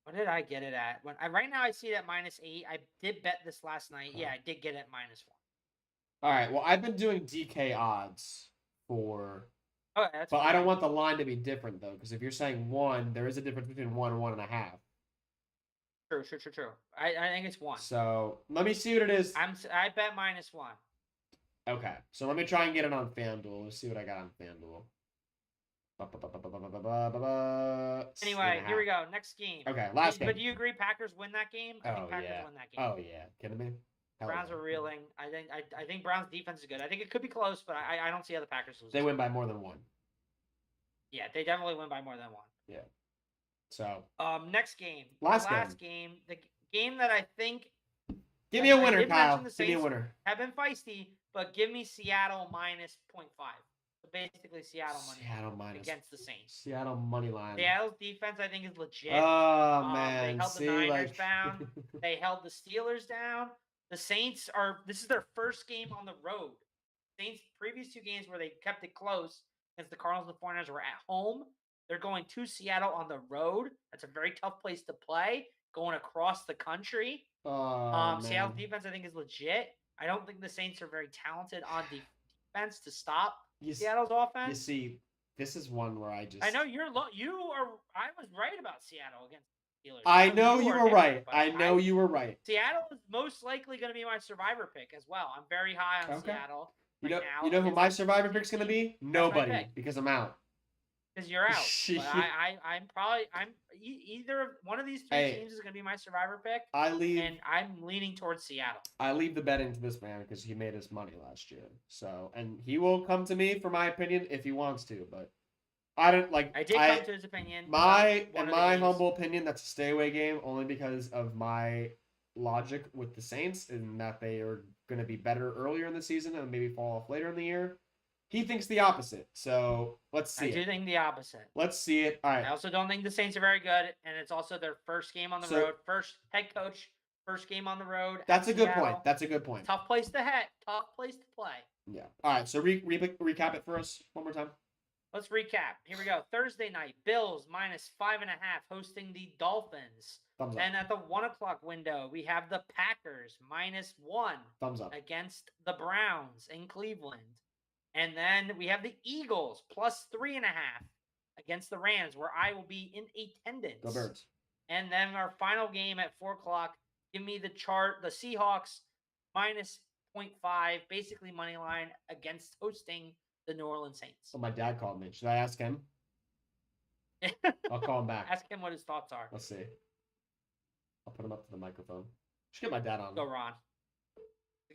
what did I get it at? Right now I see it at -8. I did bet this last night. Yeah, I did get it at -1. All right. Well, I've been doing DK odds for. Okay, that's but fine. I don't want the line to be different though, because if you're saying 1, there is a difference between 1 and 1.5. True. I think it's 1. So let me see what it is. I bet -1. Okay, so let me try and get it on FanDuel. Let's see what I got on FanDuel. Anyway, here we go. Next game. Okay, last game. But do you agree Packers win that game? I think Packers win that game. Oh yeah, kidding me? Hell Browns yeah. are reeling. I think Browns defense is good. I think it could be close, but I don't see how the Packers lose. They win by more than 1. Yeah, they definitely win by more than 1. Yeah. So. Next game. Last game. The game that I think. Give me a I winner, did Kyle. mention the Give me a Saints winner. Have been feisty, but give me Seattle -0.5. So basically, Seattle money against the Saints. Seattle money line. Seattle's defense, I think, is legit. Oh man, they held the Niners down. They held the Steelers down. The Saints this is their first game on the road. Saints' previous 2 games where they kept it close against the Cardinals and the 49ers were at home. They're going to Seattle on the road. That's a very tough place to play, going across the country. Seattle's defense, I think, is legit. I don't think the Saints are very talented on defense to stop Seattle's offense. You see, this is one where I know I was right about Seattle against the Steelers. I know you were right. I know you were right. Seattle is most likely going to be my survivor pick as well. I'm very high on Seattle. You know who my survivor pick's going to be? Nobody, because I'm out. Because you're out. I'm either one of these 2 teams is going to be my survivor pick. And I'm leaning towards Seattle. I leave the betting to this man because he made his money last year. So, and he will come to me for my opinion if he wants to, but I don't like. I did come to his opinion. In my humble opinion, that's a stay away game only because of my logic with the Saints and that they are going to be better earlier in the season and maybe fall off later in the year. He thinks the opposite. So let's see. I do think the opposite. Let's see it. All right. I also don't think the Saints are very good, and it's also their first game on the road, first head coach First game on the road. That's a good Seattle. point. That's a good point. Tough place to head. Tough place to play. Yeah. All right. So recap it for us one more time. Let's recap. Here we go. Thursday night, Bills -5.5 hosting the Dolphins. Thumbs up. Then at the 1 o'clock window, we have the Packers -1 Thumbs up. against the Browns in Cleveland. And then we have the Eagles +3.5 against the Rams, where I will be in attendance. Go Birds. And then our final game at 4 o'clock, give me the chart, the Seahawks -0.5, basically money line against hosting the New Orleans Saints. So my dad called me. Should I ask him? I'll call him back. Ask him what his thoughts are. Let's see. I'll put him up to the microphone. Should get my dad on. Go, Ron.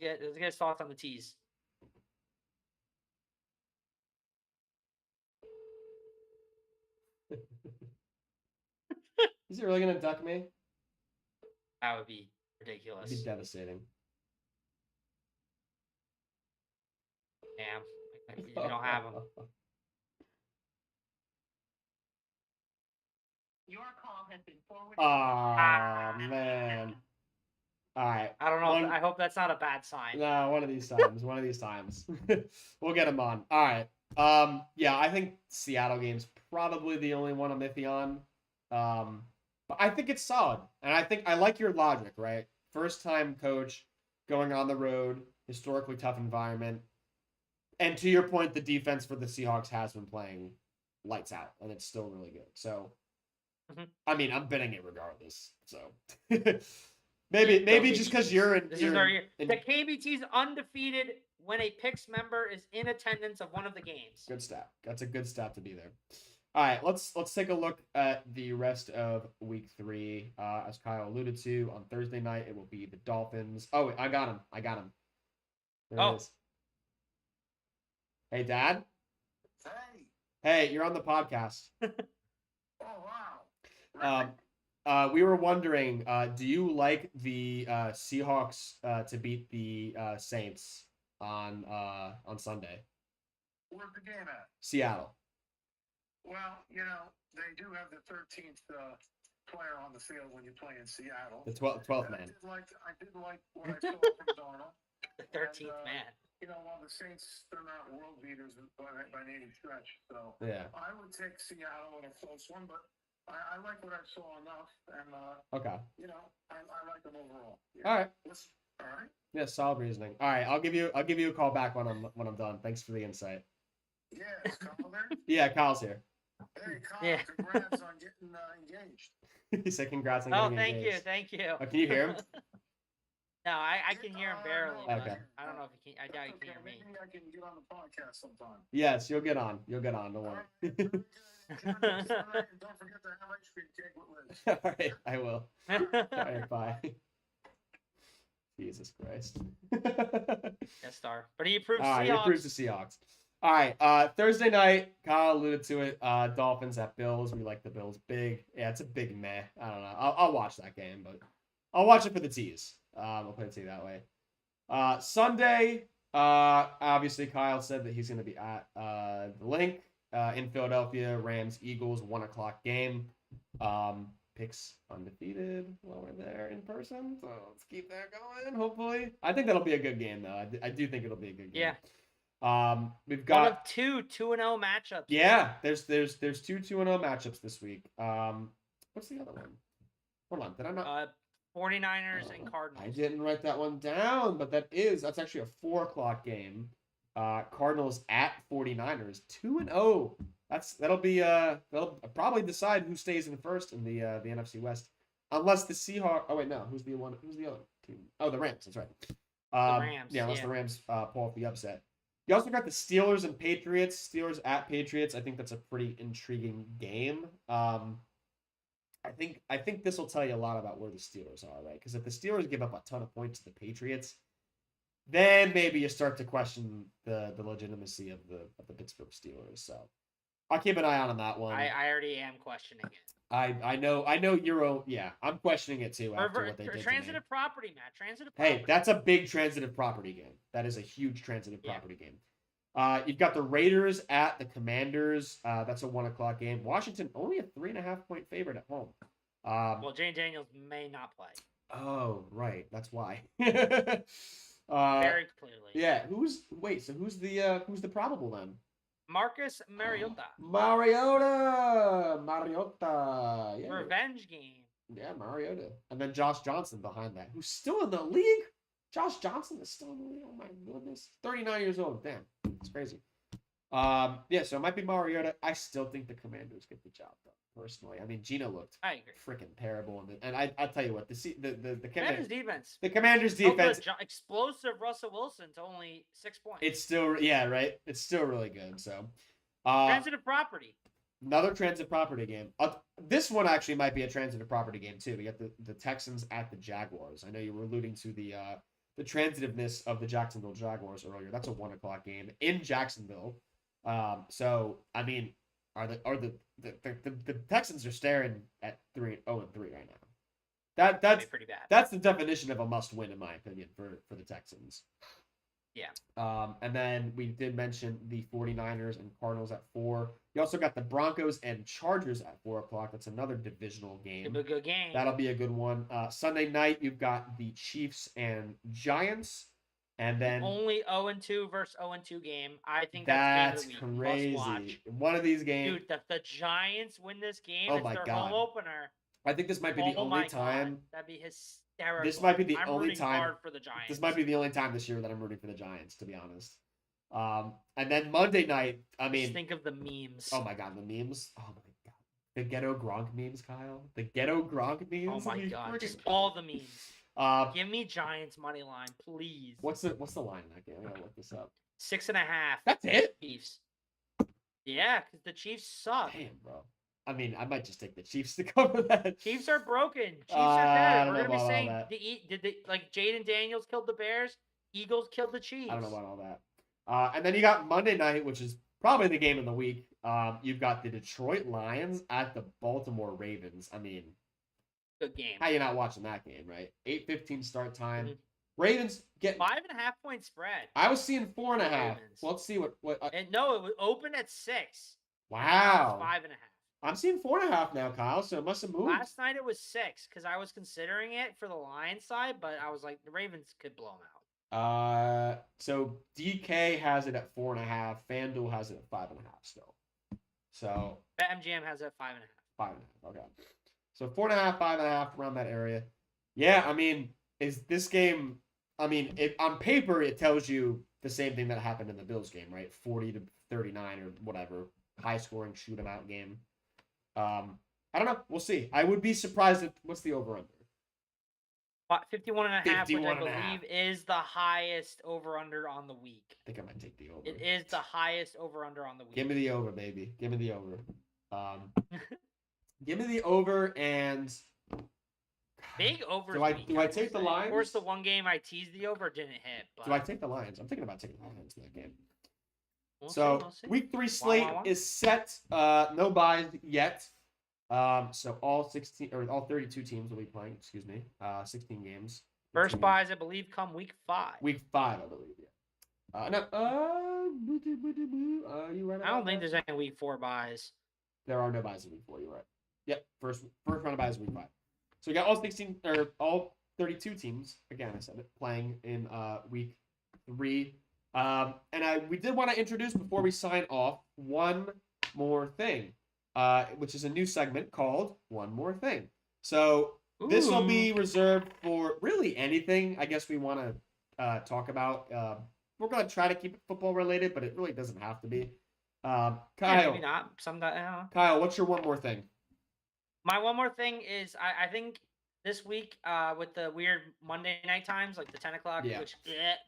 Let's get his thoughts on the Tease. Is he really gonna duck me? That would be ridiculous. It'd be devastating. Damn. You don't have him. Your call has been forwarded. Oh man. All right. I don't know. I hope that's not a bad sign. No, one of these times. One of these times. We'll get him on. All right. Yeah, I think Seattle game's probably the only one I'm iffy on. But I think it's solid. And I like your logic, right? First time coach going on the road, historically tough environment. And to your point, the defense for the Seahawks has been playing lights out, and it's still really good. So, I mean, I'm betting it regardless. So, maybe just because you're in. This is our year. The KBT's undefeated when a Picks member is in attendance of one of the games. Good stat. That's a good stat to be there. All right, let's take a look at the rest of Week 3. As Kyle alluded to, on Thursday night it will be the Dolphins. Oh, wait, I got him. There it is. Hey, Dad. Hey, you're on the podcast. Oh, wow. We were wondering, do you like the Seahawks to beat the Saints on Sunday? Where's the game at? Seattle. Well, they do have the 13th player on the field when you play in Seattle. The 12th man. I did like what I saw from Darnold. The 13th man. While the Saints, they're not world beaters by any stretch. So Yeah. I would take Seattle in a close one, but I like what I saw enough, and Okay. I like them overall. Yeah. All right. All right. Yeah, solid reasoning. All right, I'll give you a call back when I'm done. Thanks for the insight. Yeah, is Kyle there? Yeah, Kyle's here. Hey, Kyle, Yeah. congrats on getting engaged. He said congrats on Oh, getting engaged. thank you. Oh, can you hear him? No, I can hear him barely. No, But Okay. I don't know if he can. I doubt he can hear me. Maybe I can get on the podcast sometime. Yes, you'll get on. Don't All worry. right, very good. Enjoy this tonight, and don't forget the LIX cake with Liz. All right, I will. All right, bye. Jesus Christ. Yes, star. But he approved All right, he Seahawks. approves the Seahawks. All right, Thursday night, Kyle alluded to it. Dolphins at Bills. We like the Bills big. Yeah, it's a big meh. I don't know. I'll watch that game, but I'll watch it for the tease. I'll put it to you that way. Sunday, obviously Kyle said that he's going to be at the link in Philadelphia. Rams Eagles 1 o'clock game. Picks undefeated while we're there in person. So let's keep that going. Hopefully, I think that'll be a good game though. I do think it'll be a good game. Yeah. We've got one of two 2-0 matchups. Yeah, there's 2 2-0 matchups this week. What's the other one? Hold on, did I not? 49ers and Cardinals. I didn't write that one down, but that's actually a 4 o'clock game. Cardinals at 49ers, 2-0. That'll probably decide who stays in first in the NFC West, unless the Seahawks. Oh wait, no, who's the other team? Oh, the Rams. That's right. The Rams. Yeah, unless the Rams pull off the upset. You also got the Steelers and Patriots. Steelers at Patriots. I think that's a pretty intriguing game. I think this will tell you a lot about where the Steelers are, right? Because if the Steelers give up a ton of points to the Patriots, then maybe you start to question the legitimacy of the Pittsburgh Steelers. So I'll keep an eye on that one. I already am questioning it. I know I'm questioning it too after what they did. Transitive property, Matt. Transitive property. Hey, that's a big transitive property game. That is a huge transitive property game. You've got the Raiders at the Commanders. That's a 1 o'clock game. Washington only a 3.5 point favorite at home. Well, Jane Daniels may not play. Oh, right. That's why. Very clearly. Yeah. Who's the probable then? Marcus Mariota. Mariota. Yeah. Revenge game. Yeah, Mariota. And then Josh Johnson behind that, who's still in the league. Josh Johnson is still in the league. Oh my goodness. 39 years old. Damn. It's crazy. Yeah, so it might be Mariota. I still think the Commanders get the job done, personally. I mean, Gino looked I agree. freaking terrible, and I'll tell you what, the Commanders defense. the Commanders defense, Explosive Russell Wilson to only 6 points. it's still right. It's still really good. So, transitive property. another transit property game. This one actually might be a transitive property game too. We got the Texans at the Jaguars. I know you were alluding to the transitiveness of the Jacksonville Jaguars earlier. That's a 1:00 game in Jacksonville. So I mean, the Texans are staring at 0-3 right now. That's pretty bad. That's the definition of a must win in my opinion for the Texans. Yeah. And then we did mention the 49ers and Cardinals at 4. You also got the Broncos and Chargers at 4:00. That's another divisional game. It'll be a good game. That'll be a good one. Sunday night, you've got the Chiefs and Giants. And then only 0-2 versus 0-2 game. I think that's game of the week. crazy. Must watch. One of these games. Dude, the Giants win this game. Oh it's my their God. home opener. I think this might be the only time. That'd be hysterical. This might be the I'm only rooting time. hard for the Giants. This might be the only time this year that I'm rooting for the Giants, to be honest. And then Monday night, I mean, just think of the memes. Oh my God, the memes. Oh my God, the ghetto Gronk memes, Kyle. The ghetto Gronk memes. Oh my God, just all the memes. Give me Giants money line, please. What's the line in that game? I gotta look this up. 6.5. That's it. Chiefs. Yeah, because the Chiefs suck. Damn, bro. I mean, I might just take the Chiefs to cover that. Chiefs are broken. Chiefs I are don't good. We're know gonna be about saying, did they like Jaden Daniels killed the Bears? Eagles killed the Chiefs. I don't know about all that. And then you got Monday night, which is probably the game of the week. You've got the Detroit Lions at the Baltimore Ravens. I mean, good game. How you not watching that game, right? 8:15 start time. Mm-hmm. Ravens get 5.5 point spread. I was seeing 4.5. Ravens. Well, let's see what. And no, it was open at 6. Wow. 5.5. I'm seeing 4.5 now, Kyle. So it must have moved. Last night it was 6 because I was considering it for the Lions side, but I was like, the Ravens could blow them out. So DK has it at 4.5. FanDuel has it at 5.5 still. So BetMGM has it at 5.5. 5.5. Okay. So 4.5, 5.5 around that area. Yeah, I mean, is this game? I mean, on paper it tells you the same thing that happened in the Bills game, right? 40-39 or whatever, high scoring shoot 'em out game. I don't know. We'll see. I would be surprised if what's the over under? 51.5, which I believe is the highest over under on the week. I think I might take the over. It is the highest over under on the week. Give me the over, baby. Give me the over. Give me the over and big over. Do I take the Lions? Of course, the one game I teased the over didn't hit. But do I take the Lions? I'm thinking about taking the Lions in that game. We'll see. Week 3 slate is set. No buys yet. So all 32 teams will be playing. 16 games. First buys, I believe, come week 5. Week 5, I believe. Yeah. You right? I don't think there's any week 4 buys. There are no buys in week 4. You're right. Yep. First round of buys week 5. So we got all 32 teams. Again, I said it, playing in week 3. And we did want to introduce before we sign off one more thing, which is a new segment called One More Thing. So this will be reserved for really anything I guess we want to talk about. We're going to try to keep it football related, but it really doesn't have to be. Kyle, maybe not. Kyle, what's your one more thing? My one more thing is I think this week with the weird Monday night times, like the 10 o'clock,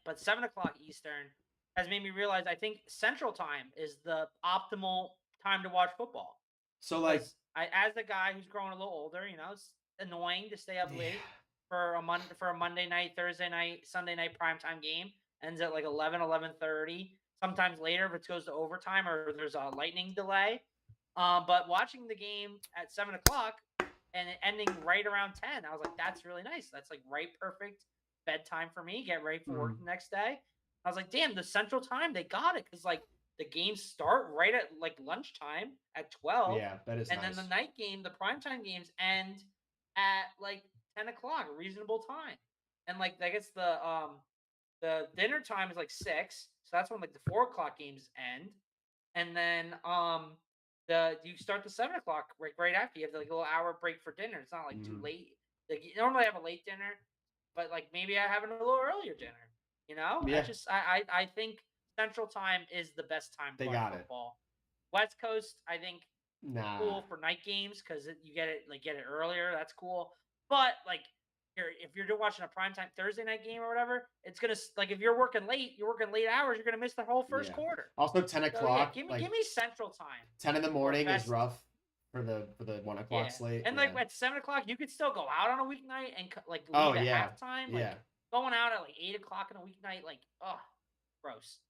but 7 o'clock Eastern, has made me realize I think Central Time is the optimal time to watch football. So, like, as a guy who's growing a little older, it's annoying to stay up late for a Monday night, Thursday night, Sunday night primetime game. Ends at like 11:30. Sometimes later if it goes to overtime or there's a lightning delay. But watching the game at 7 o'clock and it ending right around 10, I was like, that's really nice. That's like right perfect bedtime for me. Get ready for work the next day. I was like, damn, the Central Time, they got it. Because like the games start right at like lunchtime at 12. Yeah, that is and nice. Then the night game, the primetime games end at like 10 o'clock, a reasonable time. And like I guess the dinner time is like 6, so that's when like the 4 o'clock games end. And then you start the 7 o'clock right after. You have like a little hour break for dinner. It's not like too late. Like you normally have a late dinner, but like maybe I have a little earlier dinner. Yeah. I think Central Time is the best time They for got it. football. West Coast, I think, Nah. cool for night games because you get it earlier. That's cool. But like if you're watching a primetime Thursday night game or whatever, it's gonna like if you're working late hours, you're gonna miss the whole first quarter. Also, 10 So, o'clock. give me Central Time. 10 in the morning is best- rough for the 1 o'clock slate. And like at 7 o'clock, you could still go out on a weeknight and like Oh, leave at yeah. halftime. Yeah. Like going out at like 8 o'clock on a weeknight, like gross.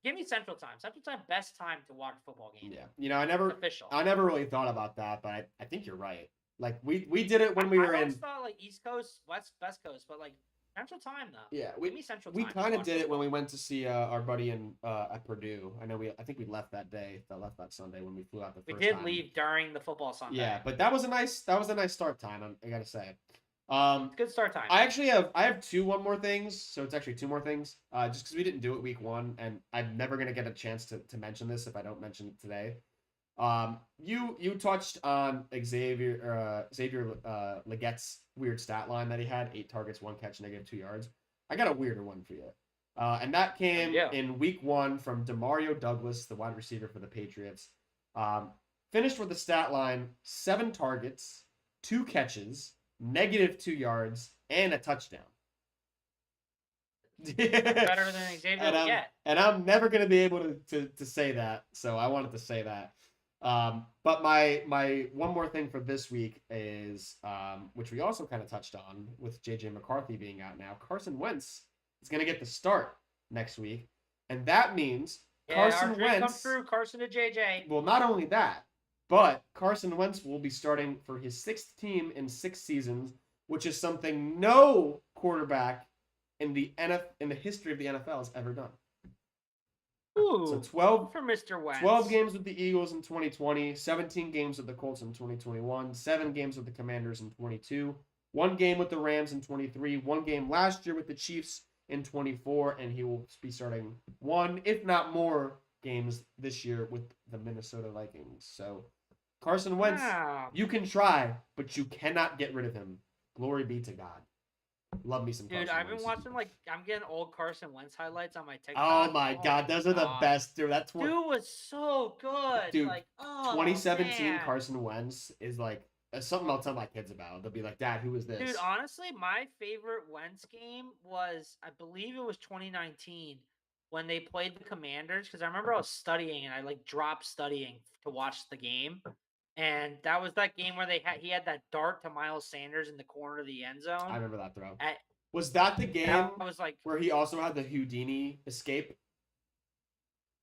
Give me Central Time. Central Time, best time to watch a football game. Yeah. I never really thought about that, but I think you're right. Like we did it when we were I in. always thought like East Coast, West Coast, but like Central Time though. Yeah, give me Central we Time. kind of did it when we went to see our buddy at Purdue. I think we left that day. Left that Sunday when we flew out the first time. We did leave during the football Sunday. Yeah, but that was a nice start time. I gotta say. Good start time. I have one more things, so it's actually two more things. Just because we didn't do it week 1, and I'm never gonna get a chance to mention this if I don't mention it today. You touched on Xavier Leggette's weird stat line that he had: 8 targets, 1 catch, -2 yards. I got a weirder one for you, and that came in week 1 from Demario Douglas, the wide receiver for the Patriots. Finished with the stat line: 7 targets, 2 catches, -2 yards, and a touchdown. Better than Xavier Leggett. And I'm never going to be able to say that, so I wanted to say that. But my one more thing for this week is, which we also kind of touched on with J.J. McCarthy being out now, Carson Wentz is going to get the start next week. And that means Carson Wentz... come through, Carson to J.J. Well, not only that, but Carson Wentz will be starting for his 6th team in 6 seasons, which is something no quarterback in the history of the NFL has ever done. Ooh, so 12 for Mr. Wentz. 12 games with the Eagles in 2020, 17 games with the Colts in 2021, 7 games with the Commanders in 22, 1 game with the Rams in 23, 1 game last year with the Chiefs in 24, and he will be starting 1, if not more, games this year with the Minnesota Vikings. So Carson Wentz, you can try, but you cannot get rid of him. Glory be to God. Love me some Carson Dude, I've Wentz. been watching, I'm getting old Carson Wentz highlights on my TikTok. Oh my God, those are the best, dude. Dude was so good. Dude, 2017 man. Carson Wentz is something I'll tell my kids about. They'll be like, Dad, who is this? Dude, honestly, my favorite Wentz game was, I believe it was 2019 when they played the Commanders, because I remember I was studying and I dropped studying to watch the game. And that was that game where he had that dart to Miles Sanders in the corner of the end zone. I remember that throw. Was that the game where he also had the Houdini escape?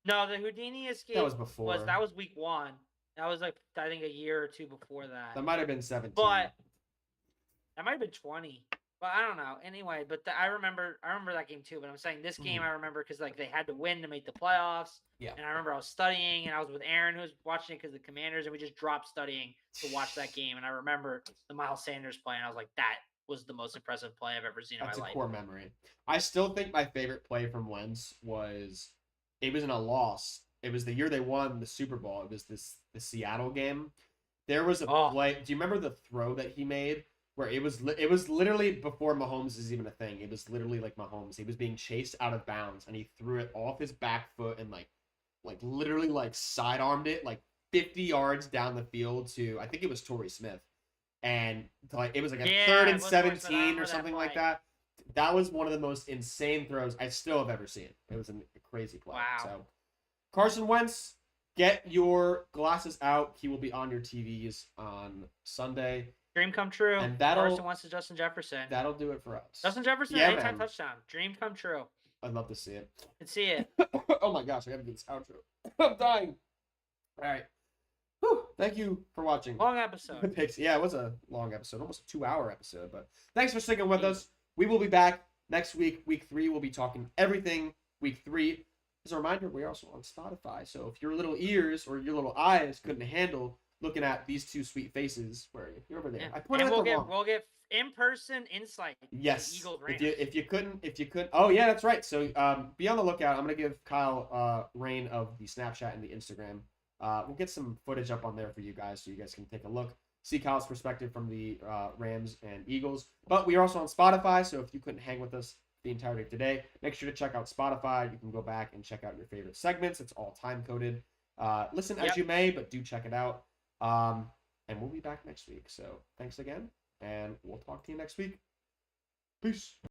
No, the Houdini escape that was before. That was week 1. That was I think a year or 2 before that. That might have been 17. But that might have been 20. But I don't know. Anyway, but I remember that game too. But I'm saying this game I remember because they had to win to make the playoffs. Yeah. And I remember I was studying and I was with Aaron who was watching it because the Commanders, and we just dropped studying to watch that game. And I remember the Miles Sanders play, and I was like, that was the most impressive play I've ever seen in my life. That's a core memory. I still think my favorite play from Wentz was in a loss. It was the year they won the Super Bowl. It was the Seattle game. There was a play. Do you remember the throw that he made? Where it was literally before Mahomes is even a thing. It was literally like Mahomes. He was being chased out of bounds, and he threw it off his back foot and literally sidearmed it 50 yards down the field to, I think it was Torrey Smith, and it was a 3rd and 17 or something like that. That was one of the most insane throws I still have ever seen. It was a crazy play. Wow. So Carson Wentz, get your glasses out. He will be on your TVs on Sunday. Dream come true. And Carson Wentz to Justin Jefferson. That'll do it for us. Justin Jefferson, anytime touchdown. Dream come true. I'd love to see it. Let's see it. Oh my gosh, I gotta do this outro. I'm dying. All right. Whew. Thank you for watching. Long episode. Yeah, it was a long episode, almost a 2-hour episode. But thanks for sticking with us. We will be back next week. Week 3, we'll be talking everything week 3. As a reminder, we're also on Spotify. So if your little ears or your little eyes couldn't handle looking at these two sweet faces. Where are you? You're over there. Yeah. I pointed And at the wrong. we'll get in-person insight. to the Yes. Eagles If you couldn't. Oh yeah, that's right. So be on the lookout. I'm gonna give Kyle reign of the Snapchat and the Instagram. We'll get some footage up on there for you guys, so you guys can take a look, see Kyle's perspective from the Rams and Eagles. But we are also on Spotify, so if you couldn't hang with us the entirety of today, make sure to check out Spotify. You can go back and check out your favorite segments. It's all time coded. Listen as you may, but do check it out. And we'll be back next week. So thanks again, and we'll talk to you next week. Peace.